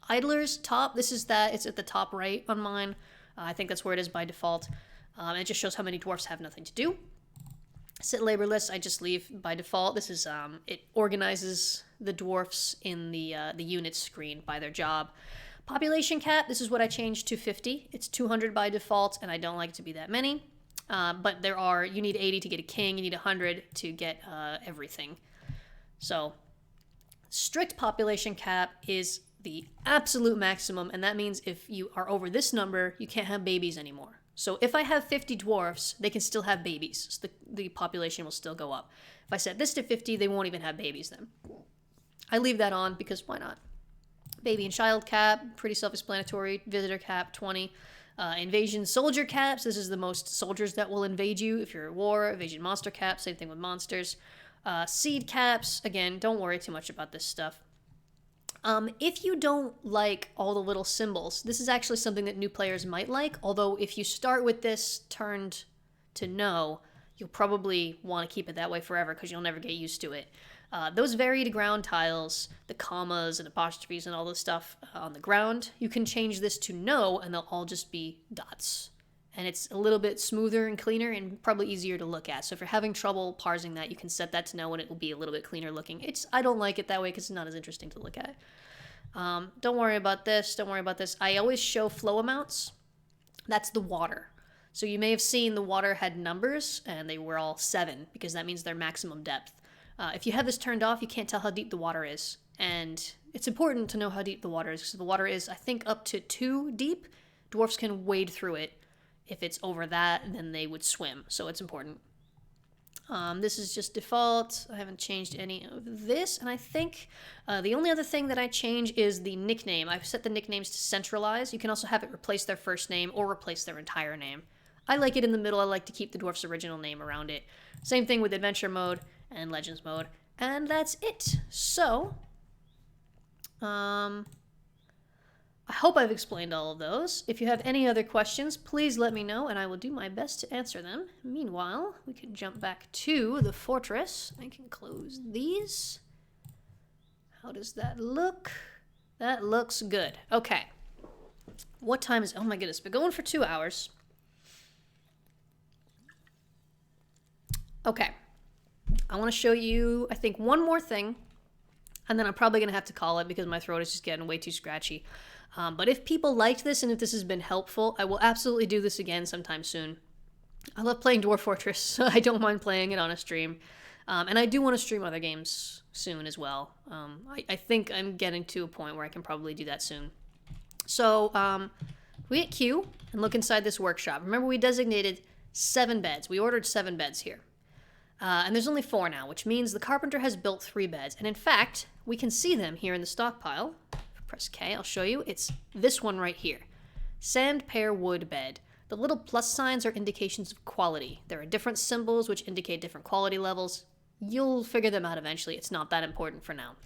Idlers, top, this is that. It's at the top right on mine. I think that's where it is by default. It just shows how many dwarfs have nothing to do. Sit labor list, I just leave by default. This is, it organizes the dwarfs in the unit screen by their job. Population cap, this is what I changed to 50. It's 200 by default, and I don't like it to be that many. But you need 80 to get a king, you need 100 to get everything. So, strict population cap is the absolute maximum, and that means if you are over this number, you can't have babies anymore. So if I have 50 dwarfs, they can still have babies. So the population will still go up. If I set this to 50, they won't even have babies then. I leave that on because why not? Baby and child cap, pretty self-explanatory. Visitor cap, 20. Invasion soldier caps, this is the most soldiers that will invade you if you're at war. Invasion monster cap, same thing with monsters. Seed caps, again, don't worry too much about this stuff. If you don't like all the little symbols, this is actually something that new players might like, although if you start with this turned to no, you'll probably want to keep it that way forever because you'll never get used to it. Those varied ground tiles, the commas and apostrophes and all this stuff on the ground, you can change this to no and they'll all just be dots. And it's a little bit smoother and cleaner and probably easier to look at. So if you're having trouble parsing that, you can set that to no and it will be a little bit cleaner looking. I don't like it that way because it's not as interesting to look at. Don't worry about this. Don't worry about this. I always show flow amounts. That's the water. So you may have seen the water had numbers and they were all 7 because that means their maximum depth. If you have this turned off, you can't tell how deep the water is. And it's important to know how deep the water is because the water is, I think, up to 2 deep. Dwarfs can wade through it. If it's over that, then they would swim. So it's important. This is just default. I haven't changed any of this. And I think the only other thing that I change is the nickname. I've set the nicknames to centralize. You can also have it replace their first name or replace their entire name. I like it in the middle. I like to keep the dwarf's original name around it. Same thing with adventure mode. and Legends mode. And that's it. So, I hope I've explained all of those. If you have any other questions, please let me know, and I will do my best to answer them. Meanwhile, we can jump back to the fortress. I can close these. How does that look? That looks good. Okay. What time is... Oh my goodness, been going for 2 hours. Okay. I want to show you, I think, one more thing, and then I'm probably going to have to call it because my throat is just getting way too scratchy. But if people liked this and if this has been helpful, I will absolutely do this again sometime soon. I love playing Dwarf Fortress, so I don't mind playing it on a stream. And I do want to stream other games soon as well. I think I'm getting to a point where I can probably do that soon. So, we hit Q and look inside this workshop. Remember, we designated 7 beds. We ordered 7 beds here. And there's only 4 now, which means the carpenter has built 3 beds. And in fact, we can see them here in the stockpile. Press K, I'll show you. It's this one right here. Sand pear wood bed. The little plus signs are indications of quality. There are different symbols which indicate different quality levels. You'll figure them out eventually. It's not that important for now.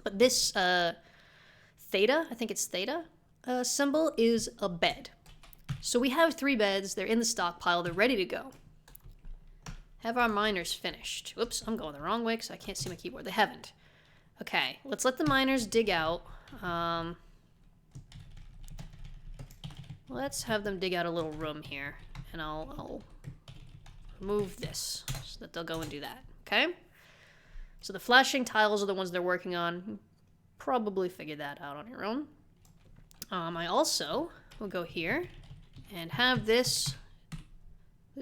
But this theta, I think it's theta, symbol is a bed. So we have 3 beds. They're in the stockpile. They're ready to go. Have our miners finished? Oops, I'm going the wrong way because I can't see my keyboard. They haven't. Okay, let's let the miners dig out. Let's have them dig out a little room here. And I'll move this so that they'll go and do that. Okay? So the flashing tiles are the ones they're working on. Probably figure that out on your own. I also will go here and have this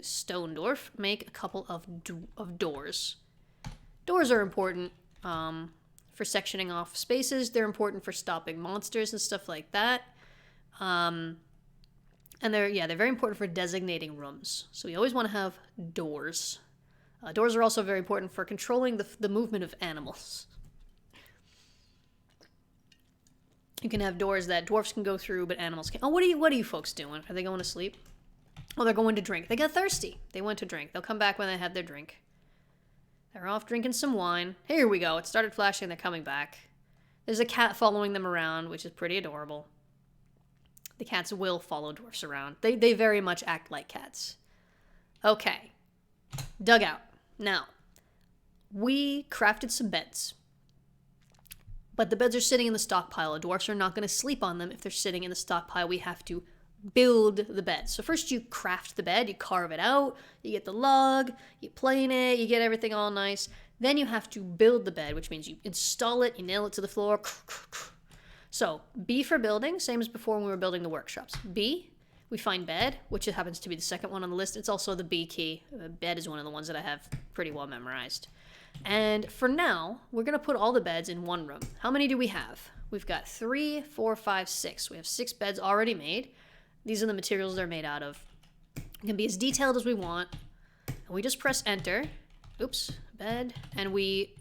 stone dwarf make a couple of doors. Doors are important for sectioning off spaces. They're important for stopping monsters and stuff like that. And they're very important for designating rooms. So we always want to have doors. Doors are also very important for controlling the movement of animals. You can have doors that dwarfs can go through, but animals can't. Oh, what are you folks doing? Are they going to sleep? Oh, they're going to drink. They got thirsty. They went to drink. They'll come back when they have their drink. They're off drinking some wine. Here we go. It started flashing. They're coming back. There's a cat following them around, which is pretty adorable. The cats will follow dwarfs around. They very much act like cats. Okay. Dugout. Now, we crafted some beds. But the beds are sitting in the stockpile. The dwarfs are not going to sleep on them if they're sitting in the stockpile. We have to build the bed. So first you craft the bed, you carve it out, you get the log, you plane it, you get everything all nice. Then you have to build the bed, which means you install it, you nail it to the floor. So B for building, same as before when we were building the workshops. B, we find bed, which happens to be the second one on the list. It's also the B key. Bed is one of the ones that I have pretty well memorized. And for now, we're going to put all the beds in one room. How many do we have? We've got 3, 4, 5, 6. We have 6 beds already made. These are the materials they're made out of. It can be as detailed as we want. And we just press enter. Oops, bed. And we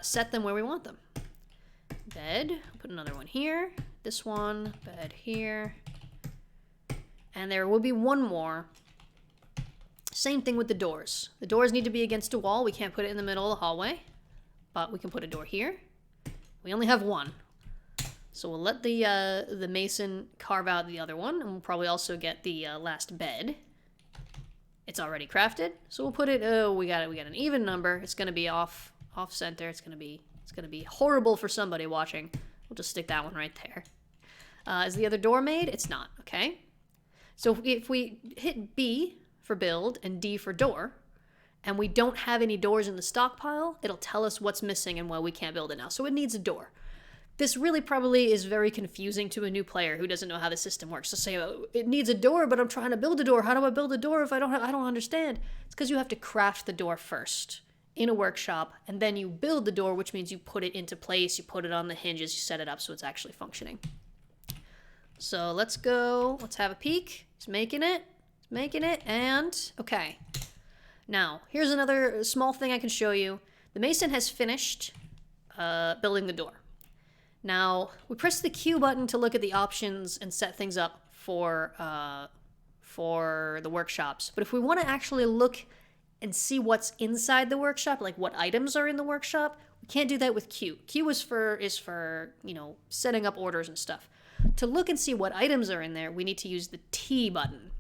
set them where we want them. Bed. Put another one here. This one. Bed here. And there will be one more. Same thing with the doors. The doors need to be against a wall. We can't put it in the middle of the hallway. But we can put a door here. We only have one. So we'll let the mason carve out the other one, and we'll probably also get the last bed. It's already crafted, so we'll put it. Oh, we got an even number. It's gonna be off center. It's gonna be horrible for somebody watching. We'll just stick that one right there. Is the other door made? It's not. Okay. So if we hit B for build and D for door, and we don't have any doors in the stockpile, it'll tell us what's missing and why we can't build it now. So it needs a door. This really probably is very confusing to a new player who doesn't know how the system works. So say, oh, it needs a door, but I'm trying to build a door. How do I build a door if I don't understand? It's because you have to craft the door first in a workshop, and then you build the door, which means you put it into place, you put it on the hinges, you set it up so it's actually functioning. So let's go, let's have a peek. It's making it, and okay. Now, here's another small thing I can show you. The mason has finished building the door. Now, we press the Q button to look at the options and set things up for the workshops. But if we want to actually look and see what's inside the workshop, like what items are in the workshop. We can't do that with Q. Q is for, you know, setting up orders and stuff. To look and see what items are in there, we need to use the T button.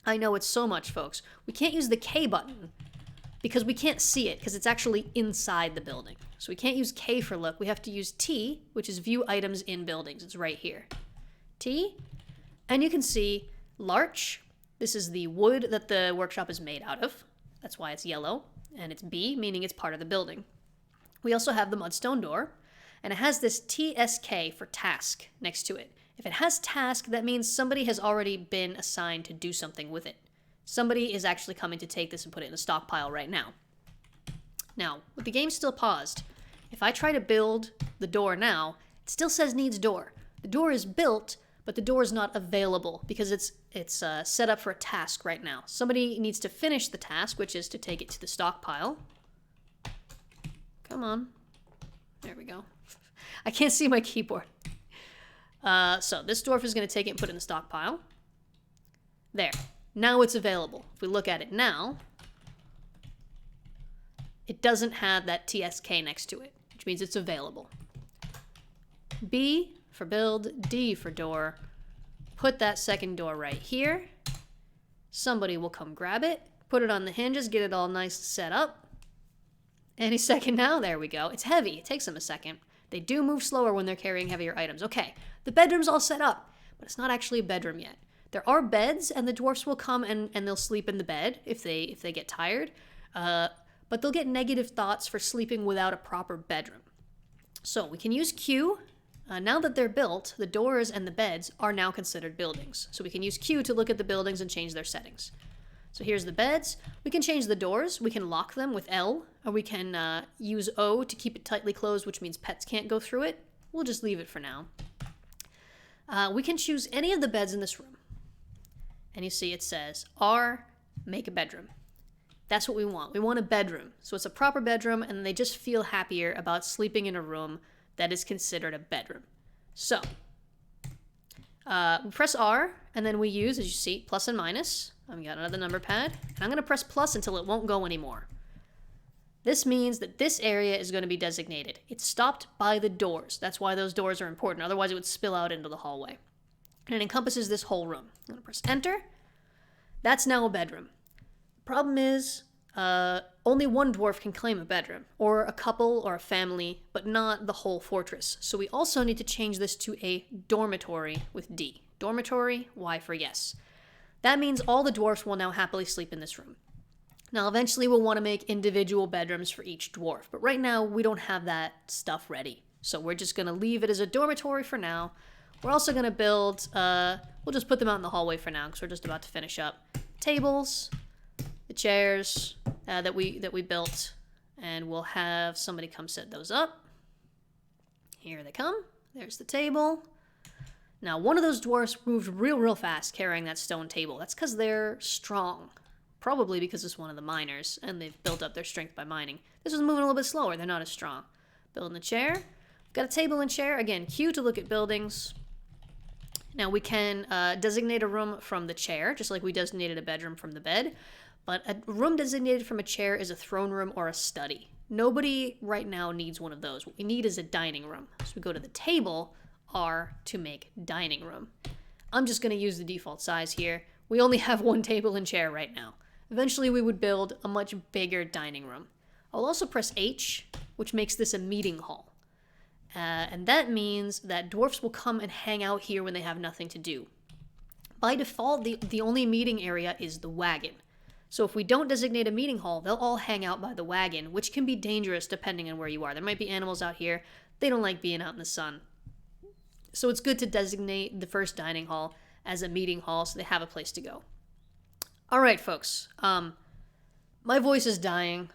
I know it's so much, folks. We can't use the K button because we can't see it because it's actually inside the building. So we can't use K for look. We have to use T, which is view items in buildings. It's right here. T, and you can see larch. This is the wood that the workshop is made out of. That's why it's yellow. And it's B, meaning it's part of the building. We also have the mudstone door, and it has this TSK for task next to it. If it has task, that means somebody has already been assigned to do something with it. Somebody is actually coming to take this and put it in a stockpile right now. Now, with the game still paused, if I try to build the door now, it still says needs door. The door is built, but the door is not available because it's set up for a task right now. Somebody needs to finish the task, which is to take it to the stockpile. Come on. There we go. I can't see my keyboard. So this dwarf is going to take it and put it in the stockpile. There. Now it's available. If we look at it now, it doesn't have that TSK next to it, which means it's available. B for build, D for door. Put that second door right here. Somebody will come grab it, put it on the hinges, get it all nice set up. Any second now, there we go. It's heavy, it takes them a second. They do move slower when they're carrying heavier items. Okay, the bedroom's all set up, but it's not actually a bedroom yet. There are beds, and the dwarfs will come and they'll sleep in the bed if they get tired. But they'll get negative thoughts for sleeping without a proper bedroom. So we can use Q. Now that they're built, the doors and the beds are now considered buildings. So we can use Q to look at the buildings and change their settings. So here's the beds. We can change the doors. We can lock them with L, or we can use O to keep it tightly closed, which means pets can't go through it. We'll just leave it for now. We can choose any of the beds in this room. And you see it says, R, make a bedroom. That's what we want. We want a bedroom. So it's a proper bedroom, and they just feel happier about sleeping in a room that is considered a bedroom. So, we press R, and then we use, as you see, plus and minus. I've got another number pad. And I'm going to press plus until it won't go anymore. This means that this area is going to be designated. It's stopped by the doors. That's why those doors are important. Otherwise, it would spill out into the hallway. And it encompasses this whole room. I'm going to press enter. That's now a bedroom. The problem is, only one dwarf can claim a bedroom, or a couple or a family, but not the whole fortress. So we also need to change this to a dormitory with D. Dormitory, Y for yes. That means all the dwarfs will now happily sleep in this room. Now, eventually we'll want to make individual bedrooms for each dwarf, but right now we don't have that stuff ready. So we're just going to leave it as a dormitory for now. We're also going to build, we'll just put them out in the hallway for now because we're just about to finish up. Tables, the chairs that we built, and we'll have somebody come set those up. Here they come. There's the table. Now, one of those dwarfs moved real fast carrying that stone table. That's because they're strong. Probably because it's one of the miners, and they've built up their strength by mining. This is moving a little bit slower. They're not as strong. Building the chair. Got a table and chair. Again, Q to look at buildings. Now, we can designate a room from the chair, just like we designated a bedroom from the bed. But a room designated from a chair is a throne room or a study. Nobody right now needs one of those. What we need is a dining room. So we go to the table, R, to make dining room. I'm just going to use the default size here. We only have one table and chair right now. Eventually, we would build a much bigger dining room. I'll also press H, which makes this a meeting hall. And that means that dwarfs will come and hang out here when they have nothing to do. By default, the only meeting area is the wagon. So if we don't designate a meeting hall, they'll all hang out by the wagon, which can be dangerous depending on where you are. There might be animals out here. They don't like being out in the sun. So it's good to designate the first dining hall as a meeting hall so they have a place to go. All right, folks. My voice is dying.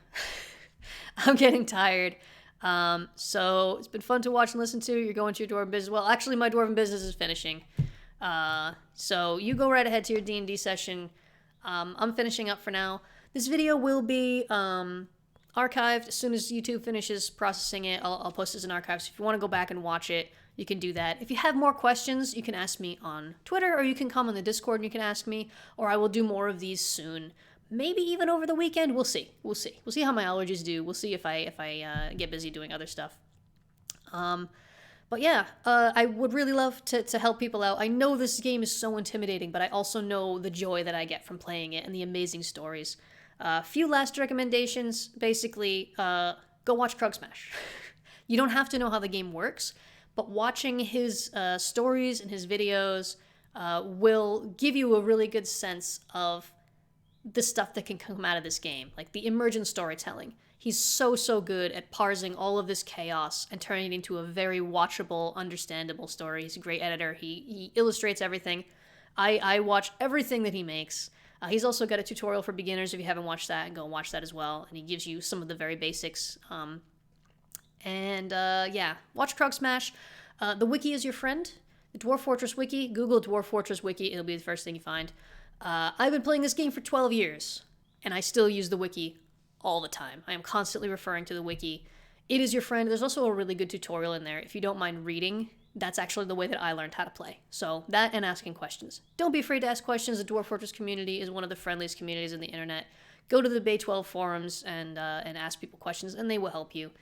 I'm getting tired. So it's been fun to watch and listen to. You're going to your dwarven business. Well, actually, my dwarven business is finishing. So you go right ahead to your D&D session. I'm finishing up for now. This video will be archived as soon as YouTube finishes processing it. I'll post it as an archive. So if you want to go back and watch it, you can do that. If you have more questions, you can ask me on Twitter, or you can come on the Discord and you can ask me, or I will do more of these soon. maybe even over the weekend. We'll see. We'll see. We'll see how my allergies do. We'll see if I get busy doing other stuff. But yeah, I would really love to help people out. I know this game is so intimidating, but I also know the joy that I get from playing it and the amazing stories. A few last recommendations. Basically, go watch Krug Smash. You don't have to know how the game works, but watching his stories and his videos will give you a really good sense of the stuff that can come out of this game, like the emergent storytelling. He's so good at parsing all of this chaos and turning it into a very watchable, understandable story. He's a great editor. He illustrates everything. I watch everything that he makes. He's also got a tutorial for beginners. If you haven't watched that, go and watch that as well. And he gives you some of the very basics. Yeah, watch Krug Smash. The wiki is your friend. The Dwarf Fortress wiki. Google Dwarf Fortress wiki. It'll be the first thing you find. I've been playing this game for 12 years, and I still use the wiki all the time. I am constantly referring to the wiki. It is your friend. There's also a really good tutorial in there. If you don't mind reading, that's actually the way that I learned how to play. So that and asking questions. Don't be afraid to ask questions. The Dwarf Fortress community is one of the friendliest communities on the internet. Go to the Bay 12 forums and ask people questions, and they will help you.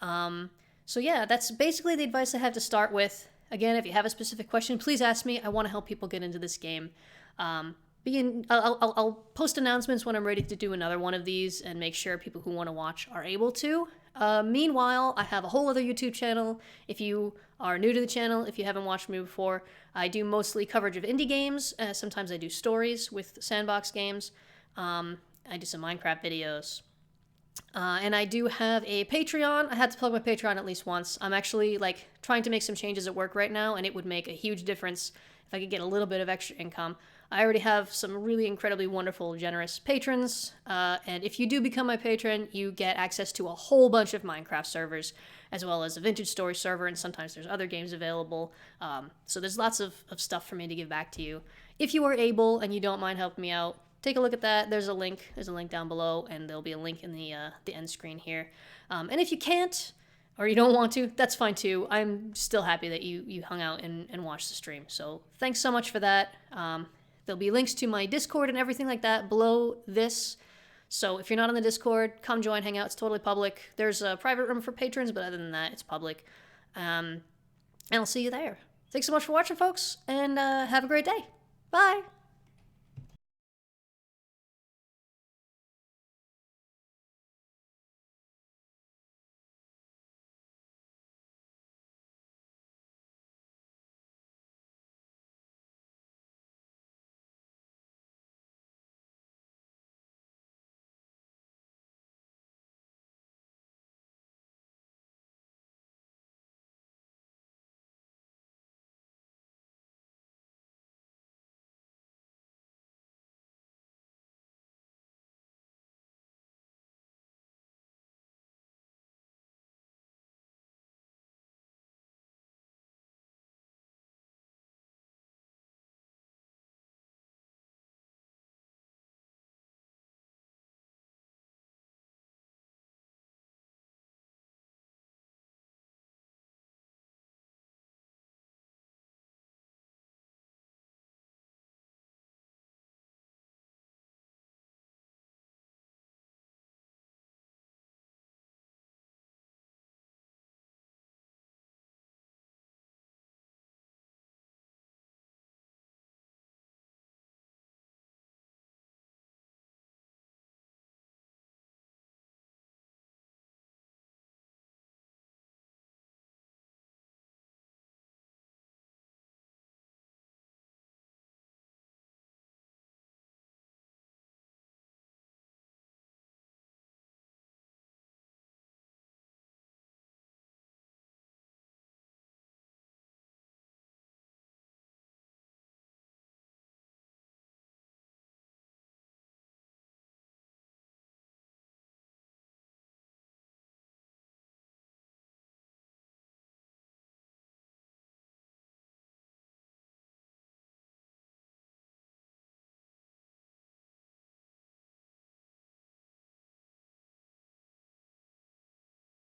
So yeah, that's basically the advice I have to start with. Again, if you have a specific question, please ask me. I want to help people get into this game. I'll post announcements when I'm ready to do another one of these and make sure people who want to watch are able to. Meanwhile, I have a whole other YouTube channel. If you are new to the channel, if you haven't watched me before, I do mostly coverage of indie games. Sometimes I do stories with sandbox games. I do some Minecraft videos. And I do have a Patreon. I had to plug my Patreon at least once. I'm actually trying to make some changes at work right now, and it would make a huge difference if I could get a little bit of extra income. I already have some really incredibly wonderful, generous patrons, and if you do become my patron, you get access to a whole bunch of Minecraft servers, as well as a vintage story server, and sometimes there's other games available. So there's lots of stuff for me to give back to you. If you are able and you don't mind helping me out, take a look at that. There's a link. There's a link down below, and there'll be a link in the end screen here. And if you can't, or you don't want to, that's fine too. I'm still happy that you hung out and watched the stream. So thanks so much for that. There'll be links to my Discord and everything like that below this. So if you're not on the Discord, come join, hang out. It's totally public. There's a private room for patrons, but other than that, it's public. And I'll see you there. Thanks so much for watching, folks, and have a great day. Bye!